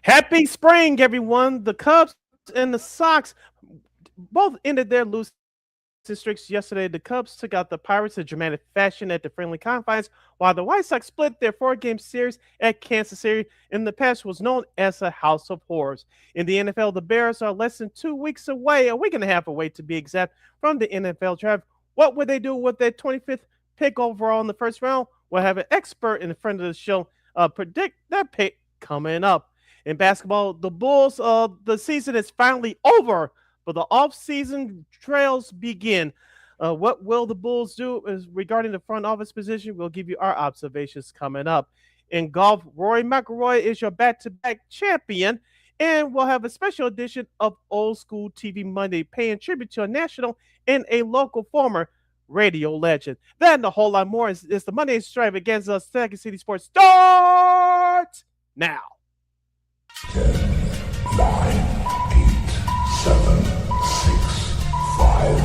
Happy spring, everyone. The Cubs and the Sox both ended their losing streaks yesterday. The Cubs took out the Pirates in dramatic fashion at the friendly confines, while the White Sox split their four-game series at Kansas City in the past was known as a house of horrors. In the NFL, the Bears are less than 2 weeks away, a week and a half away to be exact, from the NFL draft. What would they do with their 25th pick overall in the first round? We'll have an expert in front of the show predict that pick coming up. In basketball, the Bulls, the season is finally over, but the off-season trails begin. What will the Bulls do is regarding the front office position? We'll give you our observations coming up. In golf, Rory McIlroy is your back-to-back champion, and we'll have a special edition of Old School TV Monday, paying tribute to a national and a local former radio legend. That and a whole lot more is the Monday Extravaganza Second City Sports starts now. 10, 9, 8, 7, 6, 5,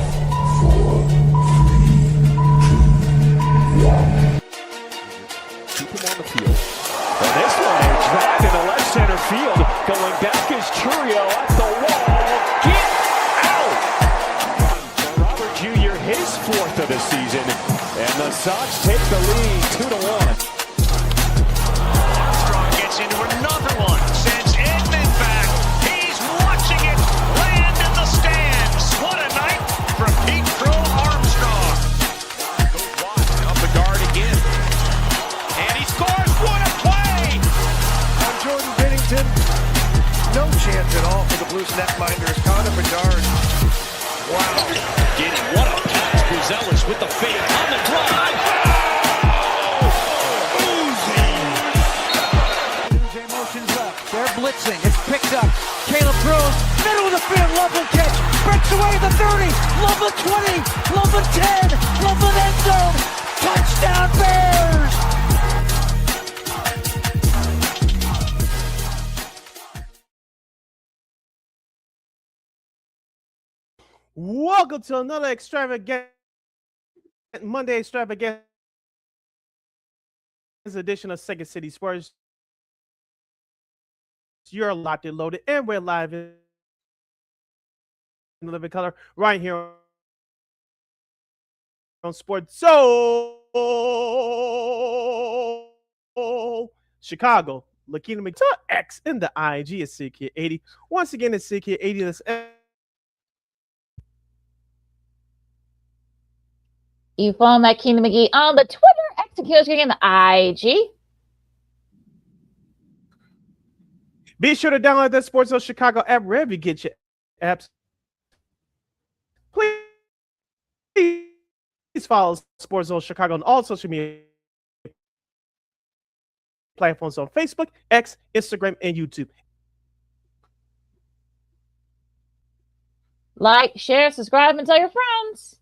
4, 3, 2, 1. Keep him on the field. And this one is dropped into left center field. Going back is Churio at the wall. Get out! For Robert Jr., his fourth of the season. And the Sox take the lead 2-1. Armstrong gets into another one. Sends Edman back. He's watching it land in the stands. What a night from Pete Crow Armstrong. Goes wide, up the guard again. And he scores. What a play! On Jordan Binnington, no chance at all for the Blues netminders. Connor Bedard. Wow. Getting what a catch. Gonzalez with the fade on the drive. They're blitzing. It's picked up. Caleb Groves, middle of the field, Loveland catch. Breaks away the 30. Loveland 20. Loveland 10. Loveland end zone. Touchdown Bears! Welcome to another extravagant Monday Extravaganza edition of Second City Sports. You're locked and loaded, and we're live in living color right here on Sports Chicago. LaKeena McGee X in the IG is CK80. Once again, it's CK80. That's You follow LaKeena McGee on the Twitter, executing in the IG. Be sure to download the Sports Zone Chicago app wherever you get your apps. Please follow Sports Zone Chicago on all social media platforms on Facebook, X, Instagram, and YouTube. Like, share, subscribe, and tell your friends.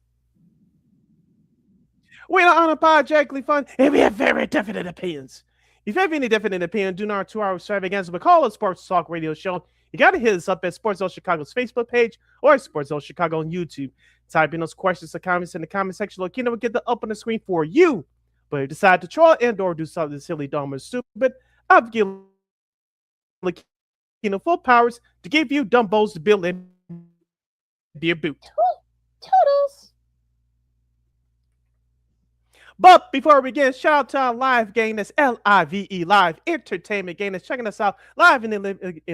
We are unapologetically fun, and we have very definite opinions. If you have any definite opinion, do not 2 hour extravaganza, but call a Sports Talk Radio Show. You got to hit us up at Sports Zone Chicago's Facebook page or Sports Zone Chicago on YouTube. Type in those questions or comments in the comment section. LaKeena will get them up on the screen for you. But if you decide to troll and or do something silly, dumb, or stupid, I'll give LaKeena full powers to give you dumbos to build and be a boot. Toodles. But before we begin, shout out to our live game. That's LIVE, live entertainment game. That's checking us out live in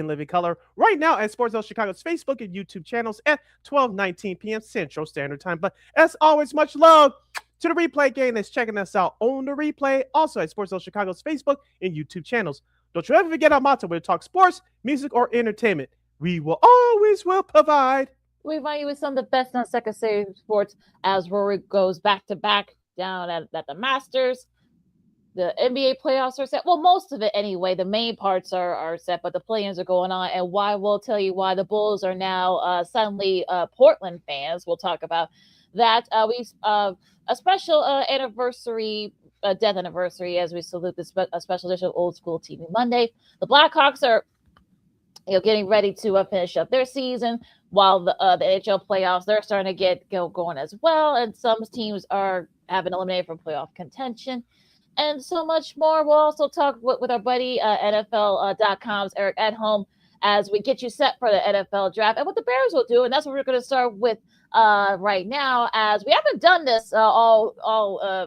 living color right now at Sports Zone Chicago's Facebook and YouTube channels at 12:19 p.m. Central Standard Time. But as always, much love to the replay game that's checking us out on the replay, also at Sports Zone Chicago's Facebook and YouTube channels. Don't you ever forget our motto: we'll talk sports, music, or entertainment. We will always provide. We invite you with some of the best on Second City Sports as Rory goes back to back down at the Masters. The NBA playoffs are set. Well, most of it anyway. The main parts are set, but the play-ins are going on. And why we'll tell you why the Bulls are now suddenly Portland fans. We'll talk about that. We a special anniversary, death anniversary, as we salute a special edition of Old School TV Monday. The Blackhawks are getting ready to finish up their season, while the NHL playoffs, they're starting to go going as well. And some teams have been eliminated from playoff contention. and so much more. We'll also talk with our buddy NFL.com's Eric Edholm as we get you set for the NFL draft and what the Bears will do. And that's what we're going to start with right now, as we haven't done this all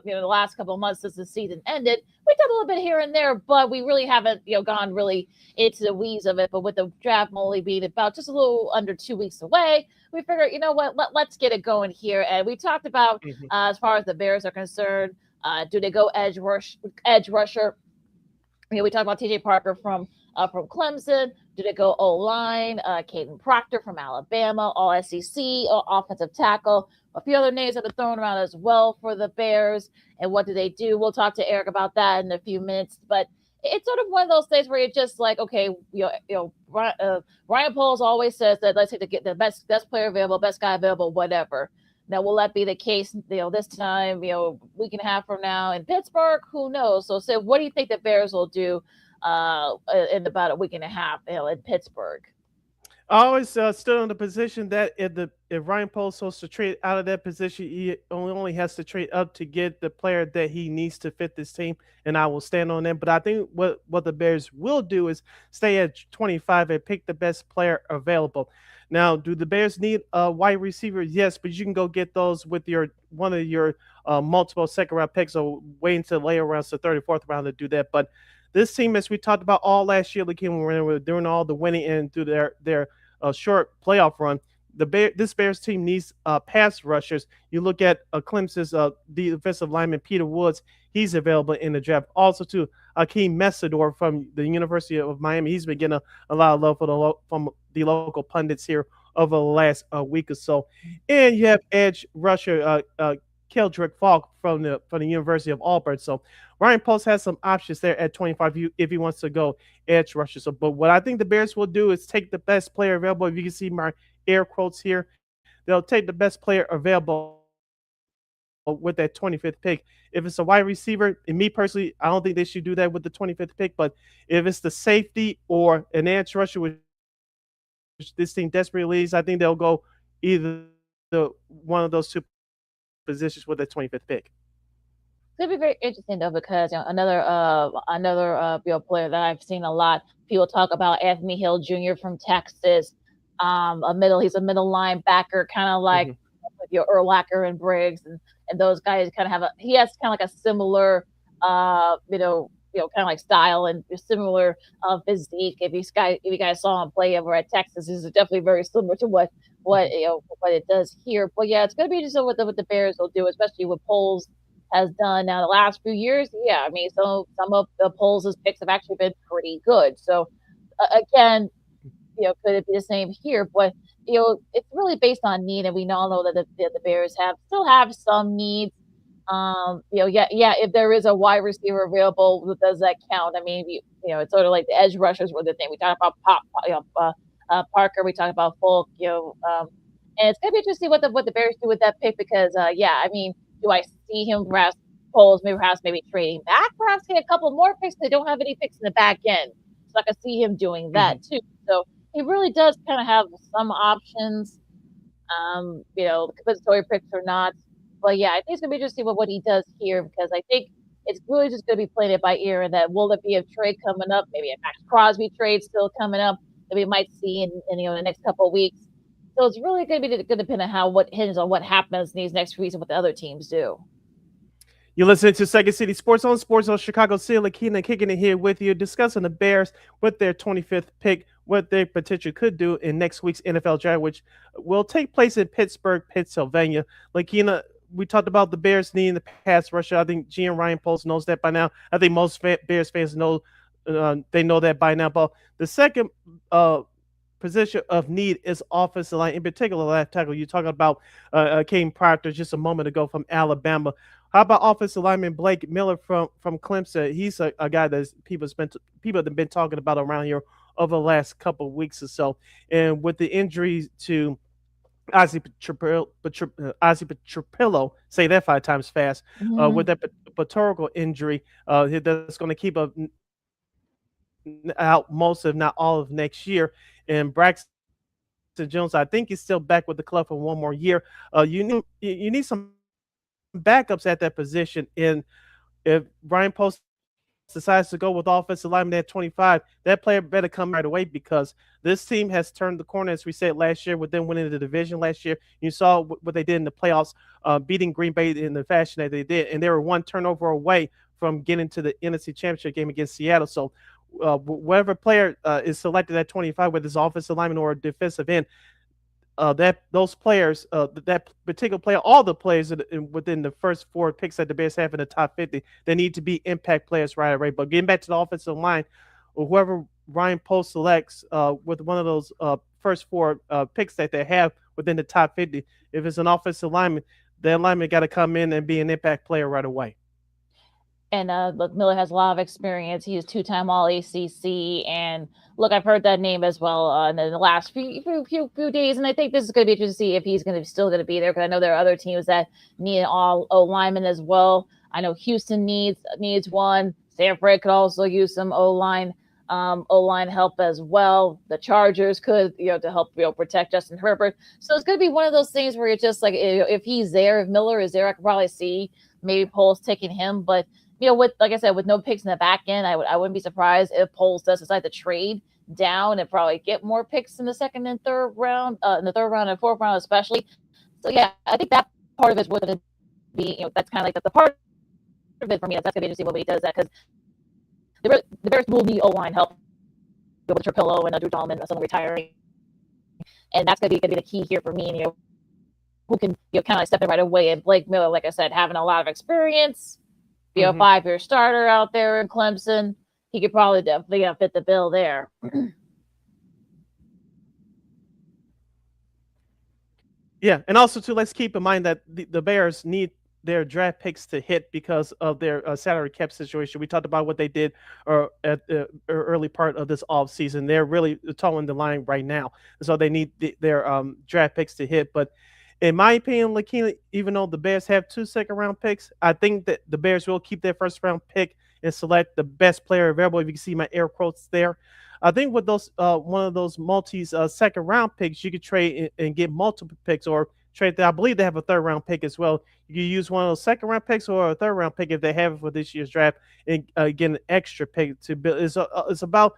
the last couple of months since the season ended. We did a little bit here and there, but we really haven't gone really into the weeds of it. But with the draft only being about just a little under 2 weeks away, we figured, what, let's get it going here. And we talked about as far as the Bears are concerned, do they go edge rusher? We talked about TJ Parker from Clemson. Do they go O-line? Caden Proctor from Alabama, all SEC, offensive tackle. A few other names have been thrown around as well for the Bears. And what do they do? We'll talk to Eric about that in a few minutes. But it's sort of one of those things where you're just like, okay, Ryan Poles always says that let's get the best player available, best guy available, whatever. Now, will that be the case, this time, week and a half from now in Pittsburgh? Who knows? So, what do you think the Bears will do in about a week and a half, in Pittsburgh? I always stood on the position that if Ryan Poles supposed to trade out of that position, he only has to trade up to get the player that he needs to fit this team, and I will stand on them. But I think what the Bears will do is stay at 25 and pick the best player available. Now, do the Bears need a wide receiver? Yes, but you can go get those with one of your multiple second round picks, or wait until later rounds, the 34th round to do that. But this team, as we talked about all last year, when we were doing all the winning and through their short playoff run, this Bears team needs pass rushers. You look at Clemson's defensive lineman Peter Woods; he's available in the draft. Also, too, Akeem Messador from the University of Miami. He's been getting a lot of love from the local pundits here over the last week or so. And you have edge rusher Keldrick Falk from the University of Auburn. So Ryan Poles has some options there at 25 if he wants to go edge rusher. So, but what I think the Bears will do is take the best player available. If you can see my air quotes here, they'll take the best player available with that 25th pick. If it's a wide receiver, and me personally, I don't think they should do that with the 25th pick. But if it's the safety or an edge rusher, which this team desperately needs, I think they'll go either one of those two positions with the 25th pick. It's gonna be very interesting though, because another player that I've seen a lot people talk about, Anthony Hill Jr. from Texas. He's a middle linebacker, kind of like with your Urlacher and Briggs and those guys. Kind of he has kind of like a similar kind of like style and similar physique. If you guys saw him play over at Texas, he's definitely very similar to what it does here. But yeah, it's gonna be interesting what the Bears will do, especially with Poles has done now the last few years. Yeah, I mean, some of the Poles' picks have actually been pretty good. So again, could it be the same here? But it's really based on need, and we all know that the Bears still have some needs. If there is a wide receiver available, does that count? I mean, it's sort of like the edge rushers were the thing. We talked about Parker, we talked about Folk, and it's gonna be interesting what the Bears do with that pick, because I mean, do I see him perhaps Poles maybe trading back, perhaps get a couple more picks? They don't have any picks in the back end, so I can see him doing that too. So he really does kind of have some options, compensatory picks or not. But yeah, I think it's gonna be interesting what he does here, because I think it's really just gonna be playing it by ear. And that will there be a trade coming up, maybe a Max Crosby trade still coming up that we might see in the next couple of weeks. So it's really going to depend on what happens in these next weeks and what the other teams do. You're listening to Second City Sports on Chicago City. LaKeena kicking it here with you, discussing the Bears with their 25th pick, what they potentially could do in next week's NFL draft, which will take place in Pittsburgh, Pennsylvania. LaKeena, we talked about the Bears needing the pass rusher. I think GM Ryan Poles knows that by now. I think most Bears fans know they know that by now. But the second position of need is offensive line, in particular left tackle. You're talking about Caden Proctor just a moment ago from Alabama. How about offensive lineman Blake Miller from Clemson? He's a guy that people have been talking about around here over the last couple of weeks or so. And with the injuries to Ozzie Petrupillo, say that 5 times fast, with that pectoral injury, that's going to keep out most, if not all, of next year. And Braxton Jones, I think, he's still back with the club for one more year. You need some backups at that position. And if Ryan Post decides to go with offensive lineman at 25, that player better come right away because this team has turned the corner, as we said last year, with them winning the division last year. You saw what they did in the playoffs, beating Green Bay in the fashion that they did, and they were one turnover away from getting to the NFC Championship game against Seattle. So, whatever player is selected at 25, whether it's offensive lineman or defensive end, that those players, that particular player, all the players within the first four picks that the Bears have in the top 50, they need to be impact players right away. But getting back to the offensive line, or whoever Ryan Post selects with one of those first four picks that they have within the top 50, if it's an offensive lineman, that lineman got to come in and be an impact player right away. And look, Miller has a lot of experience. He is two-time All-ACC, and look, I've heard that name as well in the last few days, and I think this is going to be interesting to see if he's going to still going to be there, because I know there are other teams that need an all-O lineman as well. I know Houston needs one. San Fran could also use some O-line help as well. The Chargers could, to help protect Justin Herbert. So it's going to be one of those things where it's just like, if he's there, if Miller is there, I could probably see maybe Poles taking him, but. With, like I said, with no picks in the back end, I wouldn't be surprised if Poles does decide to trade down and probably get more picks in the second and third round, and fourth round especially. So yeah, I think that part of it's going to be, that's kind of like the part of it for me. That's going to be interesting when he does that, because the Bears will need O-line help with Trapillo and Drew Dalman and someone retiring, and that's going to be the key here for me. And who can kind of step in right away. And Blake Miller, like I said, having a lot of experience. Be a 5-year starter out there in Clemson. He could probably definitely fit the bill there. Yeah, and also too, let's keep in mind that the Bears need their draft picks to hit because of their salary cap situation. We talked about what they did at the early part of this off season. They're really toeing the line right now, so they need their draft picks to hit. But in my opinion, LaKeena, even though the Bears have 2 second-round picks, I think that the Bears will keep their first-round pick and select the best player available. If you can see my air quotes there, I think with those one of those second-round picks, you could trade and get multiple picks, or trade. I believe they have a third-round pick as well. You can use one of those second-round picks or a third-round pick if they have it for this year's draft, and get an extra pick to build. It's about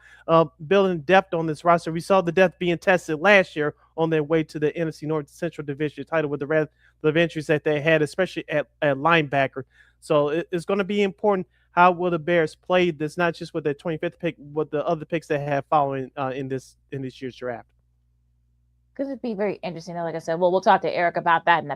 building depth on this roster. We saw the depth being tested last year on their way to the NFC North Central Division title with the injuries that they had, especially at linebacker. So it's going to be important. How will the Bears play this, not just with their 25th pick, but the other picks they have following in this year's draft? Because it'd be very interesting. Like I said, we'll talk to Eric about that in the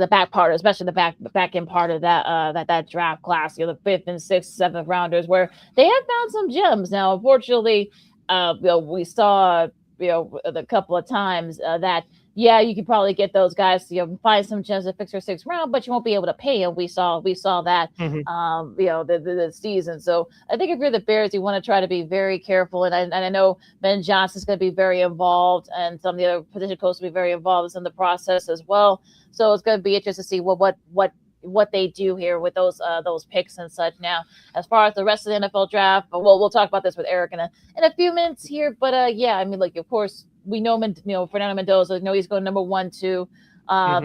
back part, especially the back end part of that draft class. The 5th and 6th, 7th rounders, where they have found some gems. Now, unfortunately, we saw a couple of times that you could probably get those guys to find some gems at 5th or 6th round, but you won't be able to pay them. We saw that the season. So I think if you're the Bears, you want to try to be very careful. And I know Ben Johnson's going to be very involved, and some of the other position coaches will be very involved in the process as well. So it's going to be interesting to see what they do here with those picks and such. Now, as far as the rest of the NFL draft, we'll talk about this with Eric in a few minutes here. But I mean, like, of course, we know Fernando Mendoza. He's going number 1 to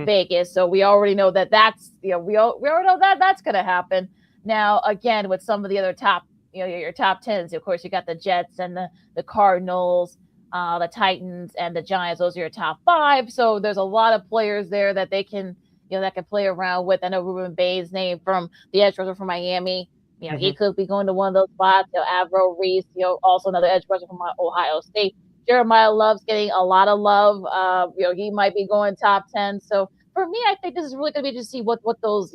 Vegas, so we already know that's we already know that's going to happen. Now, again, with some of the other top your top 10s, of course, you got the Jets and the Cardinals, the Titans and the Giants. Those are your top 5. So there's a lot of players there that they can. That can play around with. I know Ruben Bain's name from the edge rusher from Miami. He could be going to one of those spots. Avro Reese, also another edge rusher from Ohio State. Jeremiah Love's getting a lot of love. He might be going top 10. So for me, I think this is really going to be to see what those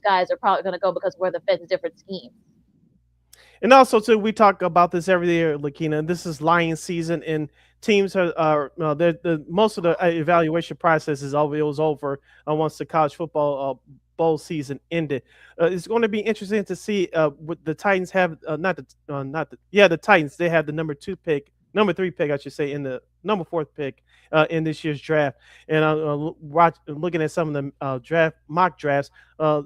guys are probably going to go, because where the fit is different schemes. And also, too, we talk about this every year, LaKeena. This is Lions season, and teams are most of the evaluation process is over. It was over once the college football bowl season ended. It's going to be interesting to see what the Titans have. The Titans. They have the number 2 pick number 3 pick, I should say, in the number 4th pick in this year's draft. And looking at some of the mock drafts,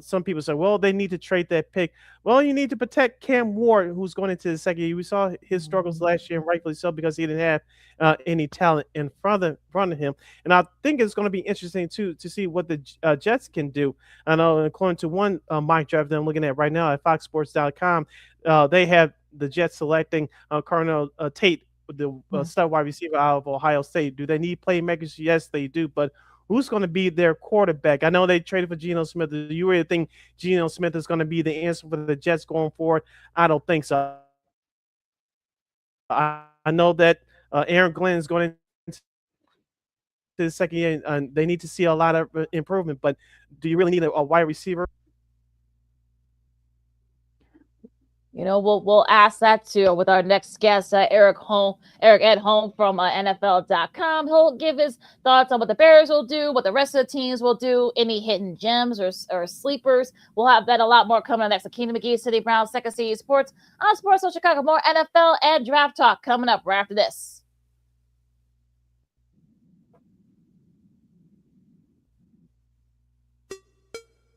some people say, well, they need to trade that pick. Well, you need to protect Cam Ward, who's going into the second year. We saw his struggles last year, and rightfully so, because he didn't have any talent in front of him. And I think it's going to be interesting too to see what the Jets can do. I know, according to one mock draft that I'm looking at right now at FoxSports.com, they have the Jets selecting Colonel Tate, the star wide receiver out of Ohio State. Do they need playmakers? Yes, they do. But who's going to be their quarterback? I know they traded for Geno Smith. Do you really think Geno Smith is going to be the answer for the Jets going forward? I don't think so. I know that Aaron Glenn is going into the second year, and they need to see a lot of improvement. But do you really need a wide receiver? You know, we'll ask that too with our next guest, Eric Edholm from NFL.com. He'll give his thoughts on what the Bears will do, what the rest of the teams will do, any hidden gems or sleepers. We'll have that a lot more coming up next. LaKeena, McGee, Sidney Brown, Second City Sports on Sports Zone Chicago. More NFL and draft talk coming up right after this.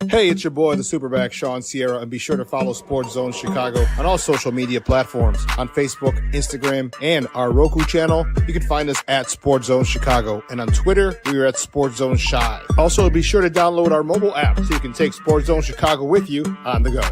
Hey, it's your boy, the Superback, Sean Sierra, and be sure to follow Sports Zone Chicago on all social media platforms, on Facebook, Instagram, and our Roku channel. You can find us at Sports Zone Chicago, and on Twitter, we are at Sports Zone Shy. Also, be sure to download our mobile app so you can take Sports Zone Chicago with you on the go.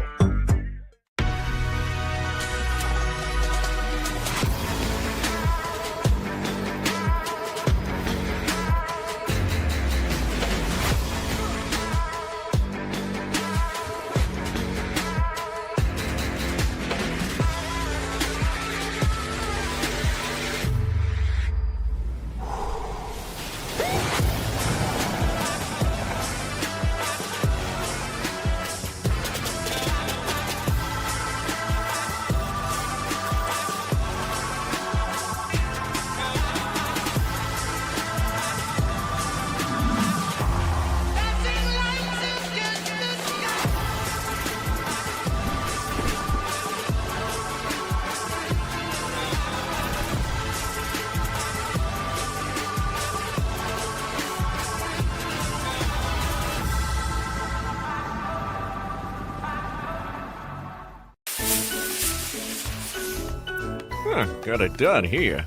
Got it done here.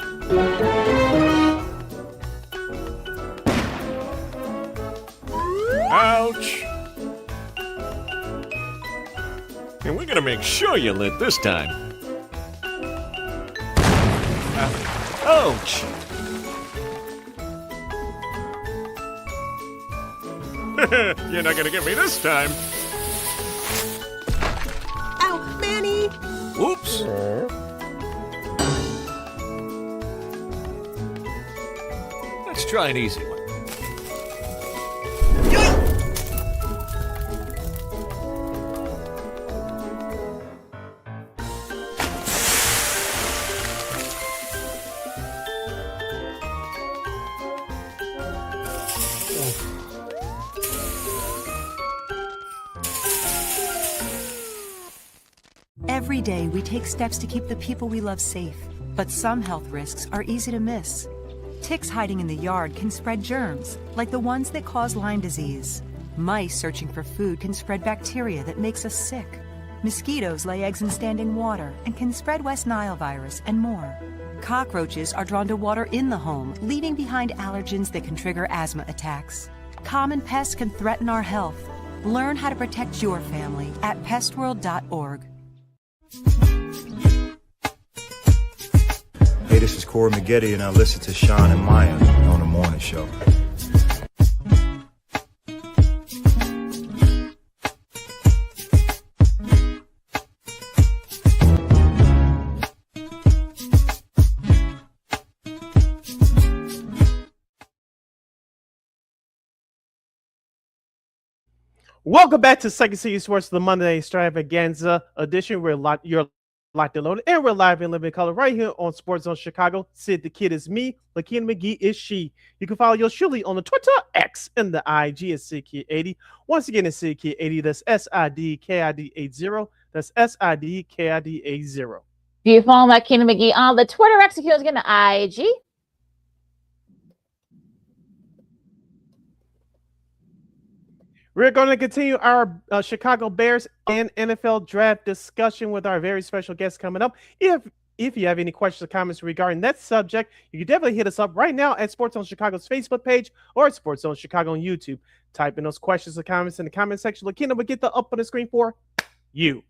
Ouch! And we're gonna make sure you lit this time. Ouch! You're not gonna get me this time. Ow, Manny! Whoops! Let's try an easy one. Every day we take steps to keep the people we love safe, but some health risks are easy to miss. Ticks hiding in the yard can spread germs, like the ones that cause Lyme disease. Mice searching for food can spread bacteria that makes us sick. Mosquitoes lay eggs in standing water and can spread West Nile virus and more. Cockroaches are drawn to water in the home, leaving behind allergens that can trigger asthma attacks. Common pests can threaten our health. Learn how to protect your family at pestworld.org. Hey, this is Corey McGetty, and I listen to Sean and Maya on the morning show. Welcome back to Second City Sports, the Monday Extravaganza edition. You're locked and loaded, and we're live in living color right here on Sports Zone Chicago. Sid the Kid is me. LaKeena McGee is she. You can follow yours truly on the Twitter, X, and the IG at SidKid80. Once again, it's SidKid80. That's SIDKID80. That's SIDKID80. Do you follow LaKeena McGee on the Twitter? Execute again to IG. We're going to continue our Chicago Bears and NFL draft discussion with our very special guest coming up. If you have any questions or comments regarding that subject, you can definitely hit us up right now at Sports Zone Chicago's Facebook page or at Sports Zone Chicago on YouTube. Type in those questions or comments in the comment section. LaKeena will get the up on the screen for you.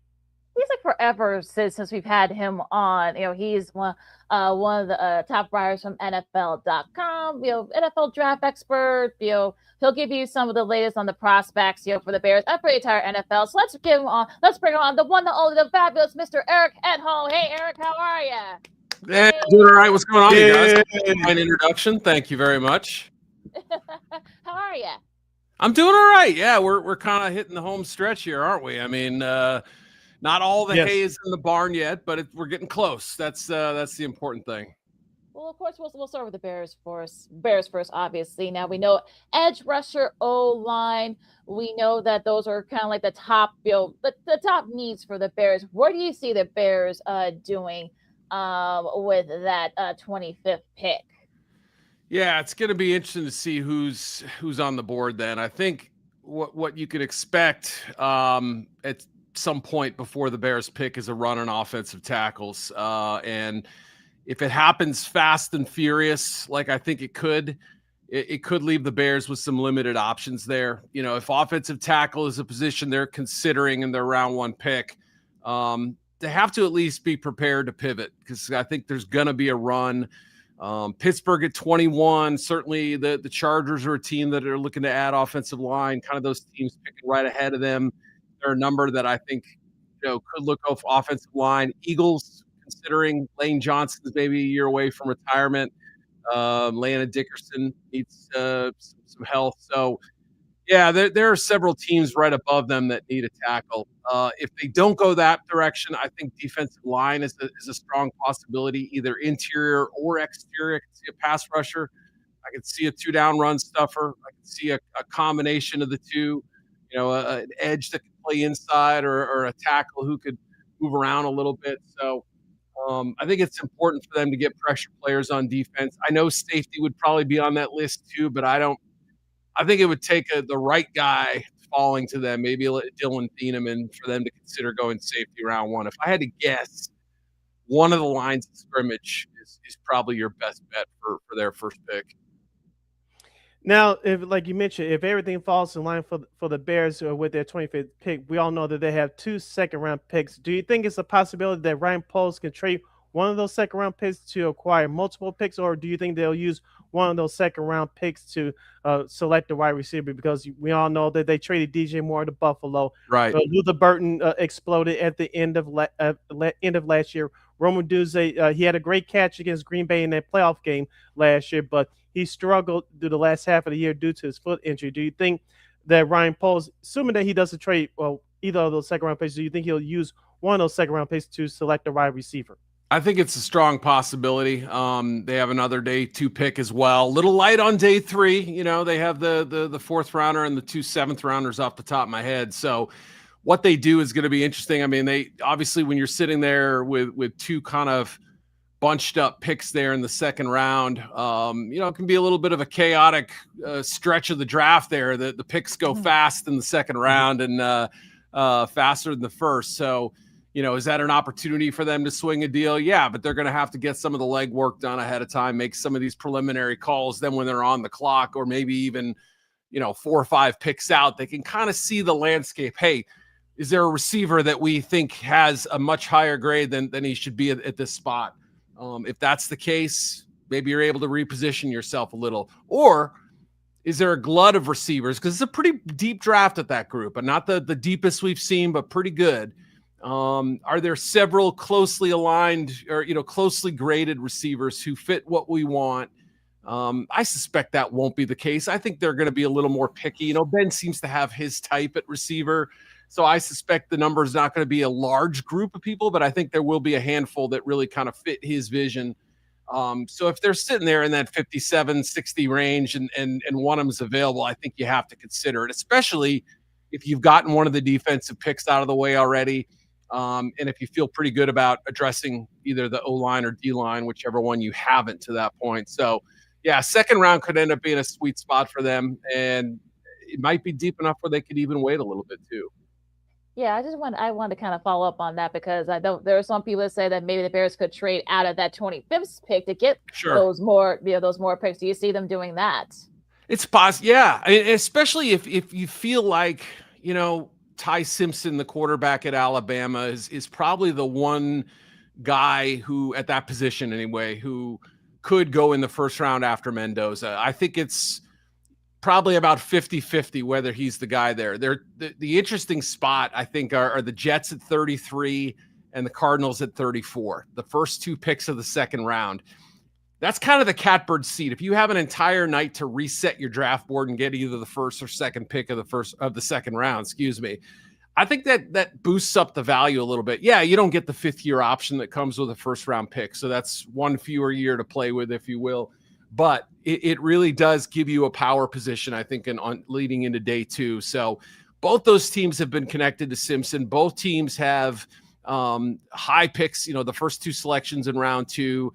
He's like forever since we've had him on. He's one of the top writers from NFL.com. NFL draft expert. He'll give you some of the latest on the prospects. For the Bears and for the entire NFL. So let's bring him on. The one, the only, the fabulous Mr. Eric Edholm. Hey, Eric, how are you? Hey, doing all right. What's going on, you guys? Fine introduction. Thank you very much. How are you? I'm doing all right. Yeah, we're kind of hitting the home stretch here, aren't we? I mean, not all the hay is in the barn yet, but we're getting close. That's the important thing. Well, of course, we'll start with the Bears first, obviously. Now, we know edge rusher, O-line. We know that those are kind of like the top, the top needs for the Bears. What do you see the Bears doing with that 25th pick? Yeah, it's going to be interesting to see who's on the board then. I think what you could expect at some point before the Bears pick is a run on offensive tackles. And if it happens fast and furious, like I think it could leave the Bears with some limited options there. If offensive tackle is a position they're considering in their round one pick, they have to at least be prepared to pivot, because I think there's going to be a run. Pittsburgh at 21, certainly the Chargers are a team that are looking to add offensive line, kind of those teams picking right ahead of them. They're a number that I think could look off offensive line. Eagles, considering Lane Johnson is maybe a year away from retirement. Landon Dickerson needs some health. So, yeah, there are several teams right above them that need a tackle. If they don't go that direction, I think defensive line is a strong possibility, either interior or exterior. I can see a pass rusher. I can see a two-down run stuffer. I can see a combination of the two, an edge that can play inside or a tackle who could move around a little bit. So I think it's important for them to get pressure players on defense. I know safety would probably be on that list too, but I think it would take the right guy falling to them, maybe Dylan Thieneman, for them to consider going safety round one. If I had to guess, one of the lines of scrimmage is probably your best bet for their first pick. Now, if, like you mentioned, if everything falls in line for the Bears with their 25th pick, we all know that they have 2 second-round picks. Do you think it's a possibility that Ryan Poles can trade one of those second-round picks to acquire multiple picks, or do you think they'll use one of those second-round picks to select the wide receiver? Because we all know that they traded DJ Moore to Buffalo. Right. Luther Burton exploded at the end of last year. Roman Duzey, he had a great catch against Green Bay in that playoff game last year, but he struggled through the last half of the year due to his foot injury. Do you think that Ryan Poles, assuming that he doesn't trade either of those second-round picks, do you think he'll use one of those second-round picks to select a wide receiver? I think it's a strong possibility. They have another day 2 pick as well. A little light on day 3. They have the 4th rounder and the 2 7th rounders off the top of my head. So what they do is going to be interesting. I mean, they obviously, when you're sitting there with 2 kind of bunched up picks there in the second round, it can be a little bit of a chaotic stretch of the draft there. The picks go fast in the second round and faster than the first. So, is that an opportunity for them to swing a deal? Yeah, but they're going to have to get some of the legwork done ahead of time, make some of these preliminary calls. Then when they're on the clock, or maybe even, 4 or 5 picks out, they can kind of see the landscape. Hey, is there a receiver that we think has a much higher grade than he should be at this spot? If that's the case, maybe you're able to reposition yourself a little. Or is there a glut of receivers? Because it's a pretty deep draft at that group, and not the deepest we've seen, but pretty good. Are there several closely aligned or, closely graded receivers who fit what we want? I suspect that won't be the case. I think they're going to be a little more picky. Ben seems to have his type at receiver. So I suspect the number is not going to be a large group of people, but I think there will be a handful that really kind of fit his vision. So if they're sitting there in that 57, 60 range and one of them is available, I think you have to consider it, especially if you've gotten one of the defensive picks out of the way already. And if you feel pretty good about addressing either the O-line or D-line, whichever one you haven't to that point. So, yeah, second round could end up being a sweet spot for them, and it might be deep enough where they could even wait a little bit too. Yeah, I want to kind of follow up on that because I don't. There are some people that say that maybe the Bears could trade out of that 25th pick to get those more picks. Do you see them doing that? It's possible, yeah. Especially if you feel like Ty Simpson, the quarterback at Alabama, is probably the one guy who at that position anyway who could go in the first round after Mendoza. I think it's probably about 50-50 whether he's the guy there. The interesting spot, I think, are the Jets at 33 and the Cardinals at 34, the first two picks of the second round. That's kind of the catbird seat. If you have an entire night to reset your draft board and get either the first or second pick of the second round, I think that boosts up the value a little bit. Yeah, you don't get the fifth-year option that comes with a first-round pick, so that's one fewer year to play with, if you will. But it really does give you a power position, I think, on leading into day two. So both those teams have been connected to Simpson. Both teams have high picks, the first two selections in round two.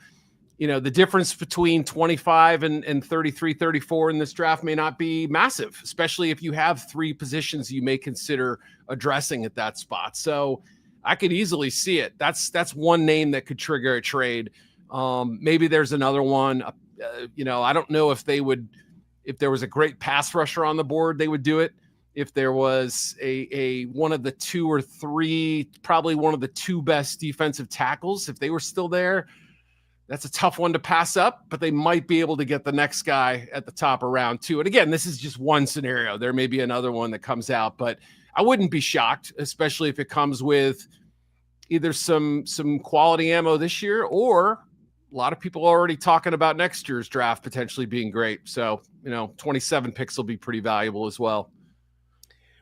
The difference between 25 and 33, 34 in this draft may not be massive, especially if you have three positions you may consider addressing at that spot. So I could easily see it. That's one name that could trigger a trade. Maybe there's another one. I don't know if there was a great pass rusher on the board, they would do it. If there was a one of the two or three, probably one of the two best defensive tackles, if they were still there, that's a tough one to pass up, but they might be able to get the next guy at the top of round two. And again, this is just one scenario. There may be another one that comes out, but I wouldn't be shocked, especially if it comes with either some quality ammo this year, or a lot of people are already talking about next year's draft potentially being great. So, 27 picks will be pretty valuable as well.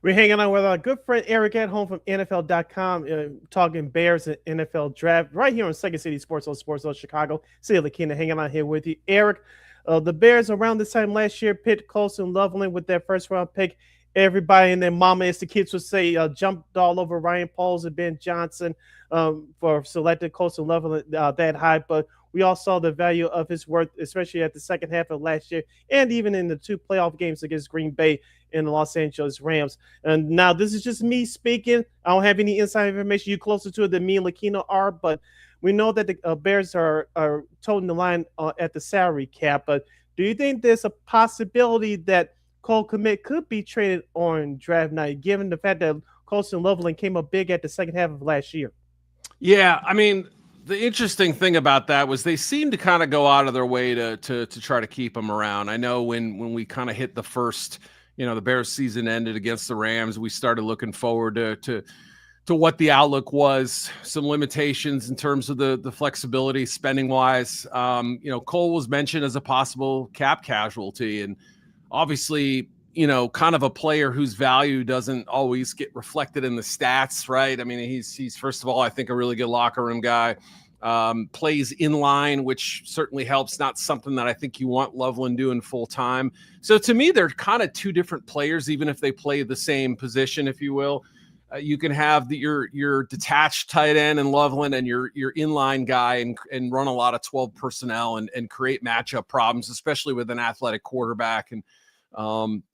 We're hanging out with our good friend Eric Edholm from NFL.com, talking Bears and NFL draft right here on Second City Sports on Sports Zone Chicago. See LaKeena hanging out here with you. Eric, the Bears around this time last year picked Colson Loveland with their first round pick. Everybody and their mama, as the kids would say, jumped all over Ryan Poles and Ben Johnson for selecting Colson Loveland that high. But we all saw the value of his worth, especially at the second half of last year and even in the two playoff games against Green Bay and the Los Angeles Rams. And now this is just me speaking. I don't have any inside information. You're closer to it than me and LaKeena are, but we know that the Bears are toting the line at the salary cap. But do you think there's a possibility that Cole Kmet could be traded on draft night, given the fact that Colson Loveland came up big at the second half of last year? Yeah, I mean, the interesting thing about that was they seemed to kind of go out of their way to try to keep him around. I know when we kind of hit the first, the Bears season ended against the Rams, we started looking forward to what the outlook was, some limitations in terms of the flexibility spending wise. Cole was mentioned as a possible cap casualty, and obviously, kind of a player whose value doesn't always get reflected in the stats, right? I mean, he's first of all, I think, a really good locker room guy, plays in line, which certainly helps. Not something that I think you want Loveland doing full time. So to me, they're kind of two different players, even if they play the same position, if you will. You can have your detached tight end and Loveland and your inline guy and run a lot of 12 personnel and create matchup problems, especially with an athletic quarterback. And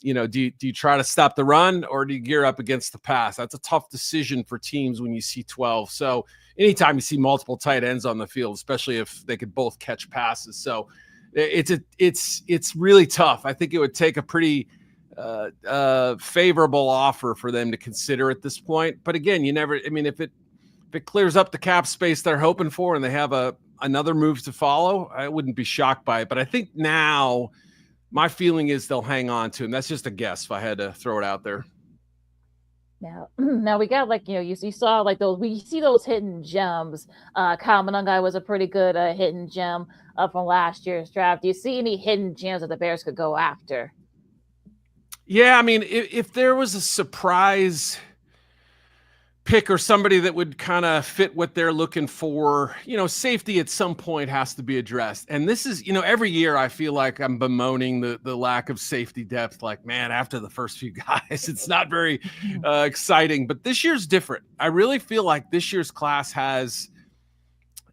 do you try to stop the run or do you gear up against the pass? That's a tough decision for teams when you see 12. So anytime you see multiple tight ends on the field, especially if they could both catch passes. So it's really tough. I think it would take a pretty favorable offer for them to consider at this point. But again, if it clears up the cap space they're hoping for and they have another move to follow, I wouldn't be shocked by it. But I think now my feeling is they'll hang on to him. That's just a guess if I had to throw it out there. Now we got you saw we see those hidden gems. Kyle Monangai was a pretty good hidden gem from last year's draft. Do you see any hidden gems that the Bears could go after? Yeah, I mean, if there was a surprise pick or somebody that would kind of fit what they're looking for. Safety at some point has to be addressed. And this is, every year I feel like I'm bemoaning the lack of safety depth. Like, man, after the first few guys, it's not very exciting. But this year's different. I really feel like this year's class has,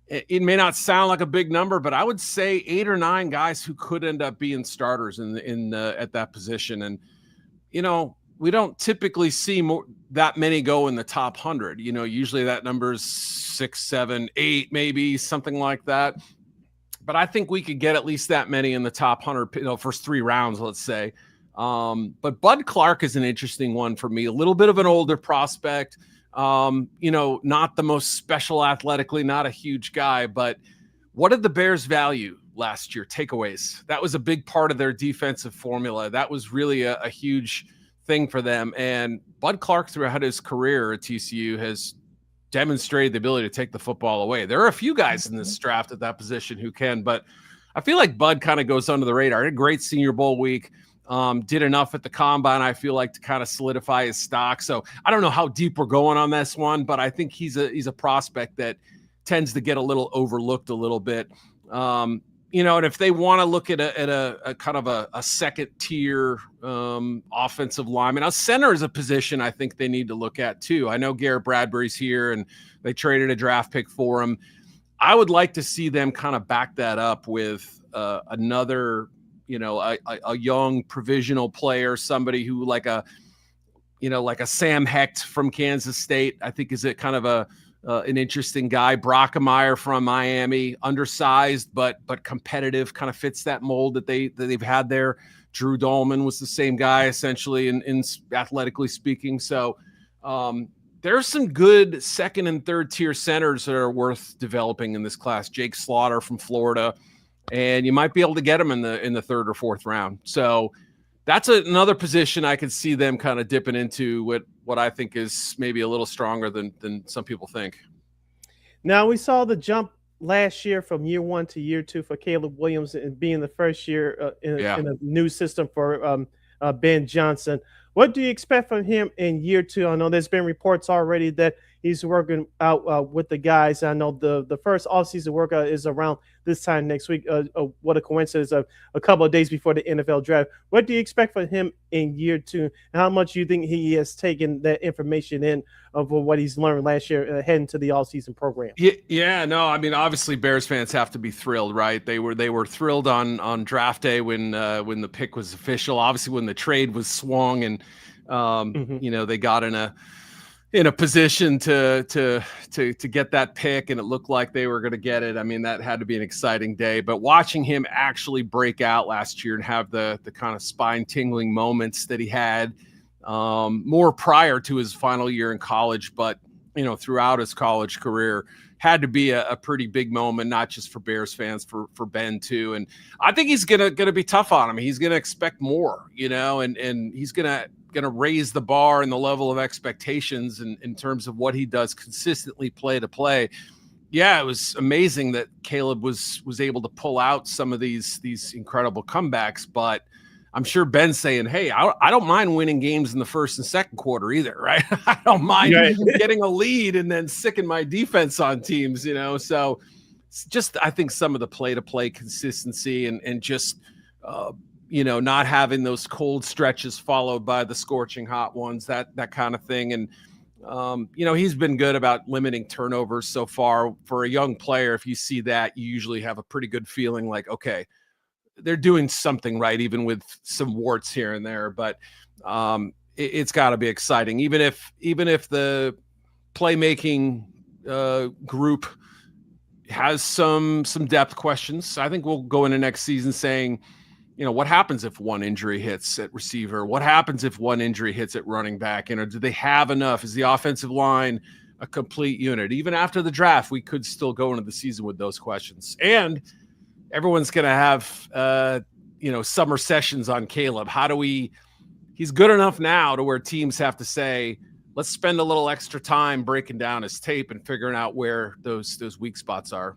it may not sound like a big number, but I would say 8 or 9 guys who could end up being starters at that position. And, we don't typically see that many go in the top 100. Usually that number's 6, 7, 8, maybe something like that. But I think we could get at least that many in the top 100, first 3 rounds, let's say. But Bud Clark is an interesting one for me. A little bit of an older prospect. Not the most special athletically, not a huge guy. But what did the Bears value last year? Takeaways. That was a big part of their defensive formula. That was really a huge thing for them. And Bud Clark throughout his career at TCU has demonstrated the ability to take the football away. There are a few guys in this draft at that position who can, but I feel like Bud kind of goes under the radar. He had a great Senior Bowl week, did enough at the combine, I feel like, to kind of solidify his stock. So I don't know how deep we're going on this one, but I think he's a prospect that tends to get a little overlooked a little bit. And if they want to look at a kind of a second tier offensive lineman, a center is a position I think they need to look at too. I know Garrett Bradbury's here and they traded a draft pick for him. I would like to see them kind of back that up with another, a young provisional player, somebody who like a Sam Hecht from Kansas State, I think is kind of an interesting guy. Brockemeyer from Miami, undersized but competitive, kind of fits that mold that they've had there. Drew Dolman was the same guy essentially in athletically speaking. So there's some good second and third tier centers that are worth developing in this class. Jake Slaughter from Florida, and you might be able to get him in the 3rd or 4th round. So that's another position I could see them kind of dipping into what I think is maybe a little stronger than some people think. Now, we saw the jump last year from year 1 to year 2 for Caleb Williams and being the first year in a new system for Ben Johnson. What do you expect from him in year 2? I know there's been reports already that he's working out with the guys. I know the first offseason workout is around this time next week. What a coincidence, a couple of days before the NFL draft. What do you expect from him in year 2? And how much do you think he has taken that information in of what he's learned last year heading to the offseason program? Yeah, no, I mean, obviously Bears fans have to be thrilled, right? They were thrilled on draft day when the pick was official. Obviously, when the trade was swung and they got in a position to get that pick, and it looked like they were going to get it. I mean, that had to be an exciting day. But watching him actually break out last year and have the kind of spine tingling moments that he had more prior to his final year in college, but throughout his college career, had to be a pretty big moment, not just for Bears fans, for Ben too. And I think he's gonna be tough on him. He's gonna expect more, and he's gonna raise the bar and the level of expectations in terms of what he does consistently play to play. Yeah, it was amazing that Caleb was able to pull out some of these incredible comebacks, but I'm sure Ben's saying, hey, I don't mind winning games in the first and second quarter either, right? I don't mind getting a lead and then sicking my defense on teams, So just I think some of the play-to-play consistency and just not having those cold stretches followed by the scorching hot ones, that kind of thing. And, he's been good about limiting turnovers so far. For a young player, if you see that, you usually have a pretty good feeling like, okay, they're doing something right, even with some warts here and there. But it's got to be exciting, even if the playmaking group has some depth questions. I think we'll go into next season saying, what happens if one injury hits at receiver? What happens if one injury hits at running back? Do they have enough? Is the offensive line a complete unit? Even after the draft, we could still go into the season with those questions. And everyone's going to have, summer sessions on Caleb. He's good enough now to where teams have to say, let's spend a little extra time breaking down his tape and figuring out where those weak spots are.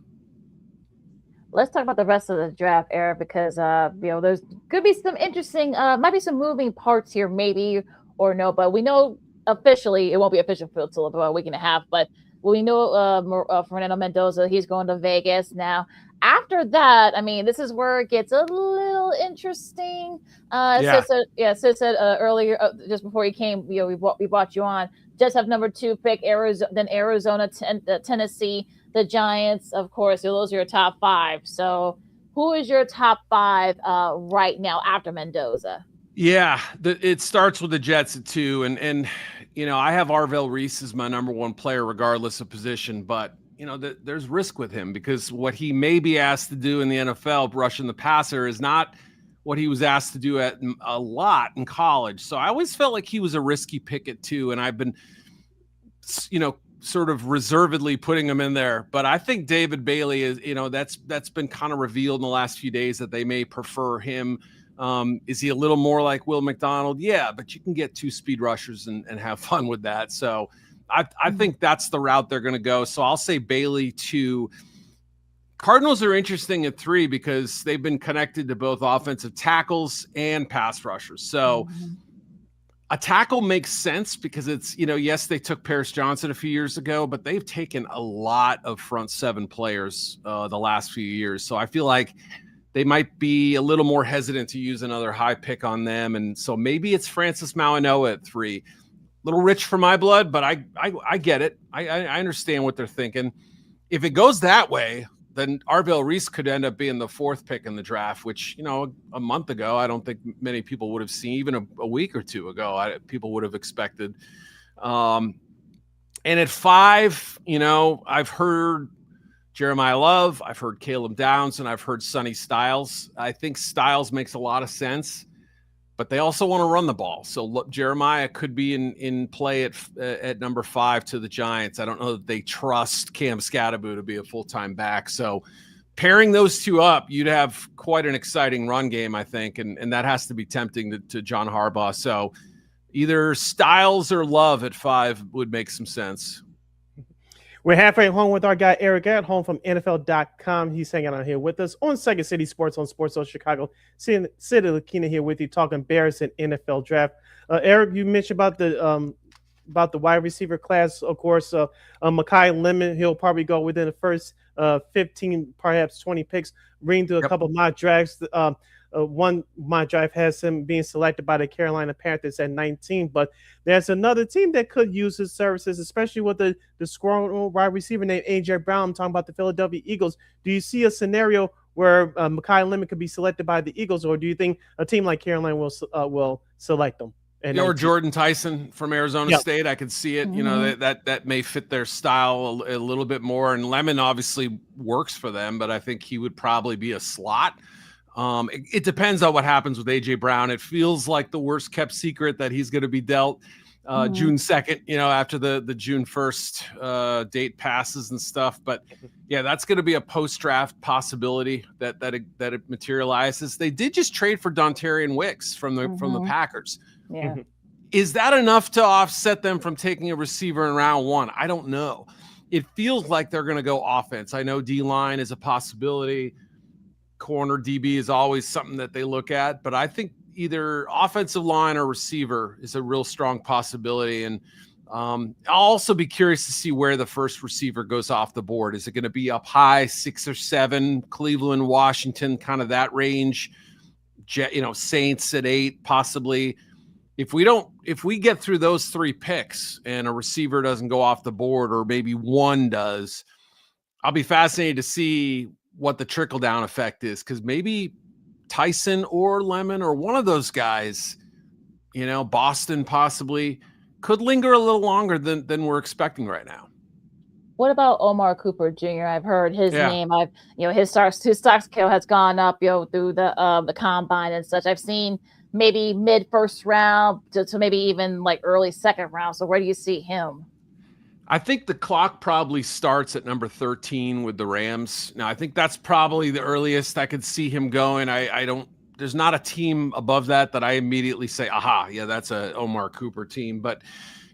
Let's talk about the rest of the draft, Eric, because, there's could be some interesting, might be some moving parts here, maybe or no, but we know officially, it won't be official until about a week and a half, but we know Fernando Mendoza, he's going to Vegas now. After that, I mean, this is where it gets a little interesting. Sid said earlier, just before he came, we brought you on. Jets have number 2 pick, Arizona, Tennessee, the Giants, of course. So those are your top 5. So who is your top 5 right now after Mendoza? Yeah, it starts with the Jets at 2, and I have Arvell Reese as my number 1 player regardless of position, but there's risk with him because what he may be asked to do in the NFL, rushing the passer, is not what he was asked to do at a lot in college. So I always felt like he was a risky pick at 2, and I've been, sort of reservedly putting him in there. But I think David Bailey is, that's been kind of revealed in the last few days that they may prefer him. Is he a little more like Will McDonald? Yeah, but you can get 2 speed rushers and have fun with that. So I think that's the route they're going to go. So I'll say Bailey 2. Cardinals are interesting at 3 because they've been connected to both offensive tackles and pass rushers. So a tackle makes sense because it's, yes, they took Paris Johnson a few years ago, but they've taken a lot of front 7 players the last few years. So I feel like they might be a little more hesitant to use another high pick on them. And so maybe it's Francis Mauigoa at 3. Little rich for my blood, but I get it. I understand what they're thinking. If it goes that way, then Arvell Reese could end up being the 4th pick in the draft, which, a month ago, I don't think many people would have seen. Even a week or 2 ago, people would have expected. And at 5, I've heard Jeremiah Love, I've heard Caleb Downs, and I've heard Sonny Styles. I think Styles makes a lot of sense, but they also want to run the ball. So Jeremiah could be in play at number 5 to the Giants. I don't know that they trust Cam Scatterbo to be a full-time back. So pairing those 2 up, you'd have quite an exciting run game, I think, and that has to be tempting to John Harbaugh. So either Styles or Love at 5 would make some sense. We're halfway home with our guy Eric Edholm from NFL.com. He's hanging out here with us on Second City Sports on Sports Zone Chicago. Sidney LaKeena here with you, talking Bears and NFL draft. Eric, you mentioned about the wide receiver class. Of course, Mekhi Lemon, he'll probably go within the first 15, perhaps 20 picks. Reading through a couple of mock drafts. One mock draft has him being selected by the Carolina Panthers at 19, but there's another team that could use his services, especially with the scoring wide receiver named A.J. Brown. I'm talking about the Philadelphia Eagles. Do you see a scenario where Mekhi Lemon could be selected by the Eagles, or do you think a team like Carolina will select them? Or Jordan Tyson from Arizona State. I could see it. That may fit their style a little bit more. And Lemon obviously works for them, but I think he would probably be a slot. It depends on what happens with A.J. Brown. It feels like the worst kept secret that he's going to be dealt June 2nd, after the June 1st date passes and stuff. But yeah, that's going to be a post-draft possibility that it materializes. They did just trade for Dontarian Wicks from the Packers. Yeah. Is that enough to offset them from taking a receiver in round 1? I don't know. It feels like they're going to go offense. I know D-line is a possibility. Corner DB is always something that they look at, but I think either offensive line or receiver is a real strong possibility. And I'll also be curious to see where the first receiver goes off the board. Is it going to be up high, 6 or 7, Cleveland, Washington, kind of that range, Saints at 8, possibly. If we get through those 3 picks and a receiver doesn't go off the board, or maybe one does, I'll be fascinated to see what the trickle down effect is, because maybe Tyson or Lemon or one of those guys, Boston possibly, could linger a little longer than we're expecting right now. What about Omar Cooper Jr.? I've heard his name. His stock scale has gone up, through the combine and such. I've seen maybe mid first round to maybe even like early second round. So where do you see him? I think the clock probably starts at number 13 with the Rams. Now, I think that's probably the earliest I could see him going. There's not a team above that I immediately say, aha, yeah, that's a Omar Cooper team. But,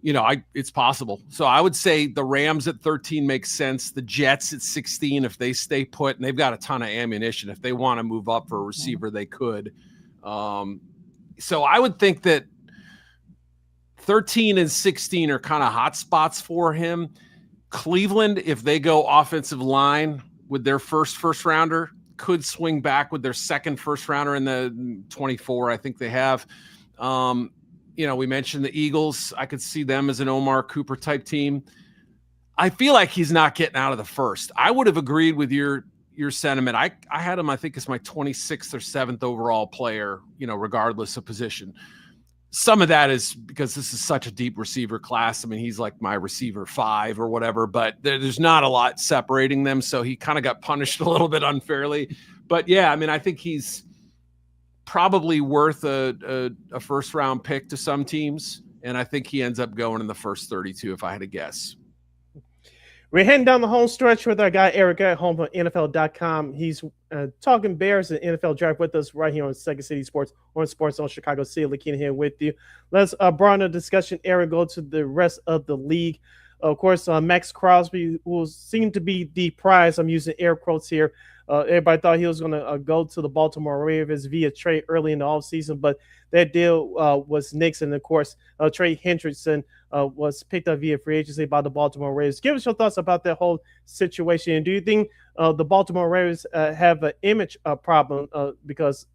it's possible. So I would say the Rams at 13 makes sense. The Jets at 16, if they stay put, and they've got a ton of ammunition. If they want to move up for a receiver, they could. So I would think that 13 and 16 are kind of hot spots for him. Cleveland, if they go offensive line with their first rounder, could swing back with their second first rounder in the 24. I think they have. We mentioned the Eagles. I could see them as an Omar Cooper type team. I feel like he's not getting out of the first. I would have agreed with your sentiment. I had him, I think, as my 26th or 7th overall player, regardless of position. Some of that is because this is such a deep receiver class. I mean, he's like my receiver 5 or whatever, but there's not a lot separating them. So he kind of got punished a little bit unfairly. But yeah, I mean, I think he's probably worth a first round pick to some teams. And I think he ends up going in the first 32 if I had to guess. We're heading down the home stretch with our guy Eric Edholm from NFL.com. He's talking Bears and NFL draft with us right here on Second City Sports, on Sports Zone Chicago City. LaKeena here with you. Let's broaden the discussion, Eric, go to the rest of the league. Of course, Max Crosby will seem to be the prize. I'm using air quotes here. Everybody thought he was going to go to the Baltimore Ravens via trade early in the offseason, but that deal was nixed. And, of course, Trey Hendrickson was picked up via free agency by the Baltimore Ravens. Give us your thoughts about that whole situation. And do you think the Baltimore Ravens have an image problem because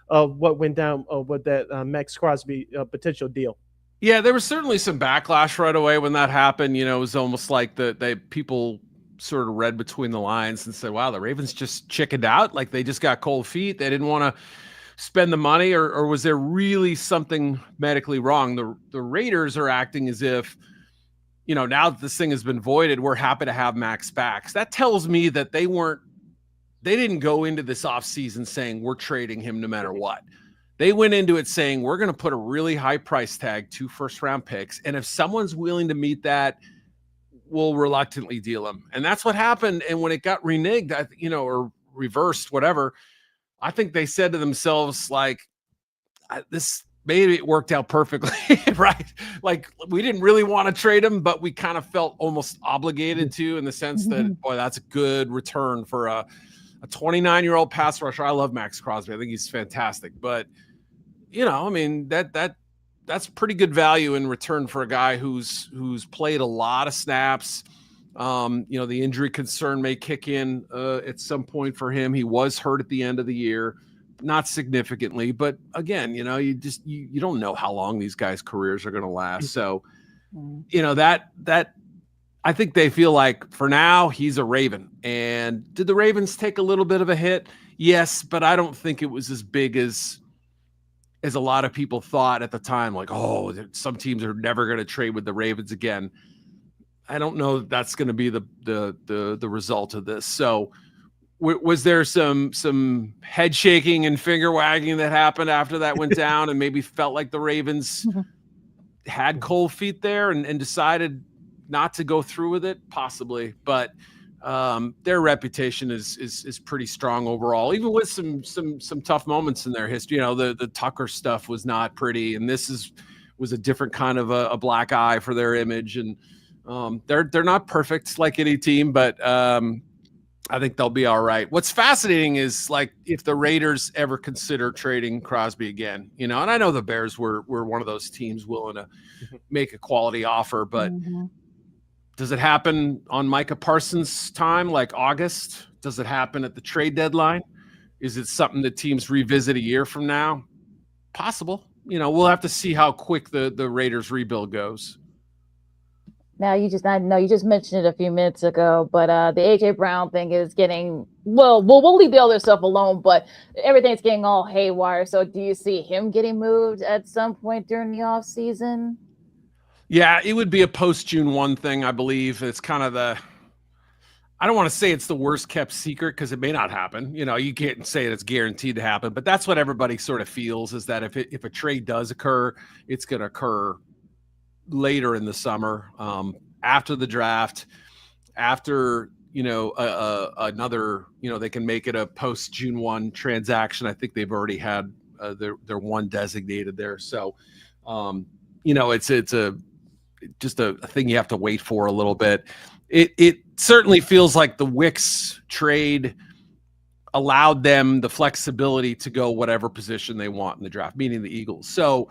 of what went down with that Max Crosby potential deal? Yeah, there was certainly some backlash right away when that happened. It was almost like people sort of read between the lines and said, wow, the Ravens just chickened out. Like they just got cold feet. They didn't want to spend the money, or was there really something medically wrong? The Raiders are acting as if, now that this thing has been voided, we're happy to have Max back. So that tells me that they didn't go into this offseason saying we're trading him no matter what. They went into it saying we're going to put a really high price tag, 2 first-round picks, and if someone's willing to meet that, we'll reluctantly deal him. And that's what happened. And when it got reneged, or reversed, whatever, I think they said to themselves, like, this maybe it worked out perfectly, right? Like we didn't really want to trade him, but we kind of felt almost obligated to, in the sense that, boy, that's a good return for a 29-year-old pass rusher. I love Max Crosby. I think he's fantastic. But, I mean, that's pretty good value in return for a guy who's played a lot of snaps. The injury concern may kick in at some point for him. He was hurt at the end of the year, not significantly, but again, you don't know how long these guys' careers are going to last. So, that I think they feel like for now he's a Raven. And did the Ravens take a little bit of a hit? Yes, but I don't think it was as big as a lot of people thought at the time. Like, oh, some teams are never going to trade with the Ravens again. I don't know if that's going to be the result of this. So was there some head shaking and finger wagging that happened after that went down and maybe felt like the Ravens had cold feet there and decided not to go through with it? Possibly. But their reputation is pretty strong overall, even with some tough moments in their history. The Tucker stuff was not pretty, and this was a different kind of a black eye for their image. And they're not perfect like any team, but I think they'll be all right. What's fascinating is, like, if the Raiders ever consider trading Crosby again, and I know the Bears were one of those teams willing to make a quality offer, but does it happen on Micah Parsons' time, like August? Does it happen at the trade deadline? Is it something that teams revisit a year from now? Possible. We'll have to see how quick the Raiders rebuild goes. Now, you just mentioned it a few minutes ago, but the A.J. Brown thing is getting, we'll leave the other stuff alone, but everything's getting all haywire. So do you see him getting moved at some point during the offseason? Yeah, it would be a post-June 1 thing, I believe. It's kind of I don't want to say it's the worst kept secret because it may not happen. You can't say it's guaranteed to happen, but that's what everybody sort of feels, is that if a trade does occur, it's going to occur later in the summer, after the draft, after, another, they can make it a post-June 1 transaction. I think they've already had their one designated there. So, it's just a thing you have to wait for a little bit. It certainly feels like the Wicks trade allowed them the flexibility to go whatever position they want in the draft, meaning the Eagles. So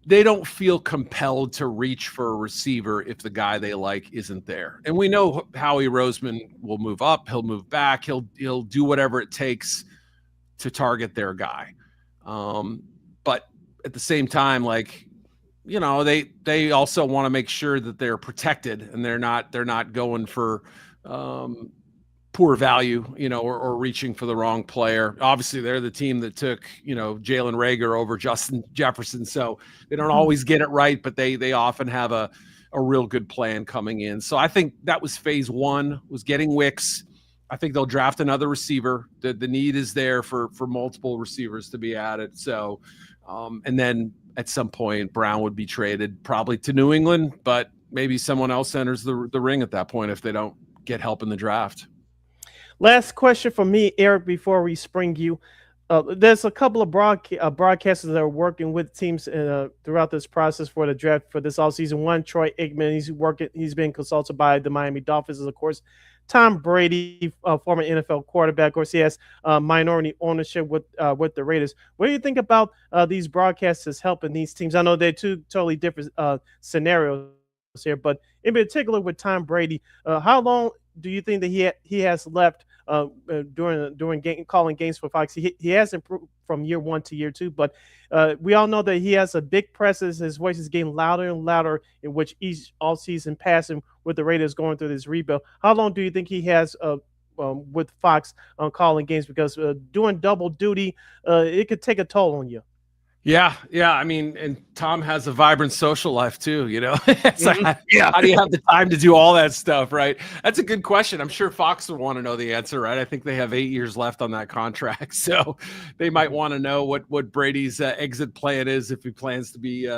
they don't feel compelled to reach for a receiver if the guy they like isn't there. And we know Howie Roseman will move up, he'll move back, he'll do whatever it takes to target their guy. But at the same time, like, you know, they also want to make sure that they're protected and they're not going for poor value, you know, or reaching for the wrong player. Obviously, they're the team that took, you know, Jalen Reagor over Justin Jefferson, so they don't always get it right, but they often have a real good plan coming in. So I think that was phase one, was getting Wicks. I think they'll draft another receiver. The need is there for multiple receivers to be added. So, and then at some point, Brown would be traded probably to New England, but maybe someone else enters the ring at that point if they don't get help in the draft. Last question for me, Eric, before we spring you. There's a couple of broadcasters that are working with teams throughout this process for the draft for this offseason. One, Troy Aikman, he's been consulted by the Miami Dolphins, of course. Tom Brady, former NFL quarterback, of course, he has minority ownership with the Raiders. What do you think about these broadcasters helping these teams? I know they're two totally different scenarios here, but in particular with Tom Brady, how long do you think that he has left during calling games for Fox? He has improved from year one to year two, but we all know that he has a big presence. His voice is getting louder and louder, in which each offseason passing with the Raiders going through this rebuild. How long do you think he has with Fox on calling games? Because doing double duty, it could take a toll on you. Yeah. I mean, and Tom has a vibrant social life too, you know. It's like, how do you have the time to do all that stuff, right? That's a good question. I'm sure Fox would want to know the answer, right? I think they have 8 years left on that contract, so they might want to know what Brady's exit plan is if he plans to be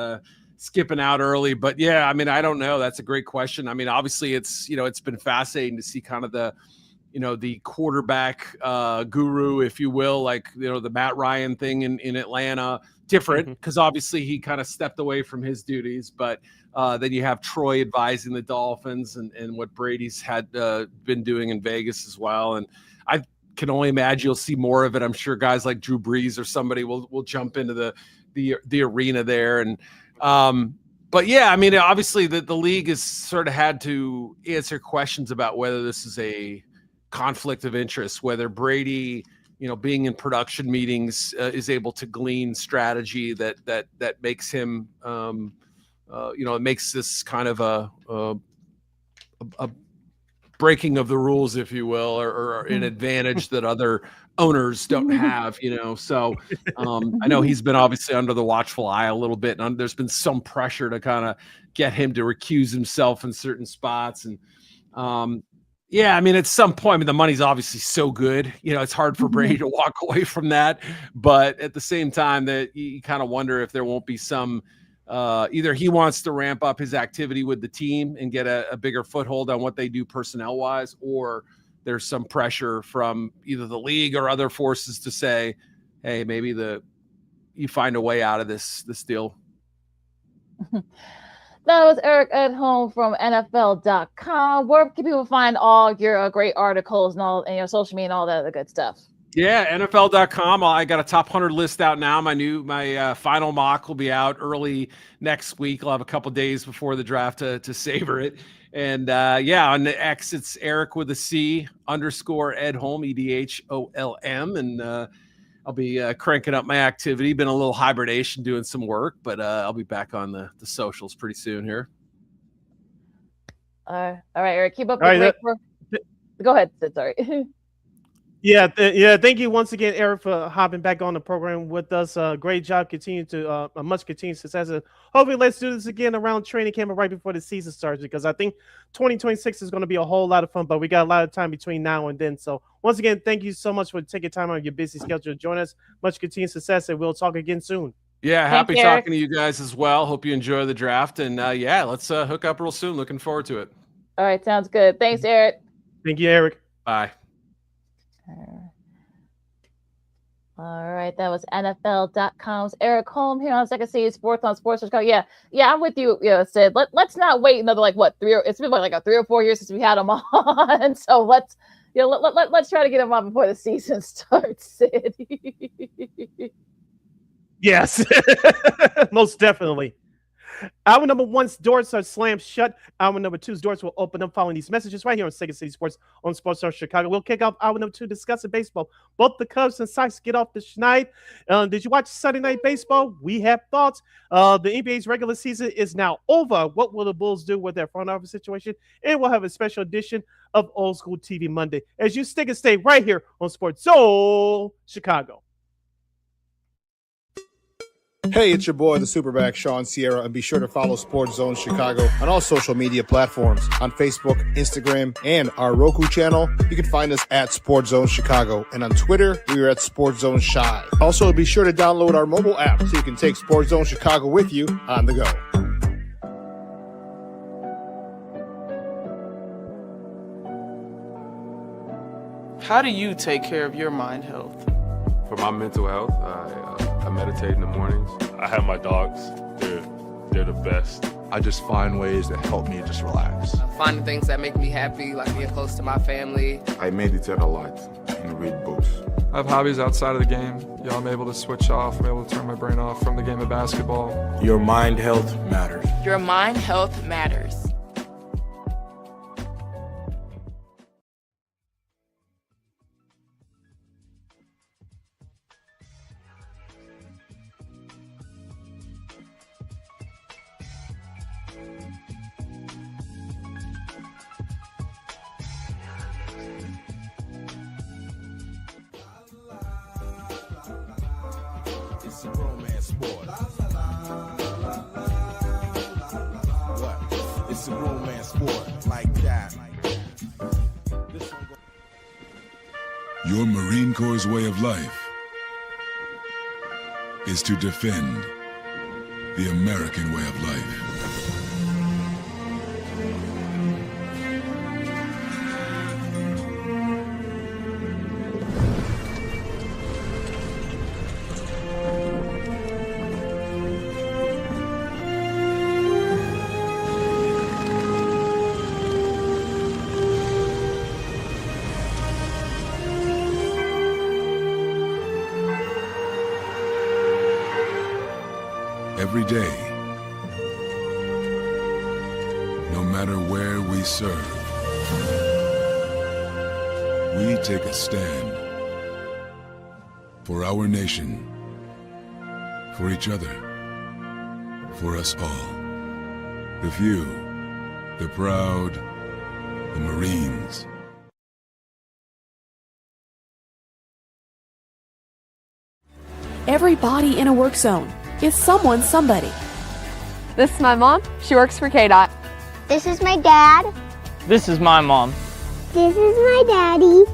skipping out early. But yeah, I mean, I don't know. That's a great question. I mean, obviously, it's been fascinating to see kind of the quarterback guru, if you will, like, the Matt Ryan thing in Atlanta. Different because obviously he kind of stepped away from his duties, but then you have Troy advising the Dolphins and what Brady's had been doing in Vegas as well. And I can only imagine you'll see more of it. I'm sure guys like Drew Brees or somebody will jump into the arena there. And but yeah, I mean, obviously the league has sort of had to answer questions about whether this is a conflict of interest, whether Brady, being in production meetings is able to glean strategy that makes him, it makes this kind of a breaking of the rules, if you will, or an advantage that other owners don't have, So I know he's been obviously under the watchful eye a little bit, and there's been some pressure to kind of get him to recuse himself in certain spots. And yeah, I mean, at some point, I mean, the money's obviously so good, it's hard for Brady to walk away from that. But at the same time, that you kind of wonder if there won't be some, either he wants to ramp up his activity with the team and get a bigger foothold on what they do personnel wise, or there's some pressure from either the league or other forces to say, hey, maybe you find a way out of this deal. That was Eric Edholm from NFL.com. Where can people find all your great articles and your social media and all that other good stuff? Yeah, NFL.com. I got a top 100 list out now. My final mock will be out early next week. I'll have a couple days before the draft to savor it. And on the X, it's Eric with a C _Edholm, EDHOLM. And I'll be cranking up my activity. Been a little hibernation doing some work, but I'll be back on the socials pretty soon here. All right, Eric. Keep up the great work. Go ahead, Sid. Sorry. Yeah. Thank you once again, Eric, for hopping back on the program with us. Great job. Continue to much continued success. And hopefully, let's do this again around training camp right before the season starts, because I think 2026 is going to be a whole lot of fun. But we got a lot of time between now and then. So once again, thank you so much for taking time out of your busy schedule to join us. Much continued success, and we'll talk again soon. Yeah, happy talking to you guys as well. Hope you enjoy the draft, and let's hook up real soon. Looking forward to it. All right, sounds good. Thanks, Eric. Thank you, Eric. Bye. All right, that was NFL.com's Eric Edholm here on Second City Sports on Sports Chicago. Yeah, I'm with you, Sid. Let's not wait another it's been like 3 or 4 years since we had him on. So let's try to get him on before the season starts, Sid. Yes, most definitely. Hour number one's doors are slammed shut. Hour number two's doors will open up following these messages right here on Second City Sports on Sports Zone Chicago. We'll kick off hour number two discussing baseball. Both the Cubs and Sox get off the schneid. Did you watch Sunday Night Baseball? We have thoughts. The NBA's regular season is now over. What will the Bulls do with their front office situation? And we'll have a special edition of Old School TV Monday as you stick and stay right here on Sports Zone Chicago. Hey, it's your boy, the Superback, Sean Sierra, and be sure to follow Sports Zone Chicago on all social media platforms on Facebook, Instagram, and our Roku channel. You can find us at Sports Zone Chicago, and on Twitter, we are at Sports Zone Shy. Also, be sure to download our mobile app so you can take Sports Zone Chicago with you on the go. How do you take care of your mind health? For my mental health, I meditate in the mornings. I have my dogs. They're the best. I just find ways that help me just relax. Finding things that make me happy, like being close to my family. I meditate a lot and read books. I have hobbies outside of the game. I'm able to switch off. I'm able to turn my brain off from the game of basketball. Your mind health matters. Your mind health matters. It's a romance sport. What? It's a romance sport like that. Your Marine Corps' way of life is to defend the American way of life. Every day, no matter where we serve, we take a stand for our nation, for each other, for us all. The few, the proud, the Marines. Everybody in a work zone is someone somebody. This is my mom. She works for KDOT. This is my dad. This is my mom. This is my daddy.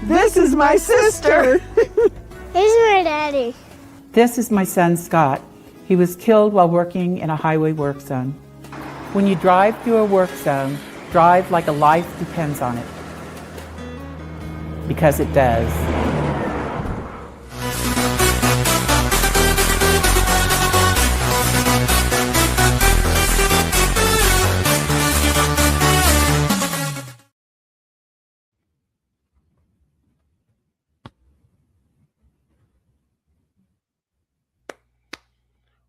This is my sister. This is my daddy. This is my son, Scott. He was killed while working in a highway work zone. When you drive through a work zone, drive like a life depends on it. Because it does.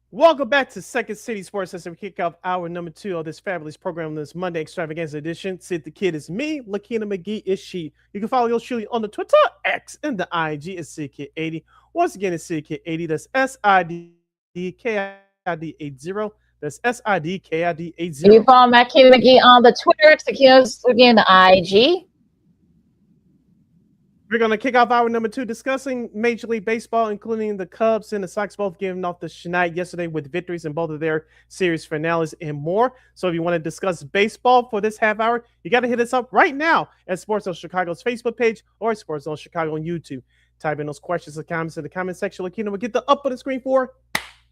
Welcome back to Second City Sports as we kick off hour number two of this fabulous program, this Monday Extravaganza edition. Sid the Kid is me. LaKeena McGee is she. You can follow yours truly on the Twitter, X, and the IG is SidKid80. Once again, it's SidKid80. That's SIDKID80. That's SIDKID80. You can follow LaKeena McGee on the Twitter, X, again, the IG. We're going to kick off hour number two discussing Major League Baseball, including the Cubs and the Sox both giving off the schneid yesterday with victories in both of their series finales and more. So if you want to discuss baseball for this half hour, you got to hit us up right now at Sports Zone Chicago's Facebook page or Sports Zone Chicago on YouTube. Type in those questions and comments in the comment section. LaKeena will get the up on the screen for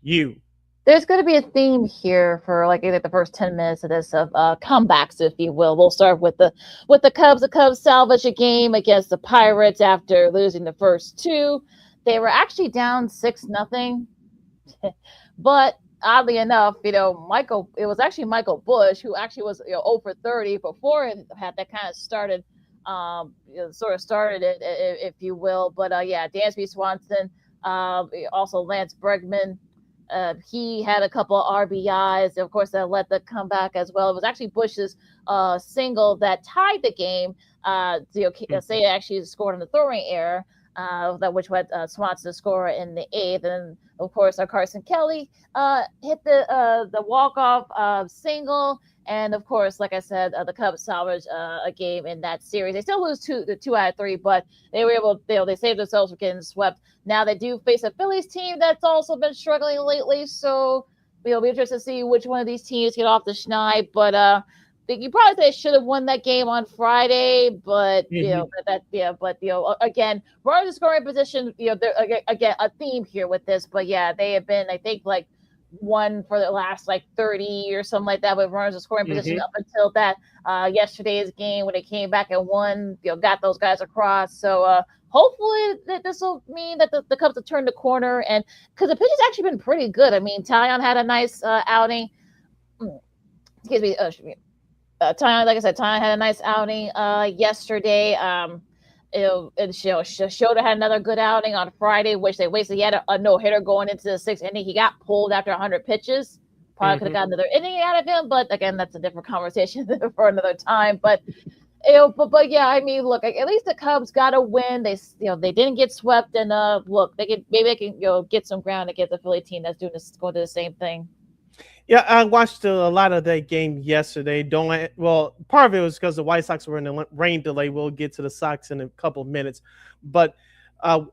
you. There's going to be a theme here for like the first 10 minutes of this of comebacks, if you will. We'll start with the Cubs. The Cubs salvage a game against the Pirates after losing the first two. They were actually down 6-0, but oddly enough, it was actually Michael Busch who actually was 0 for 30 before it had that kind of started, started it, if you will. But Dansby Swanson Also, Lance Bregman. He had a couple of RBIs. Of course, that led the comeback as well. It was actually Bush's single that tied the game. Say actually scored on the throwing error, which led Swanson to score in the 8th. And of course, Carson Kelly hit the walk-off single. And of course, like I said, the Cubs salvaged a game in that series. They still lose two out of 3, but they were able. They saved themselves from getting swept. Now they do face a Phillies team that's also been struggling lately. So we'll be interested to see which one of these teams get off the schneid. But you probably say they should have won that game on Friday. But again, runners in scoring position. There again a theme here with this. But yeah, they have been, I think, like one for the last 30 or something like that with runners in scoring position up until that yesterday's game when they came back and won, got those guys across. So hopefully this will mean that the Cubs have turned the corner, and because the pitch has actually been pretty good. I mean, Taillon had a nice outing. Excuse me. Taillon, like I said, Taillon had a nice outing yesterday. Shota had another good outing on Friday, which they wasted. He had a no-hitter going into the 6th inning. He got pulled after 100 pitches. Probably could have got another inning out of him, but again, that's a different conversation for another time. But yeah, I mean, look, at least the Cubs got a win. They didn't get swept, and look, maybe they can get some ground against the Philly team that's going to do the same thing. Yeah, I watched a lot of that game yesterday. Part of it was because the White Sox were in a rain delay. We'll get to the Sox in a couple of minutes. But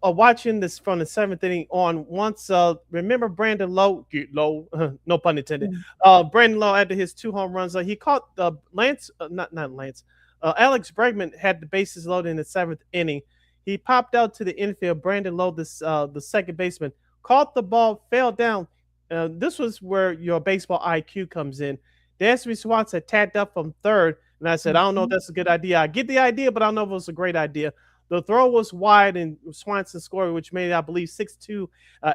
watching this from the 7th inning on, once remember Brandon Lowe, no pun intended. Brandon Lowe, after his 2 home runs, he caught Alex Bregman had the bases loaded in the 7th inning. He popped out to the infield. Brandon Lowe, the second baseman, caught the ball, fell down. This was where your baseball IQ comes in. Dansby Swanson had tagged up from third, and I said, I don't know if that's a good idea. I get the idea, but I don't know if it was a great idea. The throw was wide, and Swanson scored, which made, I believe, 6-2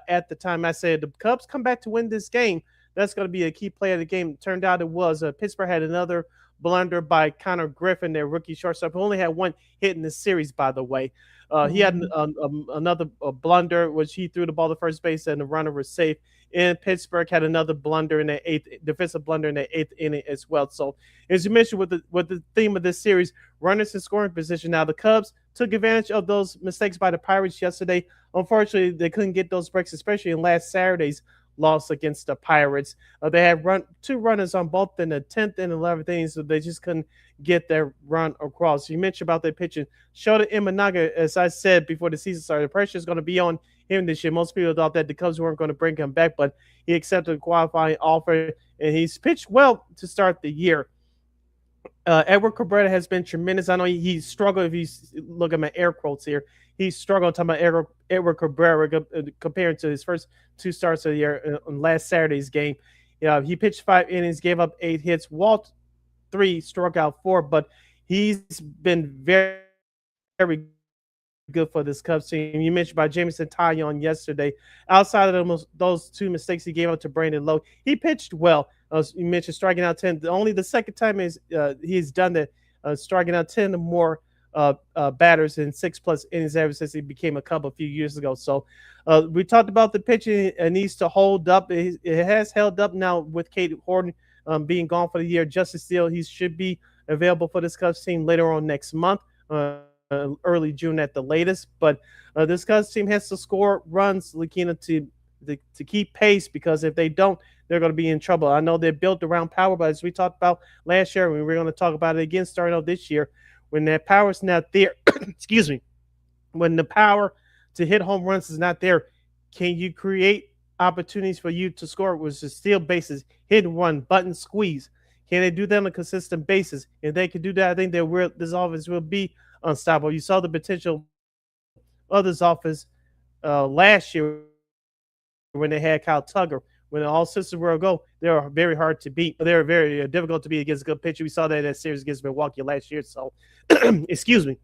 at the time. I said, the Cubs come back to win this game. That's going to be a key play of the game. It turned out it was. Pittsburgh had another blunder by Connor Griffin, their rookie shortstop, who only had 1 hit in the series, by the way. He had another blunder, which he threw the ball to first base, and the runner was safe. And Pittsburgh had another blunder in the 8th, defensive blunder in the 8th inning as well. So, as you mentioned, with the theme of this series, runners in scoring position. Now, the Cubs took advantage of those mistakes by the Pirates yesterday. Unfortunately, they couldn't get those breaks, especially in last Saturday's loss against the Pirates. They had 2 runners on both in the 10th and 11th innings, so they just couldn't get their run across. You mentioned about their pitching. Shota Imanaga, as I said before the season started, the pressure is going to be on him this year. Most people thought that the Cubs weren't going to bring him back, but he accepted a qualifying offer, and he's pitched well to start the year. Edward Cabrera has been tremendous. I know he struggled. If you look at my air quotes here, he struggled talking about Edward Cabrera comparing to his first 2 starts of the year on last Saturday's game. He pitched 5 innings, gave up 8 hits, walked 3, struck out 4, but he's been very, very good for this Cubs team. You mentioned about Jameson Taillon yesterday. Outside of those 2 mistakes he gave up to Brandon Lowe, he pitched well. You mentioned striking out 10. Only the second time he's done that, striking out 10 or more batters in 6+ innings ever since he became a Cub a few years ago. So we talked about the pitching. It needs to hold up. It has held up now with Kate Horton being gone for the year. Justice Steele, he should be available for this Cubs team later on next month. Early June at the latest, but this Cubs team has to score runs, LaKeena, to keep pace, because if they don't, they're going to be in trouble. I know they're built around power, but as we talked about last year, and we're going to talk about it again starting out this year, when that power is not there, excuse me, when the power to hit home runs is not there, can you create opportunities for you to score, which is steal bases, hit and run, button squeeze? Can they do that on a consistent basis? If they can do that, I think this offense will be unstoppable. You saw the potential of this offense last year when they had Kyle Tugger. When all systems were a go, they were very hard to beat. They were very difficult to beat against a good pitcher. We saw that in that series against Milwaukee last year. So, excuse me.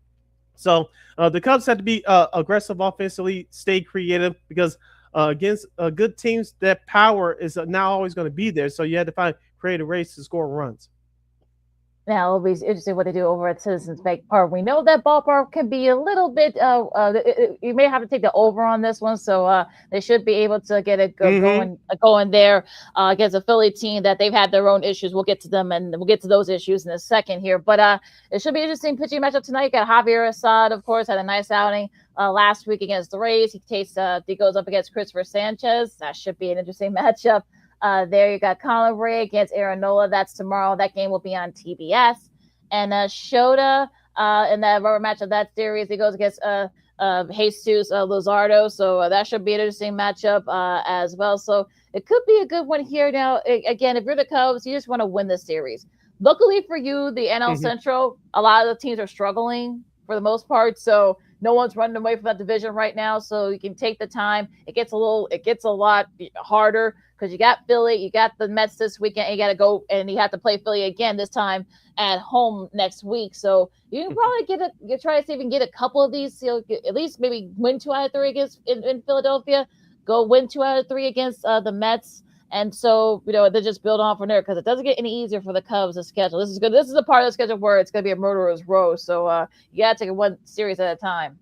So the Cubs had to be aggressive offensively, stay creative, because against good teams, that power is now always going to be there. So you had to find creative ways to score runs. Now it'll be interesting what they do over at Citizens Bank Park. We know that ballpark can be a little bit. You may have to take the over on this one, so they should be able to get it going there against a Philly team that they've had their own issues. We'll get to them, and we'll get to those issues in a second here. But it should be an interesting pitching matchup tonight. You got Javier Assad, of course, had a nice outing last week against the Rays. He goes up against Christopher Sanchez. That should be an interesting matchup. There you got Colin Ray against Aaron Nola. That's tomorrow. That game will be on TBS. And Shota in that rubber match of that series, he goes against Jesus Luzardo. So that should be an interesting matchup as well. So it could be a good one here. Now, again, if you're the Cubs, you just want to win the series. Luckily for you, the NL Central, a lot of the teams are struggling for the most part. So no one's running away from that division right now. So you can take the time. It gets a lot harder because you got Philly, you got the Mets this weekend, and you got to go and you have to play Philly again this time at home next week. So you can probably try to see if you can get a couple of these. So at least maybe win 2 out of 3 against in Philadelphia. Go win 2 out of 3 against the Mets. And so, they just build on from there because it doesn't get any easier for the Cubs to schedule. This is good. This is the part of the schedule where it's going to be a murderer's row. So you got to take it one series at a time.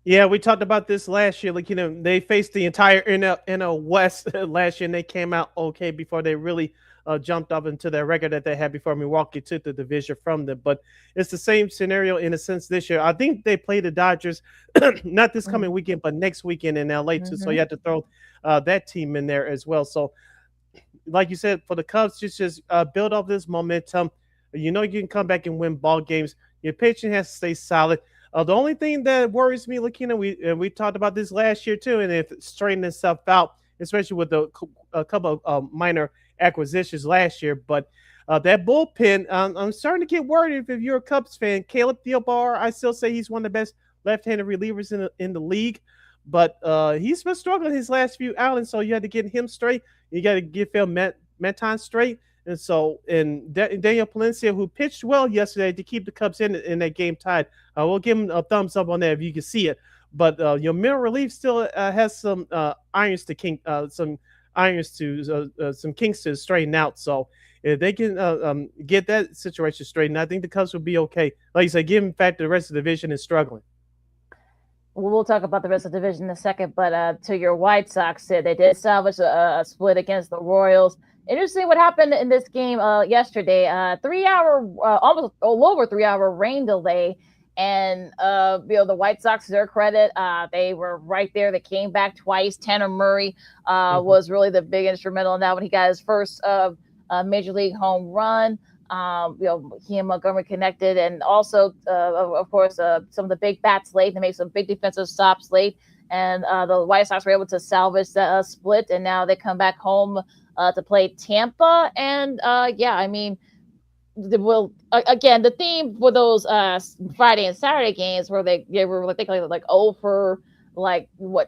Yeah, we talked about this last year. They faced the entire NL West last year, and they came out okay before they really jumped up into their record that they had before Milwaukee took the division from them. But it's the same scenario in a sense this year. I think they play the Dodgers not this coming weekend, but next weekend in LA too. So you have to throw that team in there as well. So, like you said, for the Cubs, just build off this momentum. You can come back and win ball games. Your pitching has to stay solid. The only thing that worries me, LaKeena, we talked about this last year too, and if it straightened itself out, especially with a couple of minor acquisitions last year, but that bullpen, I'm starting to get worried if you're a Cubs fan. Caleb Thielbar, I still say he's one of the best left-handed relievers in the league, but he's been struggling his last few outings, so you had to get him straight. You got to get Phil Maton straight. And so, Daniel Palencia, who pitched well yesterday to keep the Cubs in that game tied, we'll give him a thumbs up on that if you can see it. But your middle relief still has some irons to some kinks to straighten out. So if they can get that situation straightened, I think the Cubs will be okay. Like you said, given the fact the rest of the division is struggling. We'll talk about the rest of the division in a second. But to your White Sox, they did salvage a split against the Royals. Interesting what happened in this game yesterday. 3-hour, almost a little over 3-hour rain delay. And, the White Sox, to their credit, they were right there. They came back twice. Tanner Murray was really the big instrumental in that when he got his first major league home run. He and Montgomery connected. And also, of course, some of the big bats late. They made some big defensive stops late. And the White Sox were able to salvage the split. And now they come back home to play Tampa. And again, the theme for those Friday and Saturday games where they were like 0 for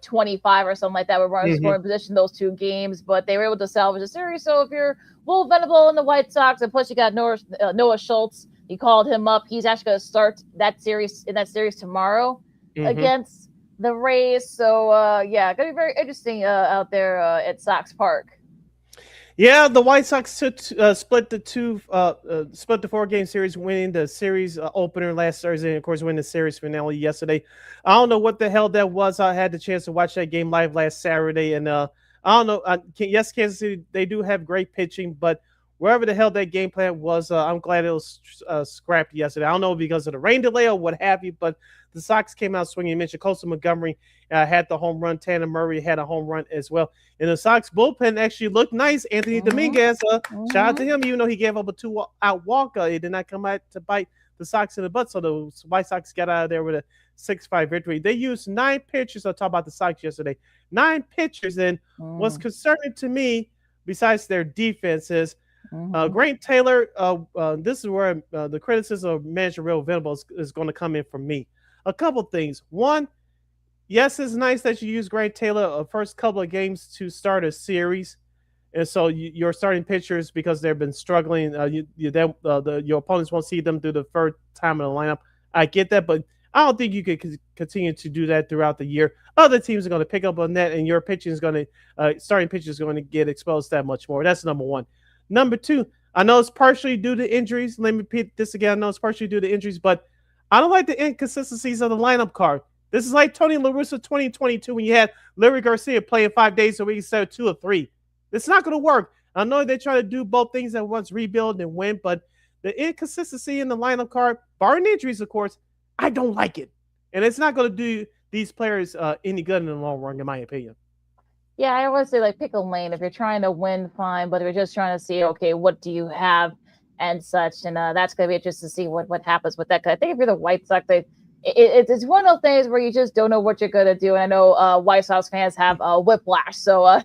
25 or something like that. We're running scoring position those 2 games, but they were able to salvage the series. So if you're Will Venable in the White Sox, and plus you got Noah Schultz, you called him up. He's actually going to start that series tomorrow against the Rays. So going to be very interesting out there at Sox Park. Yeah, the White Sox split the 4-game series, winning the series opener last Thursday, and of course, winning the series finale yesterday. I don't know what the hell that was. I had the chance to watch that game live last Saturday, and I don't know. Yes, Kansas City, they do have great pitching, but wherever the hell that game plan was, I'm glad it was scrapped yesterday. I don't know because of the rain delay or what have you, but the Sox came out swinging. You mentioned Coastal Montgomery had the home run. Tanner Murray had a home run as well. And the Sox bullpen actually looked nice. Anthony Dominguez, shout out to him, even though he gave up a 2-out walk. It did not come out to bite the Sox in the butt. So the White Sox got out of there with a 6-5 victory. They used 9 pitchers. I talked about the Sox yesterday. 9 pitchers. And what's concerning to me, besides their defense, is Grant Taylor. This is where the criticism of manager Real Venables is going to come in from me. A couple things. One, yes, it's nice that you use Grant Taylor first couple of games to start a series, and so your starting pitchers, because they've been struggling, your opponents won't see them through the first time in the lineup. I get that, but I don't think you could continue to do that throughout the year. Other teams are going to pick up on that, and your pitching is going to starting pitcher is going to get exposed that much more. That's number one. Number two, I know it's partially due to injuries. Let me repeat this again. I know it's partially due to injuries, but I don't like the inconsistencies of the lineup card. This is like Tony La Russa 2022 when you had Larry Garcia playing 5 days a week instead of 2 or 3. It's not going to work. I know they try to do both things at once, rebuild and win, but the inconsistency in the lineup card, barring injuries, of course, I don't like it. And it's not going to do these players any good in the long run, in my opinion. Yeah, I always say like pick a lane. If you're trying to win, fine. But if you're just trying to see, okay, what do you have and such, and that's going to be interesting to see what happens with that. Because I think if you're the White Sox, it's one of those things where you just don't know what you're going to do. And I know White Sox fans have whiplash. So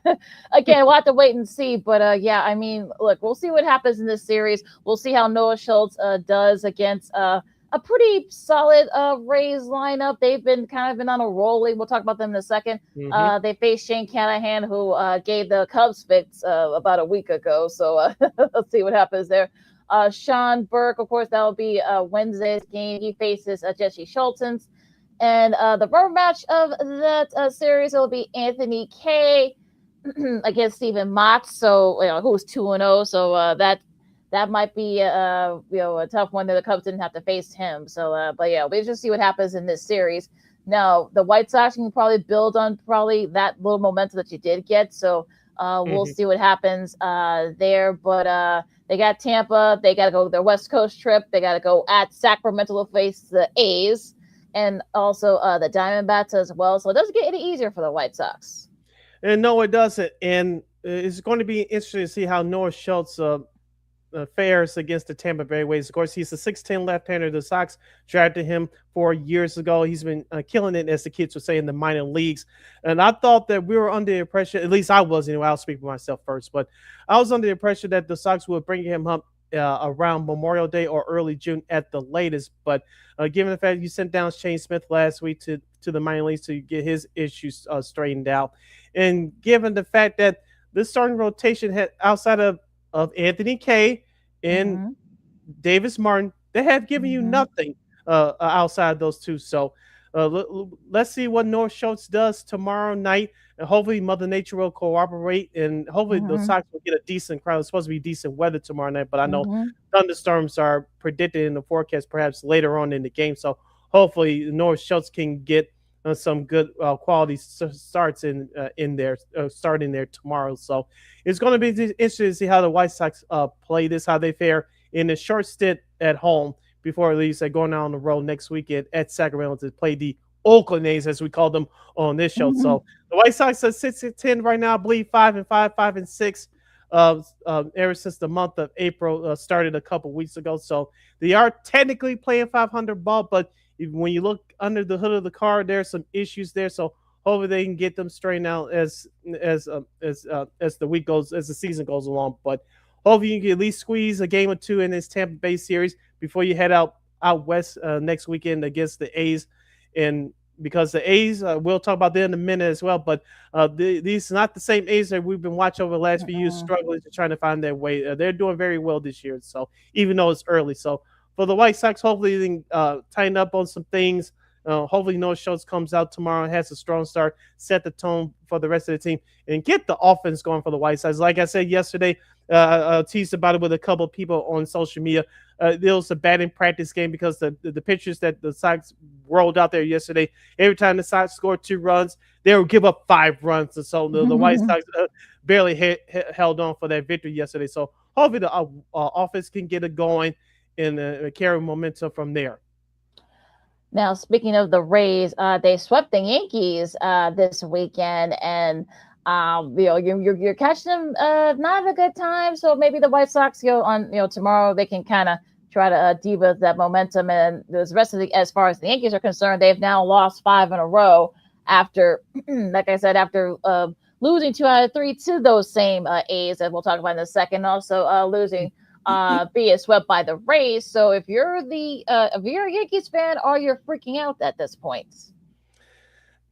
again, we'll have to wait and see. But yeah, I mean, look, we'll see what happens in this series. We'll see how Noah Schultz does against a pretty solid Rays lineup. They've been on a roll. We'll talk about them in a second. Mm-hmm. They faced Shane Callahan, who gave the Cubs fits about a week ago. So let's see what happens there. Sean Burke, of course, that'll be Wednesday's game. He faces Jesse Schultens. And the rubber match of that series will be Anthony Kay against Stephen Mott. So, who's 2-0. So that might be a tough one that the Cubs didn't have to face him. So, but yeah, we'll just see what happens in this series. Now, the White Sox can probably build on that little momentum that you did get. So we'll see what happens there. But they got Tampa. They got to go their West Coast trip. They got to go at Sacramento to face the A's and also the Diamondbacks as well. So it doesn't get any easier for the White Sox. And no, it doesn't. And it's going to be interesting to see how Noah Schultz fares against the Tampa Bay Rays. Of course, he's a 6'10" left-hander. The Sox drafted him 4 years ago. He's been killing it, as the kids would say, in the minor leagues. And I thought that we were under the impression, at least I was anyway, I'll speak for myself first, but I was under the impression that the Sox would bring him up around Memorial Day or early June at the latest. But given the fact you sent down Shane Smith last week to the minor leagues to get his issues straightened out, and given the fact that this starting rotation had outside of Anthony Kay and Davis Martin, they have given you nothing outside those two. So let's see what Noah Schultz does tomorrow night. And hopefully Mother Nature will cooperate, and hopefully the Sox will get a decent crowd. It's supposed to be decent weather tomorrow night, but I know thunderstorms are predicted in the forecast perhaps later on in the game. So hopefully Noah Schultz can get some good quality starts in there, starting there tomorrow. So it's going to be interesting to see how the White Sox play this, how they fare in a short stint at home before at least going out on the road next weekend at Sacramento to play the Oakland A's, as we call them on this show. So the White Sox are 6-10 right now, I believe 5-5, 5-6. Ever since the month of April started a couple weeks ago. So they are technically playing 500 ball, but when you look under the hood of the car, there's some issues there. So hopefully they can get them straightened out as the week goes, as the season goes along. But hopefully you can at least squeeze a game or two in this Tampa Bay series before you head out west next weekend against the A's. And because the A's, we'll talk about them in a minute as well, but these are not the same A's that we've been watching over the last few years, struggling to trying to find their way. They're doing very well this year, so even though it's early. So for the White Sox, hopefully they can tighten up on some things. Hopefully Noah Schultz comes out tomorrow, has a strong start, set the tone for the rest of the team, and get the offense going for the White Sox. Like I said yesterday, I teased about it with a couple of people on social media. There was a batting practice game because the pitchers that the Sox rolled out there yesterday, every time the Sox scored 2 runs, they would give up 5 runs. And so the White Sox barely held on for that victory yesterday. So hopefully the offense can get it going and carry momentum from there. Now, speaking of the Rays, they swept the Yankees this weekend, and you're catching them not at a good time. So maybe the White Sox tomorrow they can kind of try to deal that momentum. And the rest of as far as the Yankees are concerned, they've now lost 5 in a row after, like I said, after losing 2 out of 3 to those same A's that we'll talk about in a second. Also losing. Being swept by the Rays. So if you're a Yankees fan, are you freaking out at this point?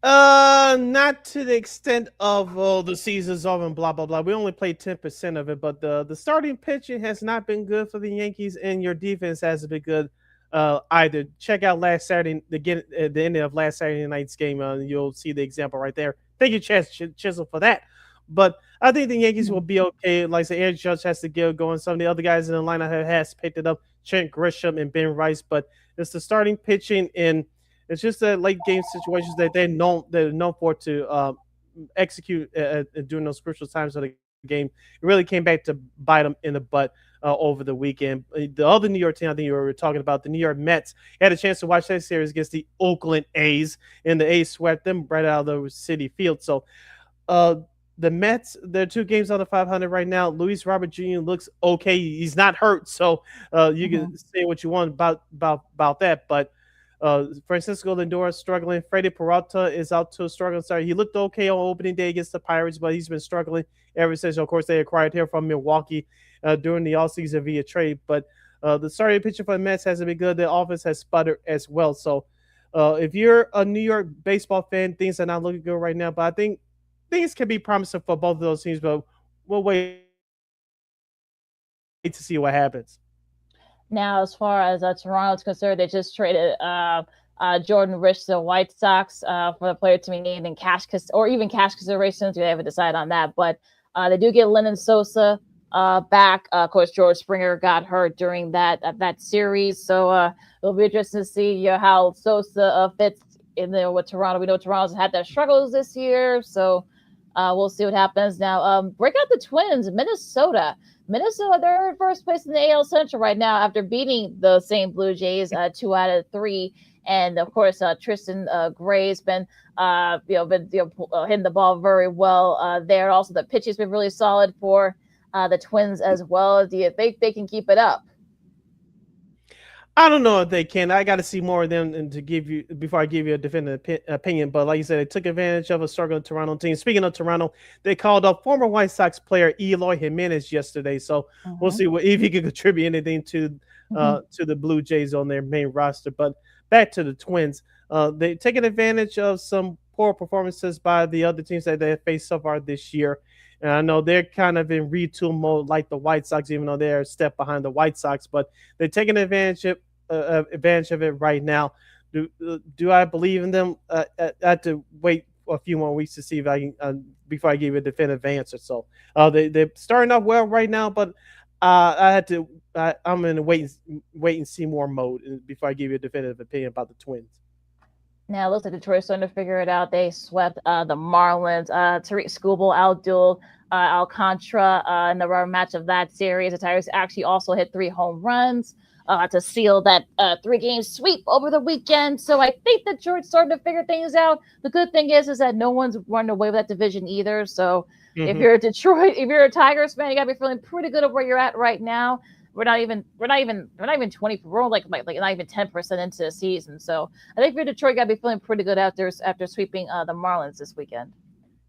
Not to the extent of the season's over and blah blah blah. We only played 10% of it, but the starting pitching has not been good for the Yankees, and your defense hasn't been good either. Check out last Saturday, the ending of last Saturday night's game. You'll see the example right there. Thank you, Chisel, for that. But I think the Yankees will be okay. Like I said, Aaron Judge has to get going. Some of the other guys in the lineup has picked it up, Trent Grisham and Ben Rice. But it's the starting pitching, and it's just the late game situations that they're known for to execute during those crucial times of the game. It really came back to bite them in the butt over the weekend. The other New York team, I think you were talking about, the New York Mets, had a chance to watch that series against the Oakland A's, and the A's swept them right out of the City Field. So the Mets, they're 2 games out of 500 right now. Luis Robert Jr. looks okay. He's not hurt, so you can say what you want about that. But Francisco Lindor is struggling. Freddie Peralta is out to a struggling start. He looked okay on opening day against the Pirates, but he's been struggling ever since. Of course, they acquired him from Milwaukee during the offseason via trade. But the starting pitcher for the Mets hasn't been good. The offense has sputtered as well. So if you're a New York baseball fan, things are not looking good right now. But I think things can be promising for both of those teams. But we'll wait to see what happens. Now, as far as Toronto's concerned, they just traded Jordan Rich to the White Sox for the player to be named in cash considerations. We haven't decided on that, but they do get Lennon Sosa back. Of course, George Springer got hurt during that series, so it'll be interesting to see how Sosa fits in there with Toronto. We know Toronto's had their struggles this year, so we'll see what happens. Now, break out the Twins, Minnesota. They're in first place in the AL Central right now after beating the St. Blue Jays 2 out of 3. And of course, Tristan Gray's been hitting the ball very well there. Also, the pitching's been really solid for the Twins as well. Do you think they can keep it up? I don't know if they can. I got to see more of them and to give you before I give you a definitive opinion. But like you said, they took advantage of a struggling Toronto team. Speaking of Toronto, they called up former White Sox player Eloy Jimenez yesterday. So we'll see if he can contribute anything to the Blue Jays on their main roster. But back to the Twins, they taking advantage of some poor performances by the other teams that they have faced so far this year. And I know they're kind of in retool mode like the White Sox, even though they're a step behind the White Sox. But they're taking advantage of it right now. Do I believe in them? I have to wait a few more weeks to see if I can before I give you a definitive answer. So they're starting off well right now, but I'm in a wait and see more mode before I give you a definitive opinion about the Twins. Now, it looks like Detroit's starting to figure it out. They swept the Marlins. Tariq Skubal outdueled Alcantara in the rubber match of that series. The Tigers actually also hit 3 home runs to seal that 3-game sweep over the weekend. So I think that Detroit's starting to figure things out. The good thing is that no one's running away with that division either. So if you're a Tigers fan, you gotta be feeling pretty good at where you're at right now. We're not even 20. We're like not even 10% into the season. So I think for Detroit, got to be feeling pretty good after sweeping the Marlins this weekend.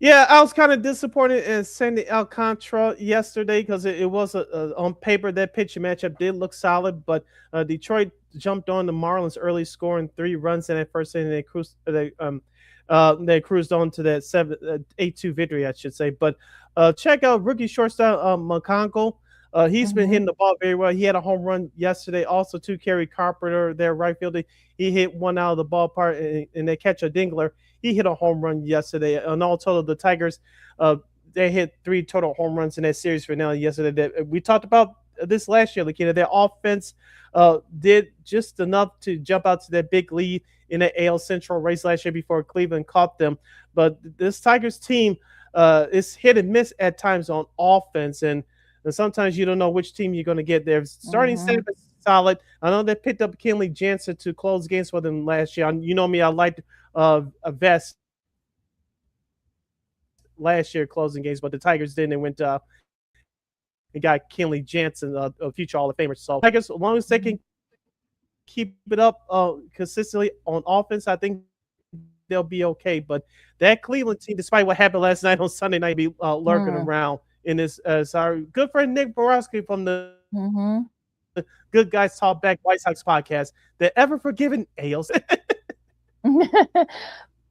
Yeah, I was kind of disappointed in Sandy Alcantara yesterday because it was on paper that pitching matchup did look solid, but Detroit jumped on the Marlins early, scoring 3 runs in that first inning. They cruised on to that 8-2 victory, I should say. But check out rookie shortstop McConaughey. He's been hitting the ball very well. He had a home run yesterday. Also, too, Kerry Carpenter, their right fielder, he hit one out of the ballpark, and they catch a dingler. He hit a home run yesterday. And all total, the Tigers, they hit 3 total home runs in that series finale yesterday. We talked about this last year, LaKeena. Their offense did just enough to jump out to that big lead in the AL Central race last year before Cleveland caught them. But this Tigers team is hit and miss at times on offense, and sometimes you don't know which team you're going to get there. Starting staff is solid. I know they picked up Kenley Jansen to close games for them last year. You know me, I liked a Vest last year closing games, but the Tigers didn't. They went and got Kenley Jansen, a future Hall of Famer. So Tigers, as long as they can keep it up consistently on offense, I think they'll be okay. But that Cleveland team, despite what happened last night on Sunday night, be lurking around in this. Our good friend Nick Borowski from the Good Guys Talk Back White Sox podcast, the ever forgiving ALs.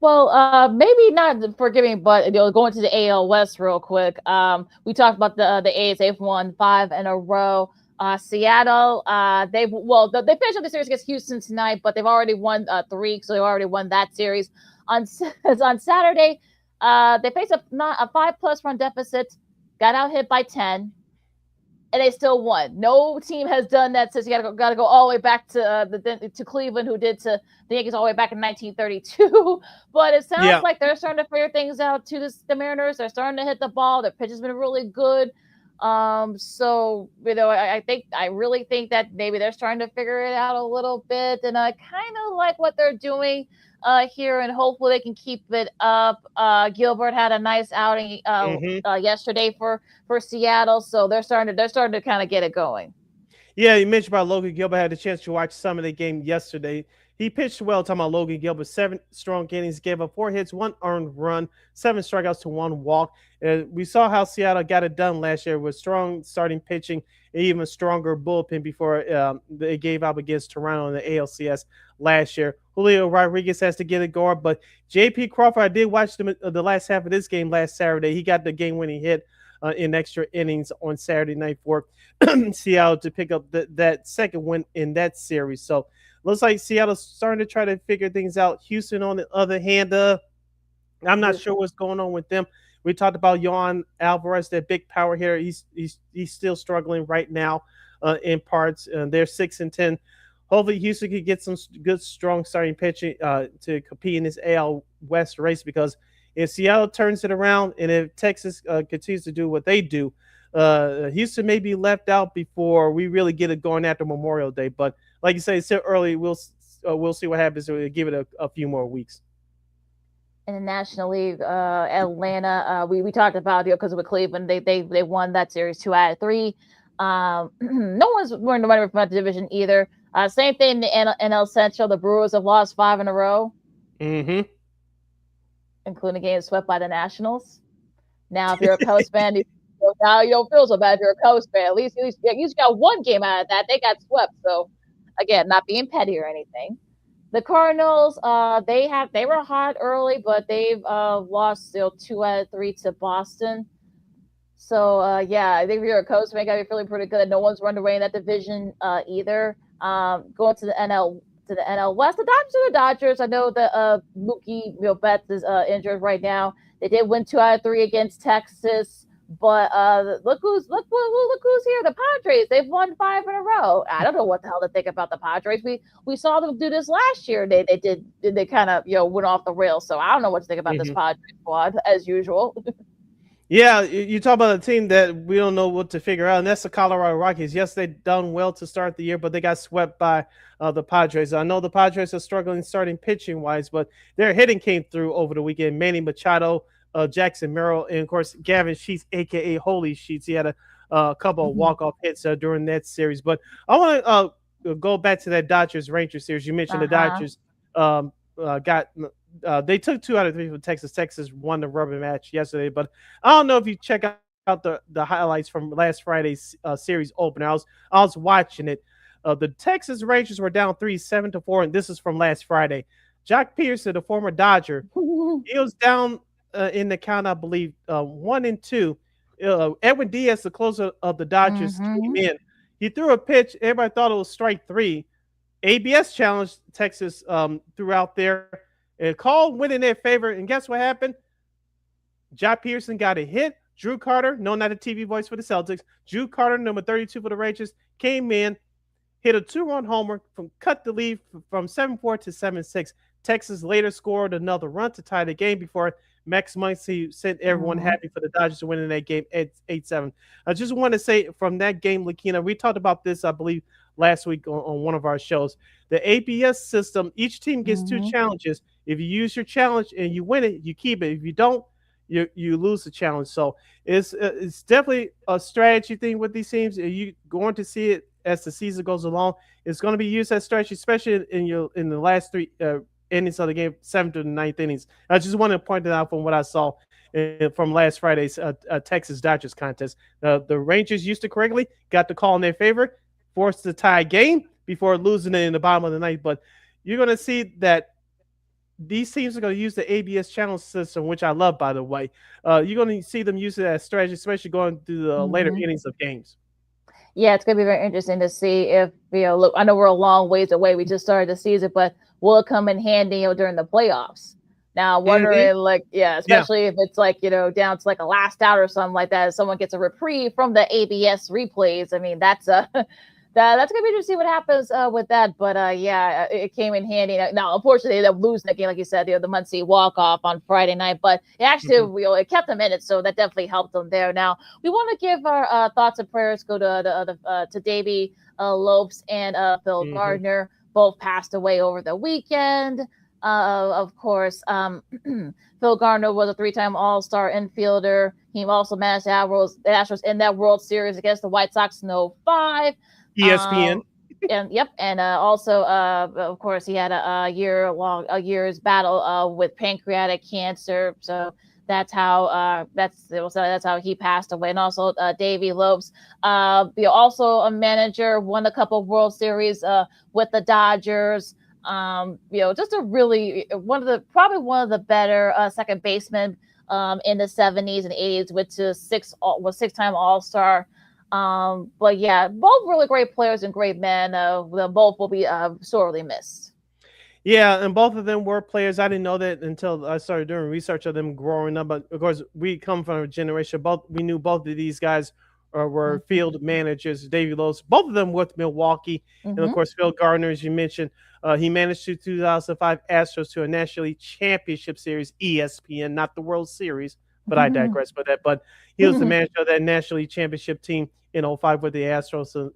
Well, maybe not forgiving, but going to the AL West real quick. We talked about the A's. They've won 5 in a row. Seattle, they finished up the series against Houston tonight, but they've already won 3, so they've already won that series. On Saturday, They faced a 5+ run deficit, got out hit by 10, and they still won. No team has done that since. You gotta go all the way back to to Cleveland, who did to the Yankees all the way back in 1932. But it sounds like they're starting to figure things out. The Mariners, they're starting to hit the ball. Their pitch has been really good. So I really think that maybe they're starting to figure it out a little bit, and I kind of like what they're doing here, and hopefully they can keep it up. Gilbert had a nice outing yesterday for Seattle, so they're starting to kind of get it going. Yeah, you mentioned about Logan Gilbert. I had a chance to watch some of the game yesterday. He pitched well. Talking about Logan Gilbert, 7 strong innings, gave up 4 hits, 1 earned run, 7 strikeouts to 1 walk. We saw how Seattle got it done last year with strong starting pitching and even stronger bullpen before they gave up against Toronto in the ALCS last year. Julio Rodriguez has to get it going, but J.P. Crawford, I did watch the last half of this game last Saturday. He got the game-winning hit in extra innings on Saturday night for Seattle to pick up that second win in that series. So looks like Seattle's starting to try to figure things out. Houston, on the other hand, I'm not sure what's going on with them. We talked about Yohan Alvarez, that big power hitter. He's still struggling right now in parts. They're 6-10. Hopefully Houston can get some good, strong starting pitching to compete in this AL West race, because if Seattle turns it around and if Texas continues to do what they do, Houston may be left out before we really get it going after Memorial Day. But like you say, it's still early. We'll see what happens. We'll give it a few more weeks. In the National League, Atlanta, we talked about because with Cleveland, they won that series 2 out of 3. No one's worried about the division either. Same thing in the NL Central. The Brewers have lost 5 in a row, including games swept by the Nationals. Now, if you're a Cubs fan, now you don't feel so bad if you're a Cubs fan. At least you got one game out of that. They got swept. So, again, not being petty or anything. The Cardinals, they were hot early, but they've lost still 2 out of 3 to Boston. So I think if you're a Cubs fan, gotta be feeling pretty good. No one's run away in that division either. Going to the NL West, the Dodgers are the Dodgers. I know that Mookie Betts is injured right now. They did win 2 out of 3 against Texas. But look who's here, the Padres. They've won 5 in a row. I don't know what the hell to think about the Padres. We saw them do this last year. They kind of went off the rails. So I don't know what to think about this Padres squad as usual. Yeah, you talk about a team that we don't know what to figure out, and that's the Colorado Rockies. Yes, they've done well to start the year, but they got swept by the Padres. I know the Padres are struggling starting pitching-wise, but their hitting came through over the weekend. Manny Machado, Jackson Merrill, and, of course, Gavin Sheets, a.k.a. Holy Sheets. He had a couple of walk-off hits during that series. But I want to go back to that Dodgers-Rangers series. You mentioned the Dodgers they took 2 out of 3 from Texas. Texas won the rubber match yesterday. But I don't know if you check out the highlights from last Friday's series opener. I was watching it. The Texas Rangers were down 7-4, and this is from last Friday. Jock Peterson, the former Dodger, he was down in the count, I believe, 1-2. Edwin Diaz, the closer of the Dodgers, came in. He threw a pitch. Everybody thought it was strike 3. ABS challenged Texas throughout there. And call went in their favor. And guess what happened? Jock Peterson got a hit. Drew Carter, no, not a TV voice for the Celtics. Drew Carter, number 32 for the Rangers, came in, hit a 2-run homer, cut the lead from 7-4 to 7-6. Texas later scored another run to tie the game before Max Muncy sent everyone happy for the Dodgers to win in that game at 8-7. I just want to say from that game, LaKeena, we talked about this, I believe, last week on one of our shows. The ABS system, each team gets 2 challenges. If you use your challenge and you win it, you keep it. If you don't, you lose the challenge. So it's definitely a strategy thing with these teams. You're going to see it as the season goes along. It's going to be used as strategy, especially in the last 3 innings of the game, 7th to the 9th innings. I just want to point that out from what I saw from last Friday's Texas Dodgers contest. The Rangers used it correctly, got the call in their favor, forced the tie game before losing it in the bottom of the ninth. But you're going to see that these teams are going to use the ABS challenge system, which I love, by the way. You're going to see them use it as strategy, especially going through the later innings of games. Yeah, it's going to be very interesting to see if, look, I know we're a long ways away. We just started the season, but will it come in handy during the playoffs? Now, wondering, especially if it's down to a last out or something like that, if someone gets a reprieve from the ABS replays. I mean, that's gonna be interesting to see what happens with that. But it came in handy. Now, unfortunately, they ended up losing the game, like you said, the Muncie walk-off on Friday night. But it actually, it kept them in it, so that definitely helped them there. Now, we want to give our thoughts and prayers go to Davey Lopes and Phil Gardner. Both passed away over the weekend. Of course, Phil Gardner was a 3-time All-Star infielder. He also managed the Astros in that World Series against the White Sox in 2005. ESPN. And also, of course, he had a year's battle with pancreatic cancer. So that's how he passed away. And also, Davey Lopes, also a manager, won a couple of World Series with the Dodgers. Just a really one of the better second basemen in the 70s and 80s, with was 6-time All-Star. But yeah, both really great players and great men. Both will be sorely missed. Yeah, and both of them were players. I didn't know that until I started doing research of them growing up. But of course, we come from a generation. We knew both of these guys were field managers. Davey Lopes, both of them with Milwaukee, and of course Phil Gardner, as you mentioned, he managed the 2005 Astros to a National League Championship Series, ESPN, not the World Series. But I digress by that. But he was the manager of that National League Championship team in 2005 with the Astros. So,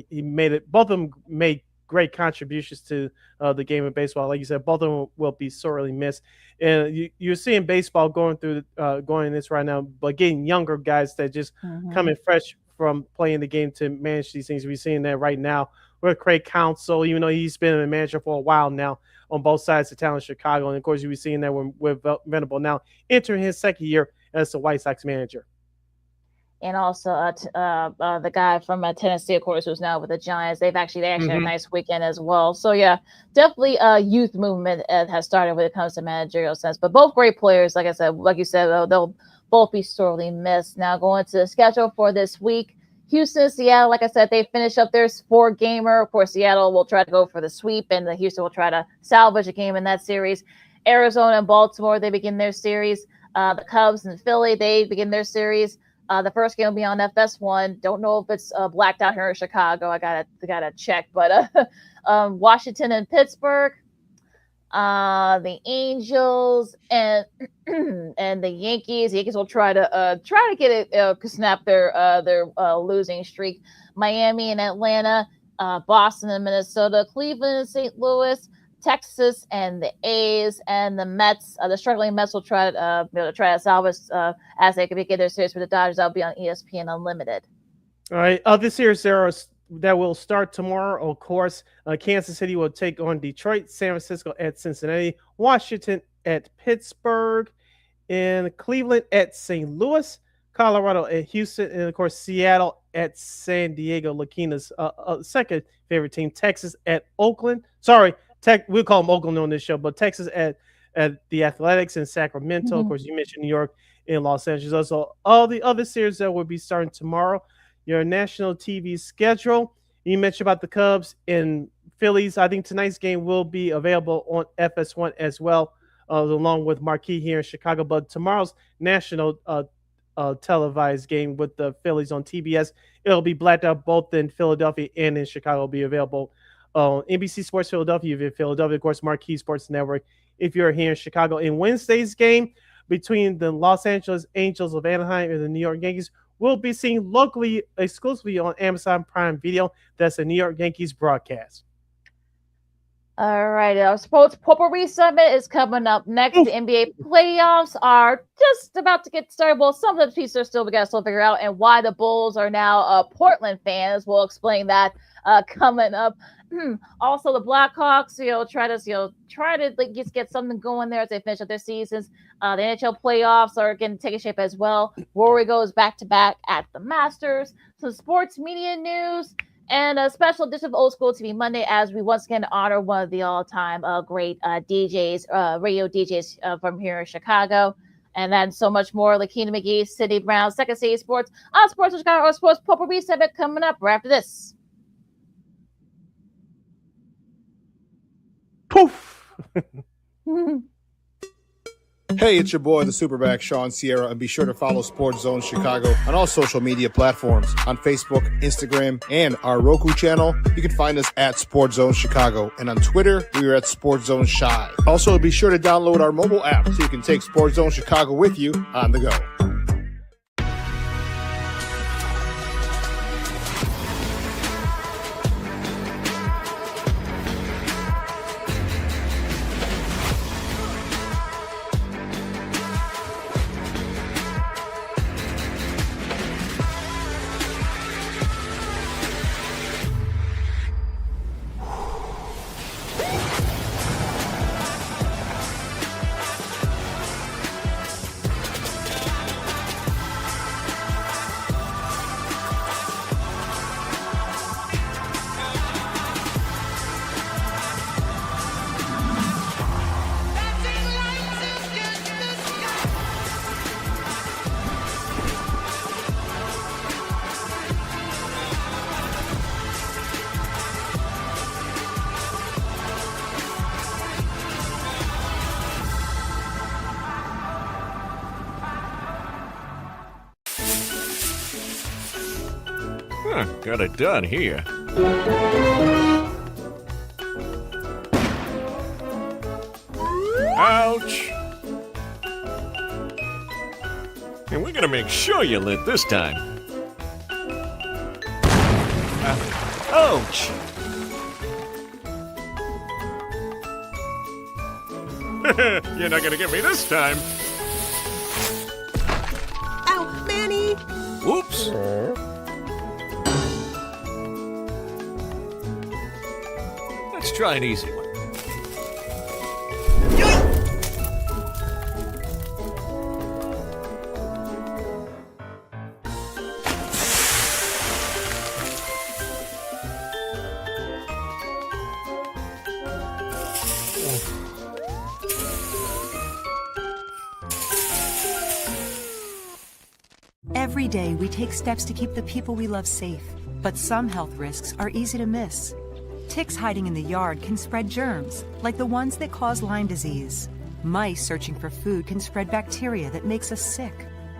he made it. Both of them made great contributions to the game of baseball. Like you said, both of them will be sorely missed. And you're seeing baseball going this right now, but getting younger guys that just coming fresh from playing the game to manage these things. We're seeing that right now with Craig Counsell, even though he's been a manager for a while now on both sides of town in Chicago. And of course, you'll be seeing that with Venable now entering his second year as the White Sox manager. And also the guy from Tennessee, of course, who's now with the Giants. They actually had a nice weekend as well. So yeah, definitely a youth movement has started when it comes to managerial sense. But both great players, like you said, they'll both be sorely missed. Now going to the schedule for this week, Houston, Seattle. Like I said, they finish up their 4-gamer. Of course, Seattle will try to go for the sweep, and the Houston will try to salvage a game in that series. Arizona and Baltimore, they begin their series. The Cubs and Philly, they begin their series. The first game will be on FS1. Don't know if it's blacked out here in Chicago. I gotta check. But Washington and Pittsburgh, the Angels and and the Yankees. The Yankees will try to get it snap their losing streak. Miami and Atlanta, Boston and Minnesota, Cleveland and St. Louis, Texas and the A's, and the Mets. The struggling Mets will try to salvage as they can begin their series for the Dodgers. That'll be on ESPN Unlimited. All right. Other series that will start tomorrow, of course. Kansas City will take on Detroit, San Francisco at Cincinnati, Washington at Pittsburgh, and Cleveland at St. Louis, Colorado at Houston, and of course Seattle at San Diego. LaKeena's second favorite team, Texas at Oakland. Sorry. We'll call them Oakland on this show, but Texas at the Athletics in Sacramento. Of course, you mentioned New York and Los Angeles. Also, all the other series that will be starting tomorrow. Your national TV schedule. You mentioned about the Cubs and Phillies. I think tonight's game will be available on FS1 as well, along with Marquee here in Chicago. But tomorrow's national televised game with the Phillies on TBS, it'll be blacked out both in Philadelphia and in Chicago. Will be available NBC Sports Philadelphia if you're in Philadelphia, of course, Marquee Sports Network if you're here in Chicago. In Wednesday's game between the Los Angeles Angels of Anaheim and the New York Yankees will be seen locally exclusively on Amazon Prime Video. That's the New York Yankees broadcast. All right, our Sports Potpourri Summit is coming up next. The NBA playoffs are just about to get started. Well, some of the pieces we got to still figure out, and why the Bulls are now Portland fans. We'll explain that coming up. Also, the Blackhawks, try to get something going there as they finish up their seasons. The NHL playoffs are going to take a shape as well. Rory goes back to back at the Masters. Some sports media news and a special edition of Old School TV Monday as we once again honor one of the all-time great DJs, radio DJs from here in Chicago. And then so much more. LaKeena McGee, Sidney Brown, Second City Sports on Sports Chicago, or Sports Potpourri Summit coming up right after this. Poof. Hey, it's your boy, the Superback, Sean Sierra, and be sure to follow Sports Zone Chicago on all social media platforms, on Facebook, Instagram, and our Roku channel. You can find us at Sports Zone Chicago, and on Twitter, we are at Sports Zone Shy. Also, be sure to download our mobile app so you can take Sports Zone Chicago with you on the go. Got it done here. Ouch! And we're gonna make sure you lit this time. Ouch! You're not gonna get me this time. Ow, Manny! Oops! Let's try an easy one. Every day, we take steps to keep the people we love safe, but some health risks are easy to miss. Ticks hiding in the yard can spread germs, like the ones that cause Lyme disease. Mice searching for food can spread bacteria that makes us sick.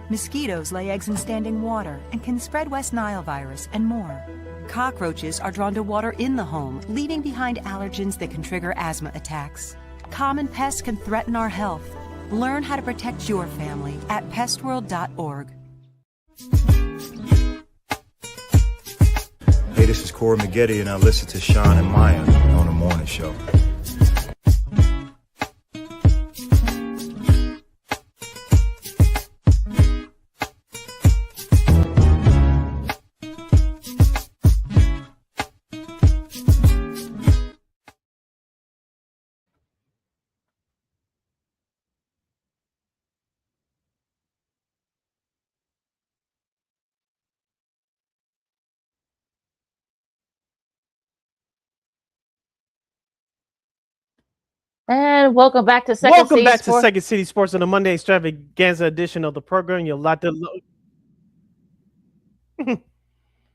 Mosquitoes lay eggs in standing water and can spread West Nile virus and more. Cockroaches are drawn to water in the home, leaving behind allergens that can trigger asthma attacks. Common pests can threaten our health. Learn how to protect your family at pestworld.org. Hey, this is Corey McGee, and I listen to Sean and Maya on the morning show. And welcome back to Second Welcome City back Sports. to Second City Sports on the Monday extravaganza edition of the program. You're lot to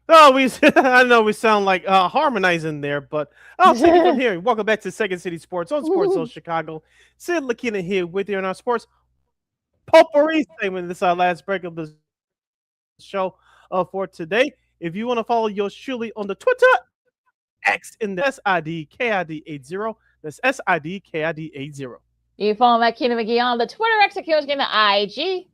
Oh, I know we sound like harmonizing there, but I'll take it from here. Welcome back to Second City Sports on Sports Zone Chicago. Sid LaKeena here with you in our sports potpourri segment. This is our last break of the show for today. If you want to follow yours truly on the Twitter X in the SIDKID80. That's SIDKID80. You can follow LaKeena McGee on the Twitter X, the IG.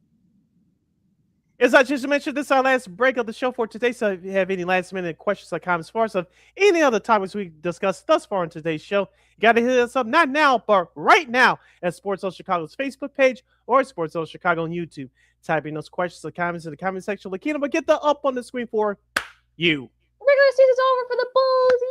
As I just mentioned, this is our last break of the show for today. So if you have any last minute questions or comments for us of any other topics we discussed thus far on today's show, you got to hit us up, not now, but right now at Sports Zone Chicago's Facebook page or Sports Zone Chicago on YouTube. Type in those questions or comments in the comment section. LaKeena, but get the up on the screen for you. Regular season's over for the Bulls.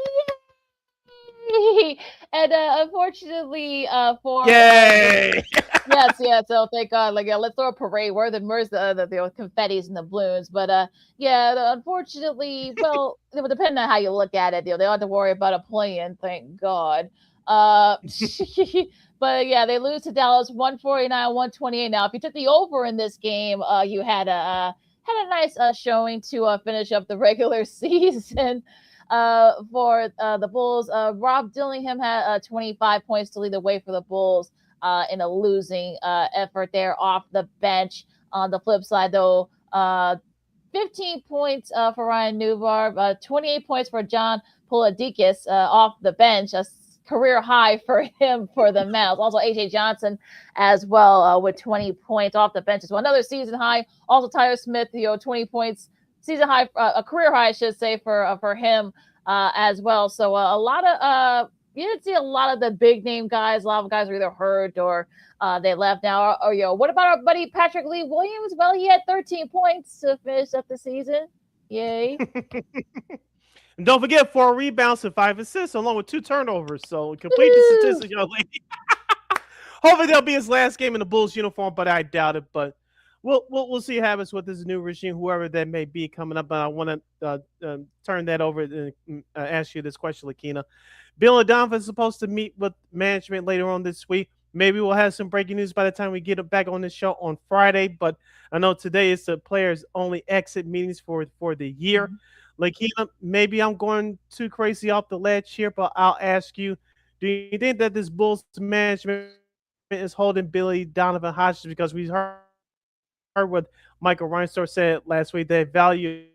Yay! And unfortunately, for yay! yes. So thank God. Like, let's throw a parade. Where the confettis and the balloons. But unfortunately, well, depending on how you look at it, they don't have to worry about a play-in. Thank God. But yeah, they lose to Dallas 149-128. Now, if you took the over in this game, you had a nice showing to finish up the regular season. For the Bulls, Rob Dillingham had 25 points to lead the way for the Bulls. in a losing effort there off the bench. On the flip side, though, 15 points for Ryan Newbar, 28 points for John Polidikis off the bench, a career high for him for the Mets. Also, A.J. Johnson as well with 20 points off the bench as well. Another season high. Also, Tyler Smith, 20 points, season high, a career high, I should say, for him as well. So a lot of you didn't see a lot of the big name guys. A lot of guys are either hurt or they left now. Or what about our buddy Patrick Lee Williams? Well, he had 13 points to finish up the season. Yay. And don't forget 4 rebounds and 5 assists, along with 2 turnovers. So complete the statistics, young lady. Hopefully that'll be his last game in the Bulls uniform, but I doubt it. But we'll see what happens with this new regime, whoever that may be coming up. But I want to turn that over and ask you this question, LaKeena. Bill Donovan is supposed to meet with management later on this week. Maybe we'll have some breaking news by the time we get back on the show on Friday. But I know today is the players' only exit meetings for the year. LaKeena, maybe I'm going too crazy off the ledge here, but I'll ask you, do you think that this Bulls management is holding Billy Donovan hostage? Because we heard what Michael Reinsdorf said last week, they value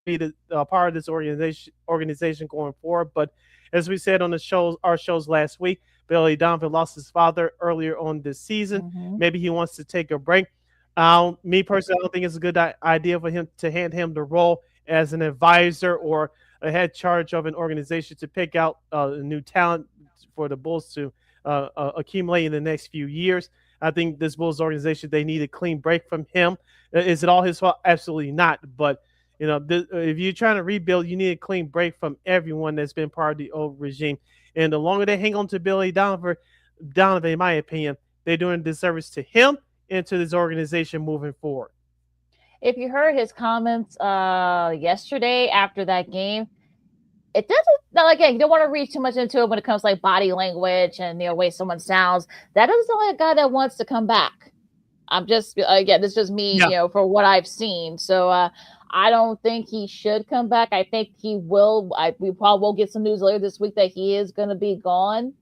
the part of this organization going forward. But as we said on our shows last week, Billy Donovan lost his father earlier on this season. Maybe he wants to take a break. Me personally, I don't think it's a good idea for him to hand him the role as an advisor or a head charge of an organization to pick out new talent for the Bulls to accumulate in the next few years. I think this Bulls organization, they need a clean break from him. Is it all his fault? Absolutely not. But if you're trying to rebuild, you need a clean break from everyone that's been part of the old regime. And the longer they hang on to Billy Donovan, in my opinion, they're doing a disservice to him and to this organization moving forward. If you heard his comments yesterday after that game, it doesn't, again, you don't want to read too much into it when it comes to like body language and the way someone sounds. That doesn't sound like a guy that wants to come back. I'm just, again, this is just me, for what I've seen. So I don't think he should come back. I think he will. We probably will get some news later this week that he is going to be gone.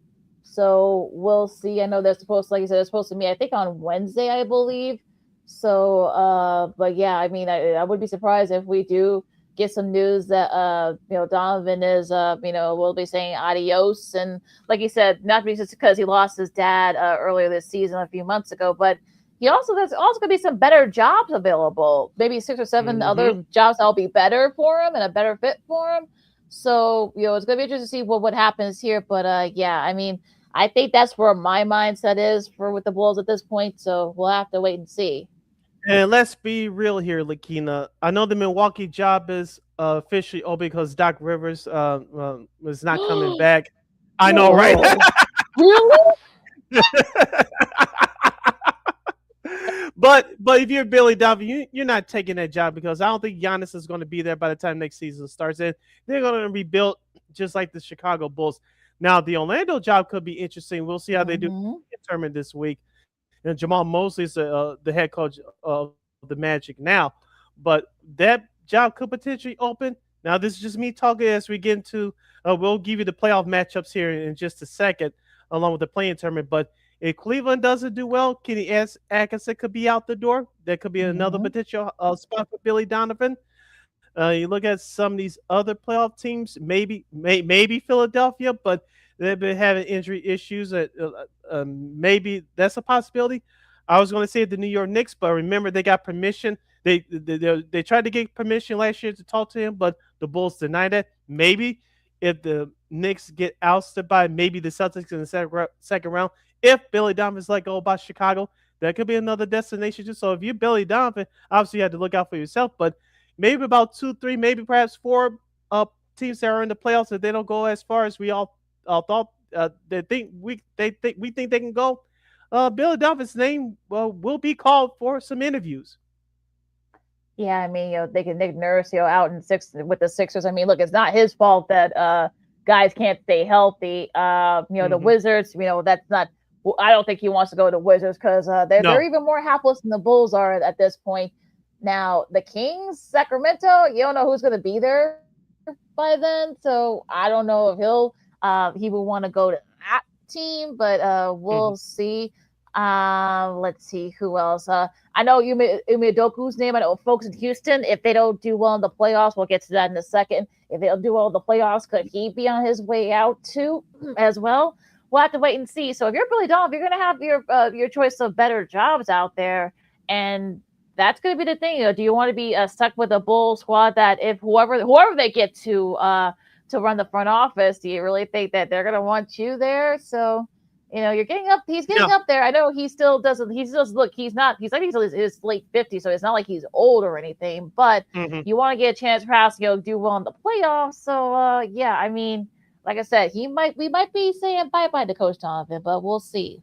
So we'll see. I know they're supposed to, like you said, they're supposed to meet, I think, on Wednesday, I believe. So, but yeah, I mean, I would be surprised if we do get some news that, Donovan is, will be saying adios. And like you said, not just because he lost his dad earlier this season, a few months ago, but there's also going to be some better jobs available, maybe 6 or 7 other jobs that'll be better for him and a better fit for him. So, it's going to be interesting to see what happens here. But yeah, I mean, I think that's where my mindset is with the Bulls at this point. So we'll have to wait and see. And let's be real here, LaKeena. I know the Milwaukee job is officially open because Doc Rivers was not coming back. I know, right? Really? But if you're Billy Donovan, you're not taking that job because I don't think Giannis is going to be there by the time next season starts. And they're going to rebuild just like the Chicago Bulls. Now, the Orlando job could be interesting. We'll see how they do determined this week. And Jamal Mosley is the head coach of the Magic now. But that job could potentially open. Now, this is just me talking as we get into we'll give you the playoff matchups here in just a second, along with the playing tournament. But if Cleveland doesn't do well, Kenny Atkinson could be out the door. That could be another potential spot for Billy Donovan. You look at some of these other playoff teams, maybe Philadelphia, but they've been having injury issues. Maybe that's a possibility. I was going to say the New York Knicks, but remember they got permission. They tried to get permission last year to talk to him, but the Bulls denied that. Maybe if the Knicks get ousted by maybe the Celtics in the second round, if Billy Donovan's let go by Chicago, that could be another destination too. So if you're Billy Donovan, obviously you have to look out for yourself. But maybe about 2, 3, maybe perhaps 4 teams that are in the playoffs, if they don't go as far as we all thought we think they can go. Billy Donovan's name will be called for some interviews. Yeah, I mean, they can Nick Nurse, out in with the Sixers. I mean, look, it's not his fault that guys can't stay healthy. The Wizards, that's not. I don't think he wants to go to the Wizards because they're even more hapless than the Bulls are at this point. Now, the Kings, Sacramento, you don't know who's going to be there by then, so I don't know if he will want to go to that team, but we'll see. Let's see who else. I know Ime Udoku's name. I know folks in Houston, if they don't do well in the playoffs, we'll get to that in a second. If they don't do well in the playoffs, could he be on his way out too as well? We'll have to wait and see. So if you're Billy Donovan, you're going to have your choice of better jobs out there, and that's going to be the thing. Do you want to be stuck with a Bull squad that if whoever they get to run the front office, do you really think that they're going to want you there? So, you're getting up. He's getting up there. I know he still doesn't. He's his late 50s, so it's not like he's old or anything. But you want to get a chance, perhaps, do well in the playoffs. So, yeah, I mean, like I said, we might be saying bye-bye to Coach Donovan, but we'll see.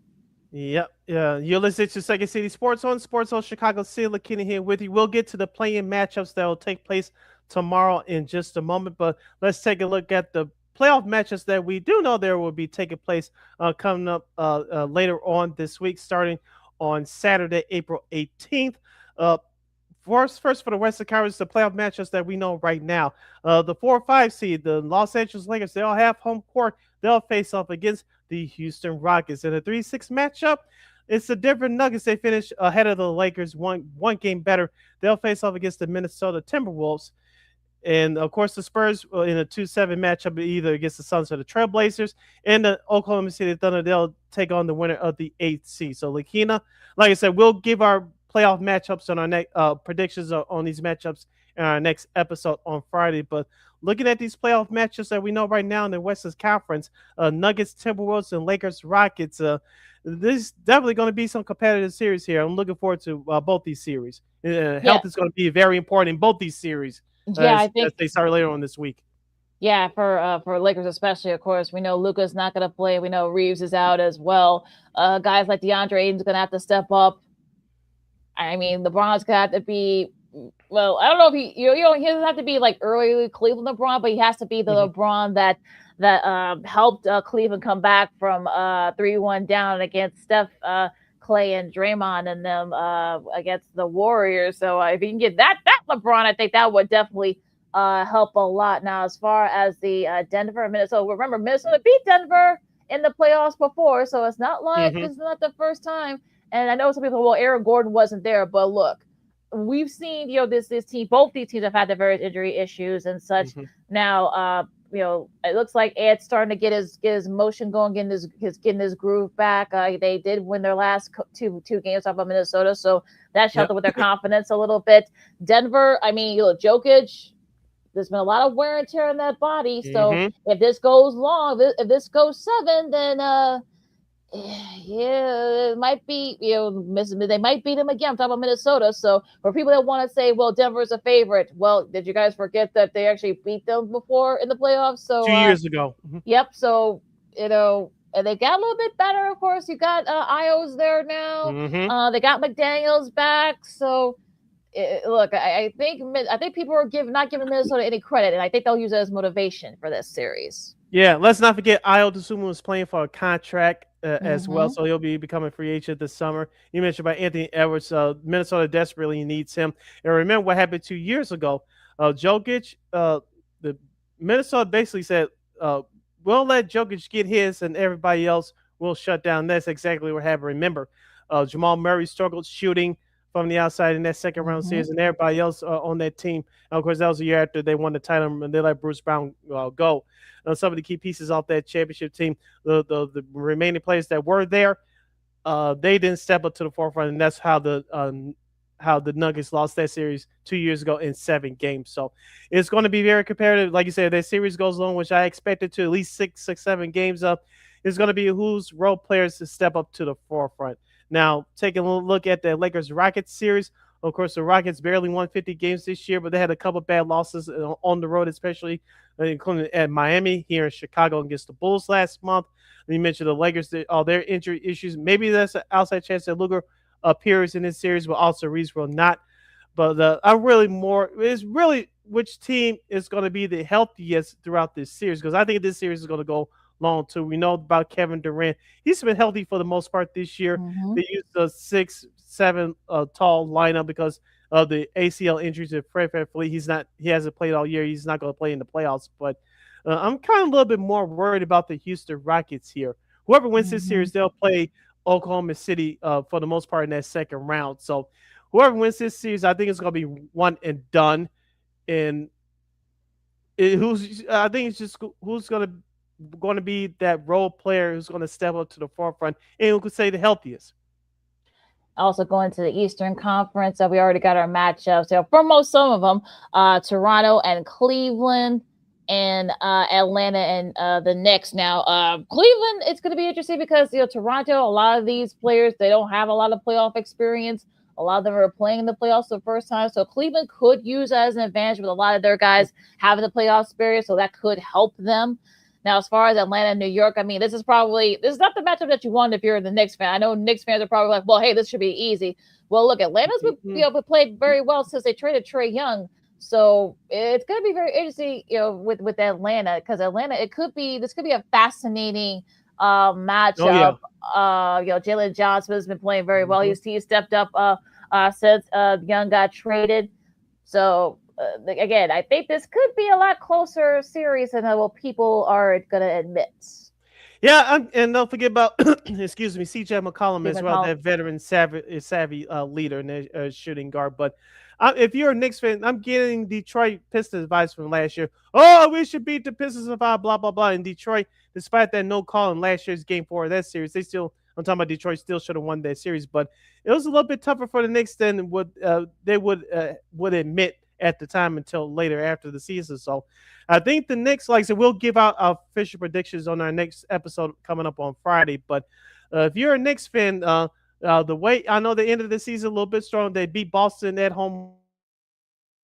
Yep. Yeah. You're listening to Second City Sports on Chicago City. LaKeena here with you. We'll get to the play-in matchups that will take place tomorrow in just a moment, but let's take a look at the playoff matchups that we do know there will be taking place coming up later on this week, starting on Saturday, April 18th. First for the Western Conference, the playoff matchups that we know right now. The 4-5 seed, the Los Angeles Lakers, they all have home court. They'll face off against the Houston Rockets. In a 3-6 matchup, it's the Denver Nuggets. They finish ahead of the Lakers, one game better. They'll face off against the Minnesota Timberwolves. And, of course, the Spurs in a 2-7 matchup, either against the Suns or the Trailblazers. And the Oklahoma City Thunder, they'll take on the winner of the 8th seed. So, LaKeena, like I said, we'll give our playoff matchups on our next predictions on these matchups in our next episode on Friday. But looking at these playoff matchups that we know right now in the Western Conference, Nuggets, Timberwolves, and Lakers, Rockets, this is definitely going to be some competitive series here. I'm looking forward to both these series. Health is going to be very important in both these series. I think as they start later on this week. Yeah, for Lakers especially, of course. We know Luka's not going to play. We know Reeves is out as well. Guys like DeAndre Ayton's going to have to step up. I mean, LeBron's going to have to be, well, I don't know if he doesn't have to be like early Cleveland LeBron, but he has to be the LeBron that helped Cleveland come back from 3-1 down against Steph, Clay, and Draymond and them against the Warriors. So if you can get that LeBron, I think that would definitely help a lot. Now, as far as the Denver and Minnesota, remember Minnesota beat Denver in the playoffs before, so it's not like this is not the first time. And I know some people, well, Aaron Gordon wasn't there, but look, we've seen this team, both these teams have had their various injury issues and such. Now, it looks like Ed's starting to get his motion going, getting his groove back. They did win their last two games off of Minnesota, so that helped with their confidence a little bit. Denver, I mean, Jokic, there's been a lot of wear and tear on that body. So if this goes long, if this goes 7, then it might be, they might beat him again. I'm talking about Minnesota. So for people that want to say, well, Denver's a favorite, well, did you guys forget that they actually beat them before in the playoffs? So 2 years ago. Yep. So, and they got a little bit better, of course. You got Ios there now. They got McDaniels back. So look, I think people are not giving Minnesota any credit, and I think they'll use it as motivation for this series. Yeah, let's not forget Ayo Dosunmu was playing for a contract as well, so he'll be becoming a free agent this summer. You mentioned about Anthony Edwards. Minnesota desperately needs him. And remember what happened 2 years ago. Jokic, the Minnesota basically said, we'll let Jokic get his and everybody else will shut down. That's exactly what happened. Remember, Jamal Murray struggled shooting from the outside in that second round series, and everybody else on that team. And of course, that was the year after they won the title, and they let Bruce Brown go. Some of the key pieces off that championship team, the remaining players that were there, they didn't step up to the forefront, and that's how the Nuggets lost that series 2 years ago in 7 games. So it's going to be very competitive. Like you said, that series goes long, which I expected to at least 7 games up. It's going to be whose role players to step up to the forefront. Now, taking a look at the Lakers-Rockets series, of course, the Rockets barely won 50 games this year, but they had a couple bad losses on the road, especially including at Miami, here in Chicago against the Bulls last month. And you mentioned the Lakers, all their injury issues. Maybe there's an outside chance that Luka appears in this series, but also Reeves will not. But it's really which team is going to be the healthiest throughout this series, because I think this series is going to go long too. We know about Kevin Durant. He's been healthy for the most part this year. They used a 6'7" tall lineup because of the ACL injuries of Fred VanVleet. He hasn't played all year. He's not going to play in the playoffs. But I'm kind of a little bit more worried about the Houston Rockets here. whoever wins this series, they'll play Oklahoma City for the most part in that second round. So whoever wins this series, I think it's going to be one and done. And I think it's just who's going to be that role player who's going to step up to the forefront and who could say the healthiest. Also going to the Eastern Conference, we already got our matchups. So for some of them, Toronto and Cleveland, and Atlanta and the Knicks. Now, Cleveland, it's going to be interesting because Toronto, a lot of these players, they don't have a lot of playoff experience. A lot of them are playing in the playoffs for the first time, so Cleveland could use that as an advantage with a lot of their guys having the playoff experience, so that could help them. Now, as far as Atlanta and New York, I mean, this is not the matchup that you want if you're the Knicks fan. I know Knicks fans are probably like, well, hey, this should be easy. Well, look, Atlanta's played very well since they traded Trae Young. So it's going to be very interesting, with Atlanta, because Atlanta, this could be a fascinating matchup. Jalen Johnson has been playing very well. He stepped up since Young got traded. So again, I think this could be a lot closer series than what people are going to admit. Yeah, and don't forget about CJ McCollum as well, that veteran savvy leader and shooting guard. But if you're a Knicks fan, I'm getting Detroit Pistons advice from last year. Oh, we should beat the Pistons if blah, blah, blah. In Detroit, despite that no call in last year's game 4 of that series, I'm talking about Detroit still should have won that series. But it was a little bit tougher for the Knicks than what they would admit at the time until later after the season. So I think the Knicks, like I said, we'll give out our official predictions on our next episode coming up on Friday. But if you're a Knicks fan, the way I know the end of the season a little bit strong, they beat Boston at home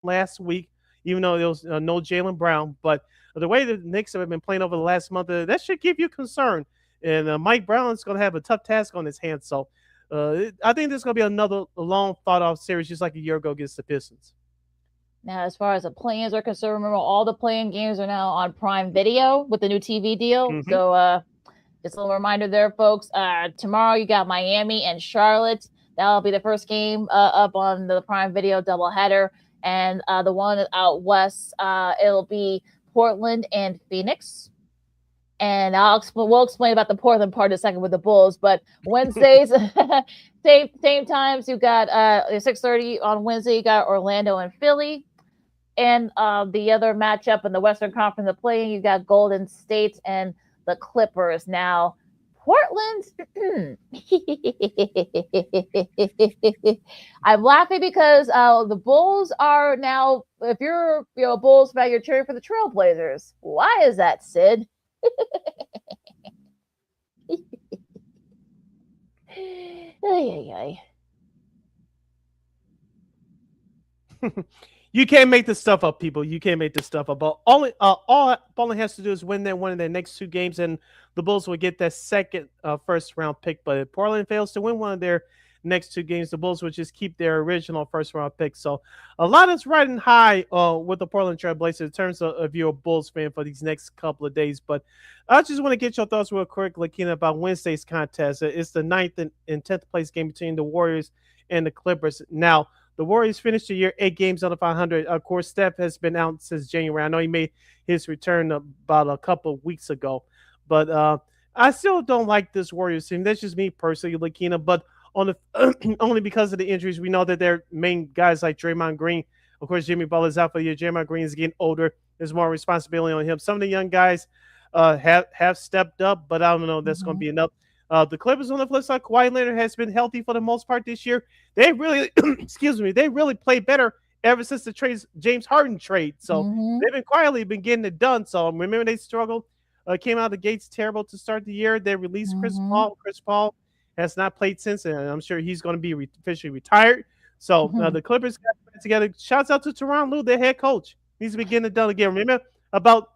last week, even though there was no Jaylen Brown. But the way the Knicks have been playing over the last month, that should give you concern. And Mike Brown is going to have a tough task on his hands. So I think this is going to be another long thought-out series, just like a year ago against the Pistons. Now, as far as the play-ins are concerned, remember all the play-in games are now on Prime Video with the new TV deal. Mm-hmm. So just a little reminder there, folks. Tomorrow you got Miami and Charlotte. That'll be the first game up on the Prime Video doubleheader. And the one out west, it'll be Portland and Phoenix. And we'll explain about the Portland part in a second with the Bulls. But Wednesdays, same times, you got 6:30 on Wednesday, you got Orlando and Philly. And the other matchup in the Western Conference of playing, you got Golden State and the Clippers. Now, Portland, I'm laughing because the Bulls are now, if you're a Bulls fan, you're cheering for the Trailblazers. Why is that, Sid? You can't make this stuff up, people. You can't make this stuff up. But all Portland has to do is win one of their next 2 games, and the Bulls will get that second first-round pick. But if Portland fails to win one of their next 2 games, the Bulls will just keep their original first-round pick. So a lot is riding high with the Portland Trail Blazers in terms of you're a Bulls fan for these next couple of days. But I just want to get your thoughts real quick, LaKeena, about Wednesday's contest. It's the 9th and 10th place game between the Warriors and the Clippers. Now, the Warriors finished the year 8 games under 500. Of course, Steph has been out since January. I know he made his return about a couple of weeks ago. But I still don't like this Warriors team. That's just me personally, LaKeena. But only because of the injuries, we know that their main guys like Draymond Green. Of course, Jimmy Butler is out for the year. Draymond Green is getting older. There's more responsibility on him. Some of the young guys have stepped up, but I don't know if that's going to be enough. The Clippers on the flip side, Kawhi Leonard has been healthy for the most part this year. They really, they really played better ever since the James Harden trade. So they've been quietly getting it done. So remember they struggled, came out of the gates terrible to start the year. They released Chris Paul. Chris Paul has not played since, and I'm sure he's going to be officially retired. So the Clippers got it together. Shouts out to Tyronn Lue, their head coach. He's been getting it done again. Remember about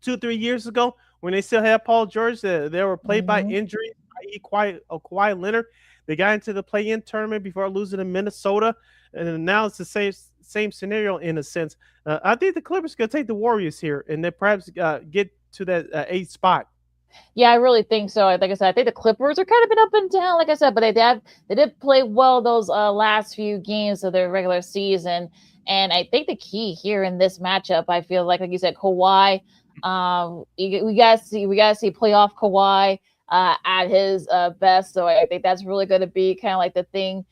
2-3 years ago when they still had Paul George, they were played by injury, i.e. Kawhi Leonard. They got into the play-in tournament before losing to Minnesota, and now it's the same scenario in a sense. I think the Clippers going to take the Warriors here, and then perhaps get to that 8th spot. Yeah, I really think so. Like I said, I think the Clippers are kind of been up and down, like I said, but they did play well those last few games of their regular season. And I think the key here in this matchup, I feel like you said, Kawhi. We gotta see playoff Kawhi. at his best. So I think that's really going to be kind of like the thing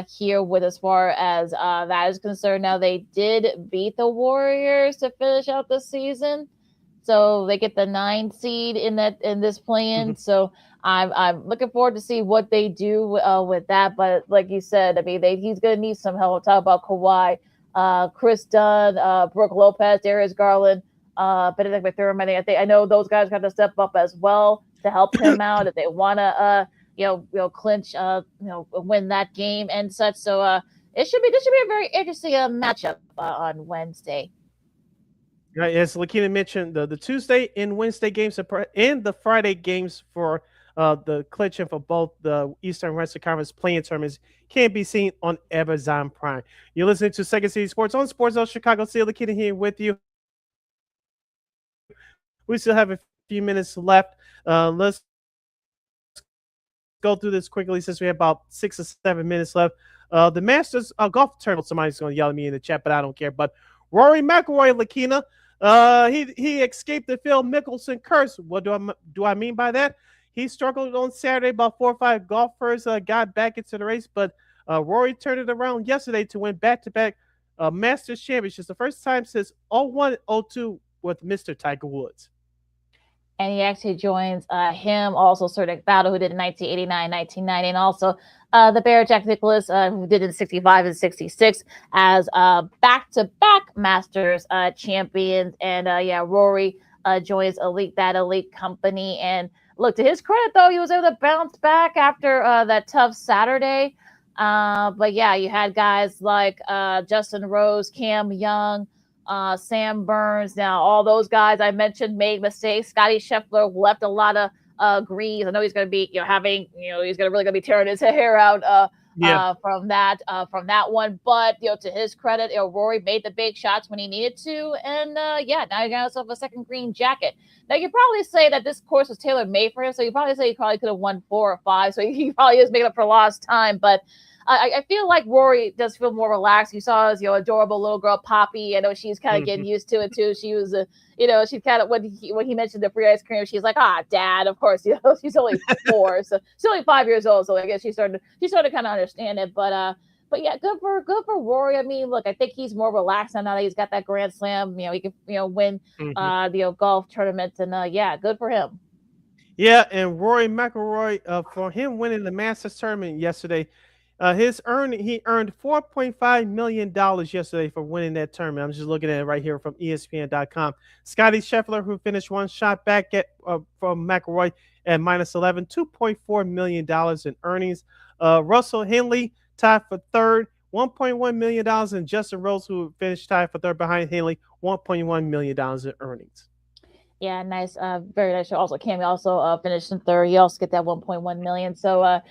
here with as far as that is concerned. Now they did beat the Warriors to finish out the season, so they get the 9 seed in this play-in. Mhm. So I'm looking forward to see what they do with that. But like you said, I mean, he's going to need some help. Talk about Kawhi, Chris Dunn, Brooke Lopez, Darius Garland, Benedict McDermott. I know those guys got to step up as well to help him out if they want to clinch win that game and such. So this should be a very interesting matchup on Wednesday. Right, as LaKeena mentioned, the Tuesday and Wednesday games and the Friday games for the clinching for both the Eastern Western Conference playing tournaments can be seen on Amazon Prime. You're listening to Second City Sports on Sports Zone Chicago. See LaKeena here with you. We still have a few minutes left. Let's go through this quickly since we have about 6 or 7 minutes left. The Masters golf tournament. Somebody's going to yell at me in the chat, but I don't care. But Rory McIlroy, LaKeena, he escaped the Phil Mickelson curse. What do I mean by that? He struggled on Saturday. About 4 or 5 golfers got back into the race, but Rory turned it around yesterday to win back-to-back Masters championships. The first time since 01-02 with Mr. Tiger Woods. And he actually joins him, also Sir Nick Battle, who did in 1989, 1990, and also the Bear Jack Nicklaus, who did in 65 and 66 as back-to-back Masters champions. And Rory joins that elite company. And look, to his credit, though, he was able to bounce back after that tough Saturday. But yeah, you had guys like Justin Rose, Cam Young, Sam Burns. Now, all those guys I mentioned made mistakes. Scotty Scheffler left a lot of greens. I know he's going to be, he's really going to be tearing his hair out from that one. But to his credit, Rory made the big shots when he needed to, and now he got himself a second green jacket. Now you probably say that this course was tailor made for him, so you probably say he probably could have won 4 or 5, so he probably is making up for lost time, but. I feel like Rory does feel more relaxed. You saw his adorable little girl Poppy. I know she's kind of getting used to it too. She was she kind of when he mentioned the free ice cream, she's like, Dad, of course, she's only 4, so she's only 5 years old. So I guess she started to kind of understand it. But yeah, good for Rory. I mean, look, I think he's more relaxed now that he's got that Grand Slam. He can win the golf tournament, and good for him. Yeah, and Rory McIlroy, for him winning the Masters tournament yesterday. He earned $4.5 million yesterday for winning that tournament. I'm just looking at it right here from ESPN.com. Scotty Scheffler, who finished 1 shot back from McIlroy at -11, $2.4 million in earnings. Russell Henley tied for third, $1.1 million, and Justin Rose, who finished tied for third behind Henley, $1.1 million in earnings. Yeah, nice. Very nice show. Also, Cammy also finished in third. You also get that 1.1 million. So, I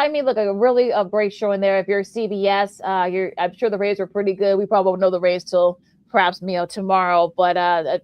mean, look, a really great show in there. If you're CBS, I'm sure the Rays were pretty good. We probably won't know the Rays till perhaps tomorrow. But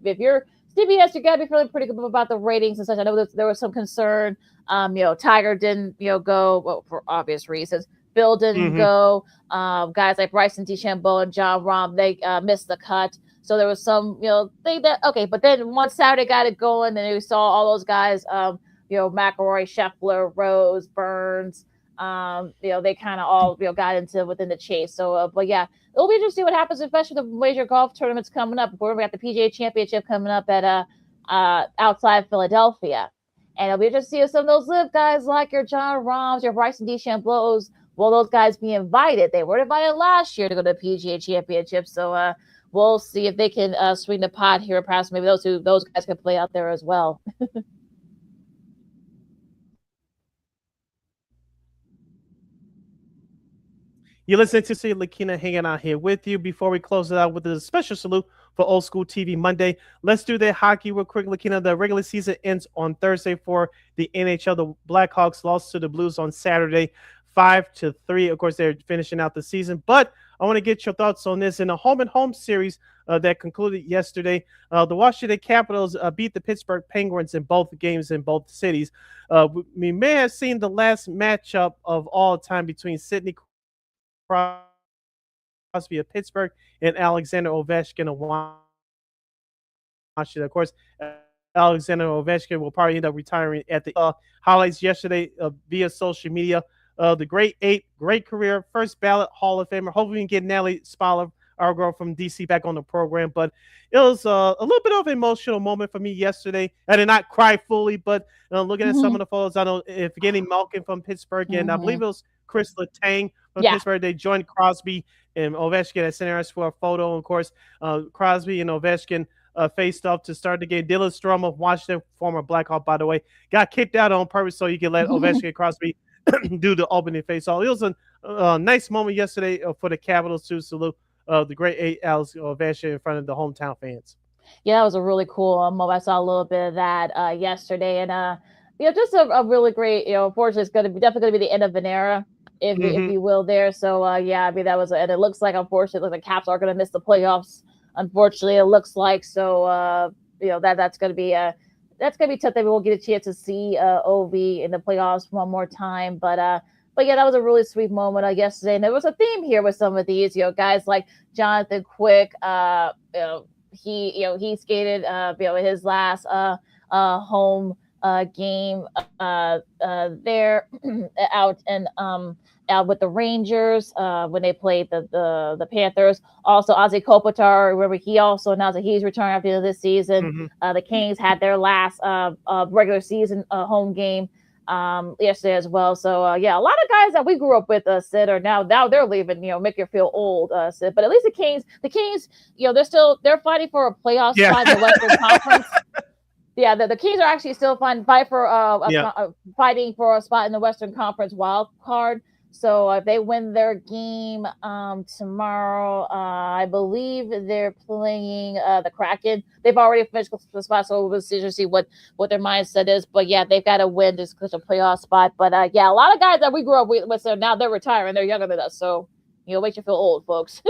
if you're CBS, you gotta be feeling pretty good about the ratings and such. I know there was some concern. Tiger didn't go for obvious reasons. Bill didn't go. Guys like Bryson DeChambeau and John Rahm, they missed the cut. So there was some, thing that, okay, but then once Saturday got it going, then we saw all those guys, McIlroy, Scheffler, Rose, Burns, they kind of all, got into within the chase. So, but yeah, it'll be interesting what happens, especially the major golf tournaments coming up. We got the PGA Championship coming up at outside Philadelphia. And it'll be interesting to see if some of those live guys like your John Rahms, your Bryson DeChambeaus, will those guys be invited? They were invited last year to go to the PGA Championship. So, we'll see if they can swing the pot here. Perhaps maybe those guys can play out there as well. You're listening to see LaKeena hanging out here with you. Before we close it out with a special salute for Old School TV Monday, let's do that hockey real quick. LaKeena, the regular season ends on Thursday for the NHL. The Blackhawks lost to the Blues on Saturday, 5-3. Of course, they're finishing out the season, but I want to get your thoughts on this. In a home-and-home series that concluded yesterday, the Washington Capitals beat the Pittsburgh Penguins in both games in both cities. We may have seen the last matchup of all time between Sidney Crosby of Pittsburgh and Alexander Ovechkin of Washington. Of course, Alexander Ovechkin will probably end up retiring at the highlights yesterday via social media. The great 8, great career, first ballot Hall of Famer. Hopefully we can get Natalie Spalla, our girl from DC, back on the program. But it was a little bit of an emotional moment for me yesterday. I did not cry fully, but looking at some of the photos, I know if getting Malkin from Pittsburgh, and I believe it was Chris Letang from Pittsburgh, they joined Crosby and Ovechkin at center ice for a photo. Of course, Crosby and Ovechkin faced off to start the game. Dylan Strom of Washington, former Blackhawk, by the way, got kicked out on purpose so you could let Ovechkin and Crosby do the opening face-off. It was a nice moment yesterday for the Capitals to salute the great 8 Alex Ovechkin in front of the hometown fans. Yeah, that was a really cool moment. I saw a little bit of that yesterday, and just a really great. Unfortunately, it's definitely going to be the end of an era, if you will, there. So yeah, I mean that was, and it looks like unfortunately the Caps are going to miss the playoffs. Unfortunately, it looks like so. That's going to be tough. That we won't get a chance to see OV in the playoffs one more time, but yeah, that was a really sweet moment yesterday, and there was a theme here with some of these, guys like Jonathan Quick. He skated, his last home game there out and out with the Rangers when they played the Panthers. Also, Ozzy Kopitar, remember, he also announced that he's retiring after the end of this season. The Kings had their last regular season home game yesterday as well. So yeah, a lot of guys that we grew up with, Sid, are now they're leaving. Make you feel old, Sid. But at least the Kings, they're fighting for a playoff spot in the Western Conference. Yeah, the Kings are actually still fighting for a spot in the Western Conference wild card. So if they win their game tomorrow, I believe they're playing the Kraken. They've already finished the spot, so we'll see what their mindset is. But yeah, they've got to win just because of a playoff spot. But yeah, a lot of guys that we grew up with, so now they're retiring. They're younger than us, so makes you feel old, folks.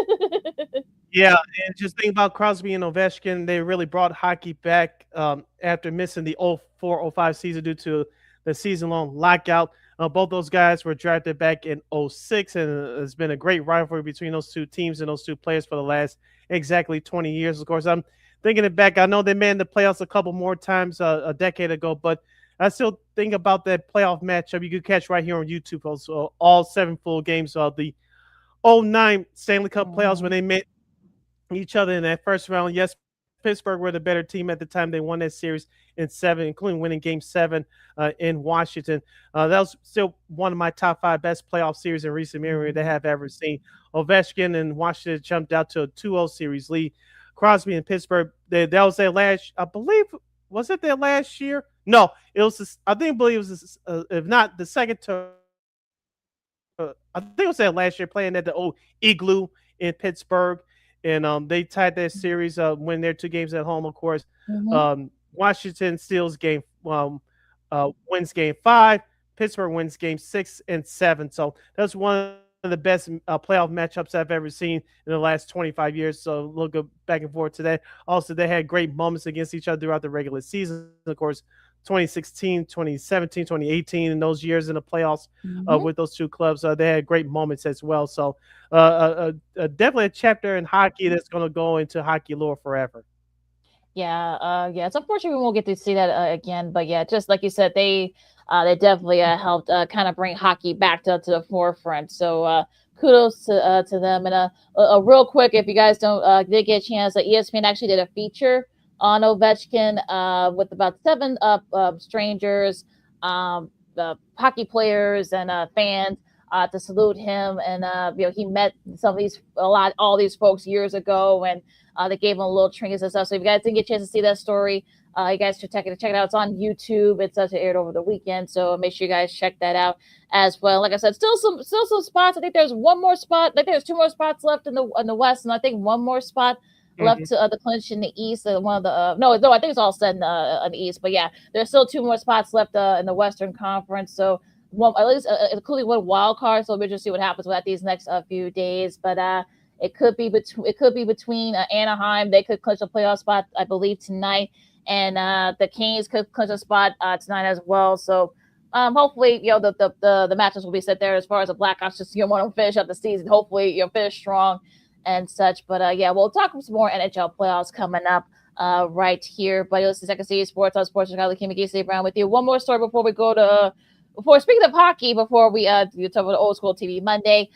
Yeah, and just think about Crosby and Ovechkin. They really brought hockey back after missing the 04-05 season due to the season-long lockout. Both those guys were drafted back in 06, and it's been a great rivalry between those two teams and those two players for the last exactly 20 years. Of course, I'm thinking it back. I know they made the playoffs a couple more times a decade ago, but I still think about that playoff matchup you could catch right here on YouTube. Also, all 7 full games of the 09 Stanley Cup playoffs when they met each other in that first round. Yes, Pittsburgh were the better team at the time. They won that series in 7, including winning Game 7 in Washington. That was still one of my top 5 best playoff series in recent memory that I have ever seen. Ovechkin and Washington jumped out to a 2-0 series lead. Crosby and Pittsburgh, that was their last, I believe, was it their last year? No, it was, I believe it was, if not the second term, I think it was their last year playing at the old Igloo in Pittsburgh. And they tied their series, win their 2 games at home, of course. Washington wins Game 5. Pittsburgh wins Game 6 and 7. So that's one of the best playoff matchups I've ever seen in the last 25 years. So look back and forth to that. Also, they had great moments against each other throughout the regular season. Of course, 2016, 2017, 2018, in those years in the playoffs with those two clubs, they had great moments as well. So definitely a chapter in hockey that's going to go into hockey lore forever. Yeah, it's unfortunate we won't get to see that again. But yeah, just like you said, they definitely helped kind of bring hockey back to the forefront. So kudos to them. And real quick, if you guys did get a chance, ESPN actually did a feature on Ovechkin with about 7 strangers, hockey players and fans to salute him. And he met all these folks years ago, and they gave him a little trinkets and stuff. So if you guys didn't get a chance to see that story, you guys should check it out. It's on YouTube. It's also aired over the weekend, so make sure you guys check that out as well. Like I said, still some spots. I think there's one more spot. I think there's 2 more spots left in the West, and I think 1 more spot left to the clinch in the East. One of the no, I think it's all set in the East. But yeah, there's still 2 more spots left in the Western Conference. So at least including 1 wild card. So we'll just see what happens with these next few days. But it could be between Anaheim. They could clinch a playoff spot, I believe, tonight, and the Kings could clinch a spot tonight as well. So hopefully, the matches will be set there. As far as the Blackhawks, just want to finish up the season. Hopefully, finish strong and such. But yeah, we'll talk some more NHL playoffs coming up right here. But it was the Second City Sports on Sports Chicago. LaKeena McGee, stay around with you. One more story before we go to. Before speaking of hockey, before we talk about the Old School TV Monday,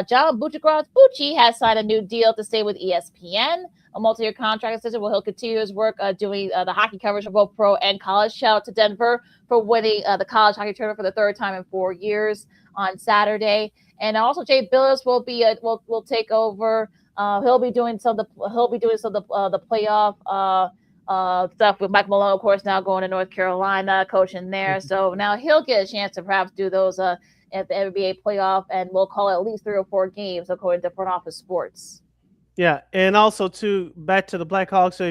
John Bucci has signed a new deal to stay with ESPN, a multi-year contract extension where he'll continue his work doing the hockey coverage of both pro and college. Shout out to Denver for winning the college hockey tournament for the third time in 4 years on Saturday. And also Jay Billis will be will take over. He'll be doing some of the playoff stuff with Mike Malone, of course, now going to North Carolina, coaching there. So now he'll get a chance to perhaps do those at the NBA playoff, and we'll call it at least 3 or 4 games according to Front Office Sports. Yeah, and also back to the Blackhawks. So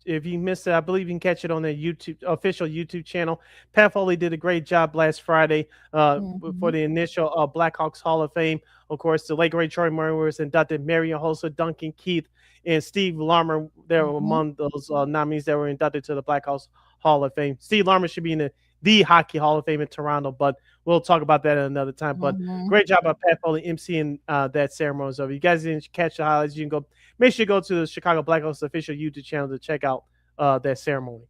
if you missed it, I believe you can catch it on their official YouTube channel. Pat Foley did a great job last Friday for the initial Blackhawks Hall of Fame. Of course, the late great Troy Murray was inducted. Marion Hossa, Duncan Keith, and Steve Larmer. They were among those nominees that were inducted to the Blackhawks Hall of Fame. Steve Larmer should be in the Hockey Hall of Fame in Toronto, but we'll talk about that at another time. But great job by Pat Foley emceeing that ceremony. So if you guys didn't catch the highlights, you can make sure you go to the Chicago Blackhawks official YouTube channel to check out that ceremony.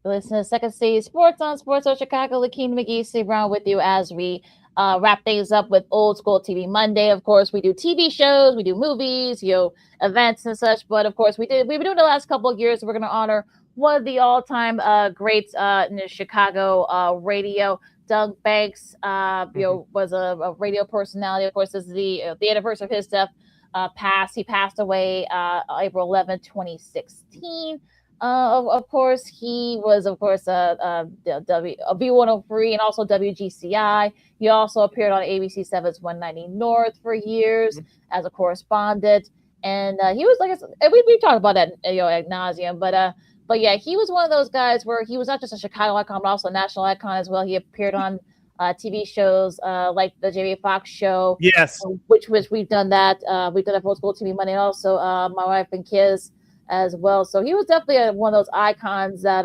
Listen to Second City Sports on Sports of Chicago. LaKeena McGee, stay around with you as we wrap things up with Old School TV Monday. Of course, we do TV shows, we do movies, events and such. But of course, we've been doing the last couple of years. We're going to honor one of the all-time greats in the Chicago radio. Doug Banks, was a radio personality. Of course, this is the anniversary of his death. He passed away April 11, 2016. Of course, he was, of course, a B103 and also WGCI. He also appeared on ABC 7's 190 North for years as a correspondent. And he was, like I said, we talked about that ad nauseum, but yeah, he was one of those guys where he was not just a Chicago icon, but also a national icon as well. He appeared on TV shows like the Jamie Foxx show. Yes. Which we've done that. We've done that for Old School TV Monday, and also My Wife and Kids as well. So he was definitely one of those icons that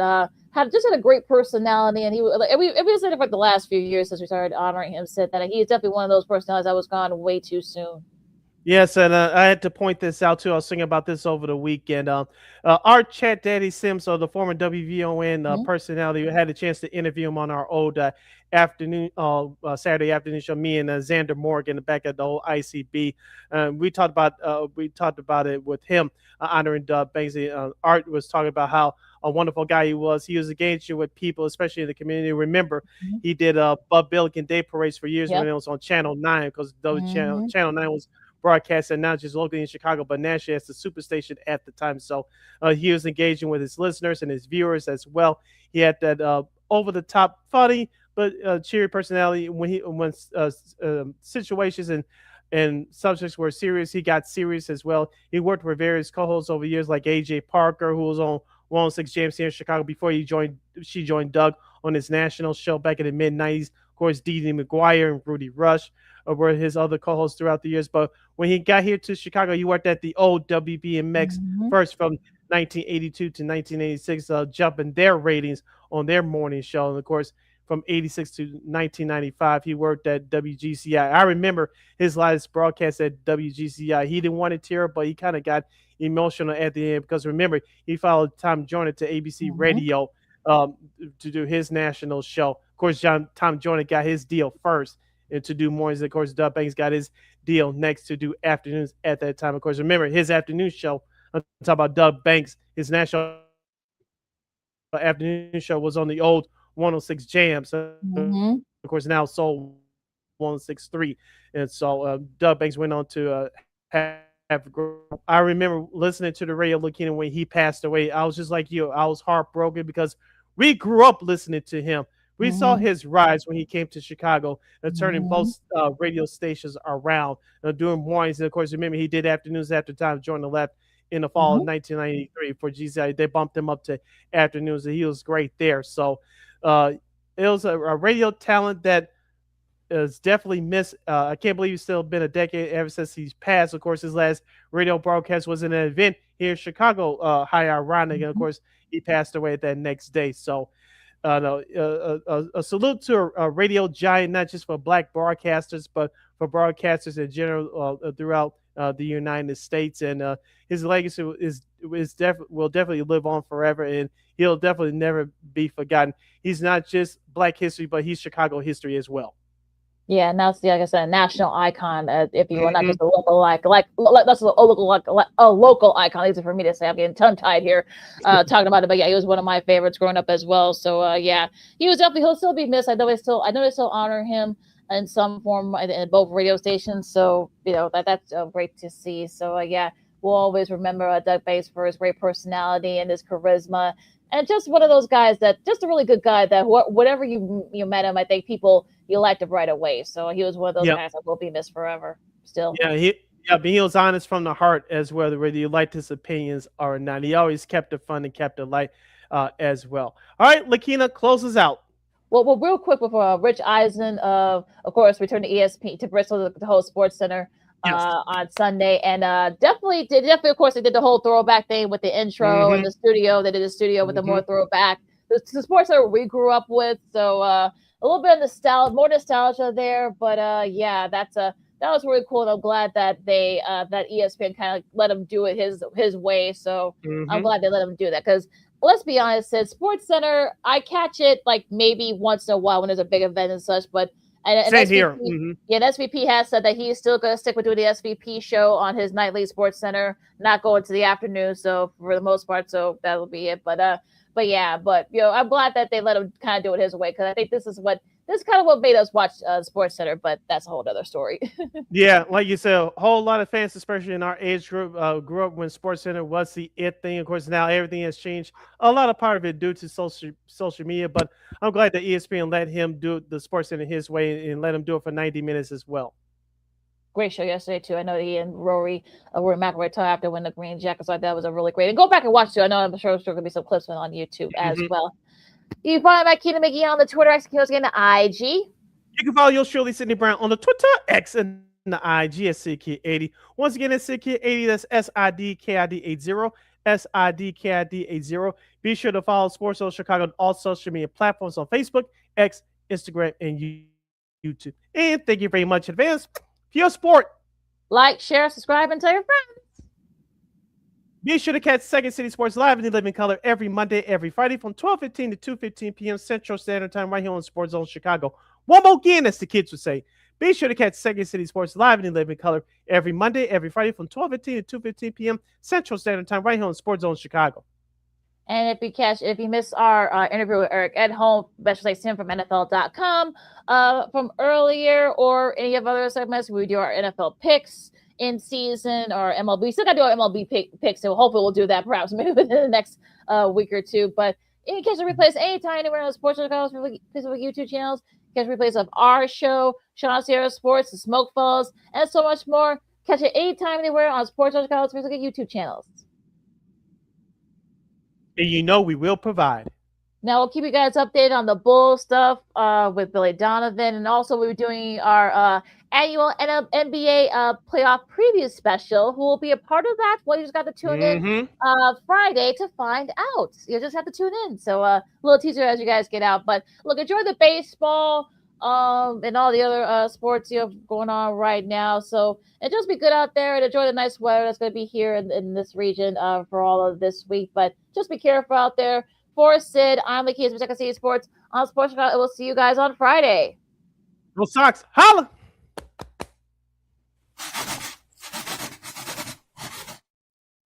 had a great personality. And we've said it for the last few years since we started honoring him, said that he is definitely one of those personalities that was gone way too soon. Yes, and I had to point this out too. I was thinking about this over the weekend. Our Chat Daddy Sims, so the former WVON personality, had a chance to interview him on our old afternoon, Saturday afternoon show. Me and Xander Morgan back at the old ICB. We talked about it with him honoring Doug Banks. Art was talking about how a wonderful guy he was. He was engaged with people, especially in the community. Remember, he did Bud Billiken Day Parades for years when it was on Channel 9, because Channel 9 was broadcasted not just locally in Chicago, but nationally as the superstation at the time. So he was engaging with his listeners and his viewers as well. He had that over-the-top funny but cheery personality. When situations and subjects were serious, he got serious as well. He worked with various co-hosts over years, like AJ Parker, who was on 106 Jams here in Chicago before she joined Doug on his national show back in the mid-90s. Of course, Dee Dee McGuire and Rudy Rush were his other co-hosts throughout the years. But when he got here to Chicago, he worked at the old WBMX first from 1982 to 1986, jumping their ratings on their morning show. And of course, from 86 to 1995, he worked at WGCI. I remember his last broadcast at WGCI. He didn't want to tear, but he kind of got emotional at the end, because remember, he followed Tom Joyner to ABC Radio to do his national show. Of course, Tom Joyner got his deal first and to do mornings. Of course, Doug Banks got his deal next to do afternoons at that time. Of course, remember his afternoon show. I'm talking about Doug Banks. His national afternoon show was on the old 106 Jams. Of course, now sold 106.3. And so Doug Banks went on to have. I remember listening to the radio, LaKeena, when he passed away. I was just like you. I was heartbroken because we grew up listening to him. We saw his rise when he came to Chicago and turning both radio stations around, doing mornings. And of course, remember, he did afternoons after Tom Joyner left in the fall of 1993 for GCI. They bumped him up to afternoons, and he was great there. So it was a radio talent that is definitely missed. I can't believe he's still been a decade ever since he's passed. Of course, his last radio broadcast was an event here in Chicago, high ironic. And of course, he passed away that next day. So a salute to a radio giant, not just for black broadcasters, but for broadcasters in general throughout the United States, and his legacy will definitely live on forever, and he'll definitely never be forgotten. He's not just Black history, but he's Chicago history as well. Yeah, and that's like I said, a national icon. If you will, not just a local that's a local icon. Easy for me to say. I'm getting tongue tied here talking about it, but yeah, he was one of my favorites growing up as well. So yeah, he'll still be missed. I know they still honor him in some form in both radio stations. So that's great to see. So yeah, we'll always remember Doug Bates for his great personality and his charisma. And just one of ththose guys just a really good guy that whatever you met him, I think you liked him right away. So he was one of those guys that will be missed forever still. Yeah, but he was honest from the heart as well, whether you liked his opinions or not. He always kept it fun and kept it light as well. All right, LaKeena, closes out. Well, real quick before Rich Eisen, of course, returned to ESPN to Bristol to host Sports Center on Sunday, and definitely, of course, they did the whole throwback thing with the intro and the studio. They did the studio with the more throwback, the sports that we grew up with. So a little bit of more nostalgia there, but yeah, that was really cool. And I'm glad that that ESPN kind of let him do it his way. So I'm glad they let him do that, because let's be honest, Sports Center, I catch it like maybe once in a while when there's a big event and such, but. And Same here. Yeah, SVP has said that he's still going to stick with doing the SVP show on his nightly Sports Center, not going to the afternoon. So for the most part, so that'll be it. But yeah, I'm glad that they let him kind of do it his way, because I think this is kind of what made us watch Sports Center. But that's a whole other story. Yeah, like you said, a whole lot of fans, especially in our age group, grew up when Sports Center was the it thing. Of course, now everything has changed. A lot of part of it due to social media, but I'm glad that ESPN let him do the Sports Center his way and let him do it for 90 minutes as well. Great show yesterday too. I know he and Rory McIlroy talked after when the Green Jackets. Like that was a really great. And go back and watch too. I know I'm sure there's going to be some clips on YouTube as well. You can find LaKeena McGee on the Twitter, X, again, the IG. You can follow yours truly, Sidney Brown, on the Twitter, X, and the IG at SidKid80. Once again, it's SidKid80. That's SIDKID80. SIDKID80. Be sure to follow Sports Zone Chicago on all social media platforms on Facebook, X, Instagram, and YouTube. And thank you very much in advance for your support. Like, share, subscribe, and tell your friends. Be sure to catch Second City Sports live in the living color every Monday, every Friday from 12:15 to 2:15 p.m. Central Standard Time right here on Sports Zone Chicago. One more again, as the kids would say. Be sure to catch Second City Sports live in the living color every Monday, every Friday from 12:15 to 2:15 p.m. Central Standard Time right here on Sports Zone Chicago. And if you missed our interview with Eric Edholm, especially Sim from NFL.com from earlier, or any of other segments, we do our NFL picks in season or MLB. Still got to do our MLB picks, so hopefully we'll do that perhaps maybe within the next week or two. But you can catch the replays anytime, anywhere on Sports Chicago's Facebook YouTube channels. Catch replays of our show, Sean Sierra Sports, the Smoke Falls, and so much more. Catch it anytime, anywhere on Sports Chicago's Facebook YouTube channels. And you know we will provide. Now we'll keep you guys updated on the Bull stuff with Billy Donovan, and also we're doing our annual NBA playoff preview special. Who will be a part of that? Well, you just got to tune in Friday to find out. You just have to tune in. So a little teaser as you guys get out. But look, enjoy the baseball and all the other sports you have going on right now. So and just be good out there and enjoy the nice weather that's going to be here in this region for all of this week. But just be careful out there. For Sid, I'm LaKeena from Second City Sports on Sports Chicago. We'll see you guys on Friday. Go Sox. Holla!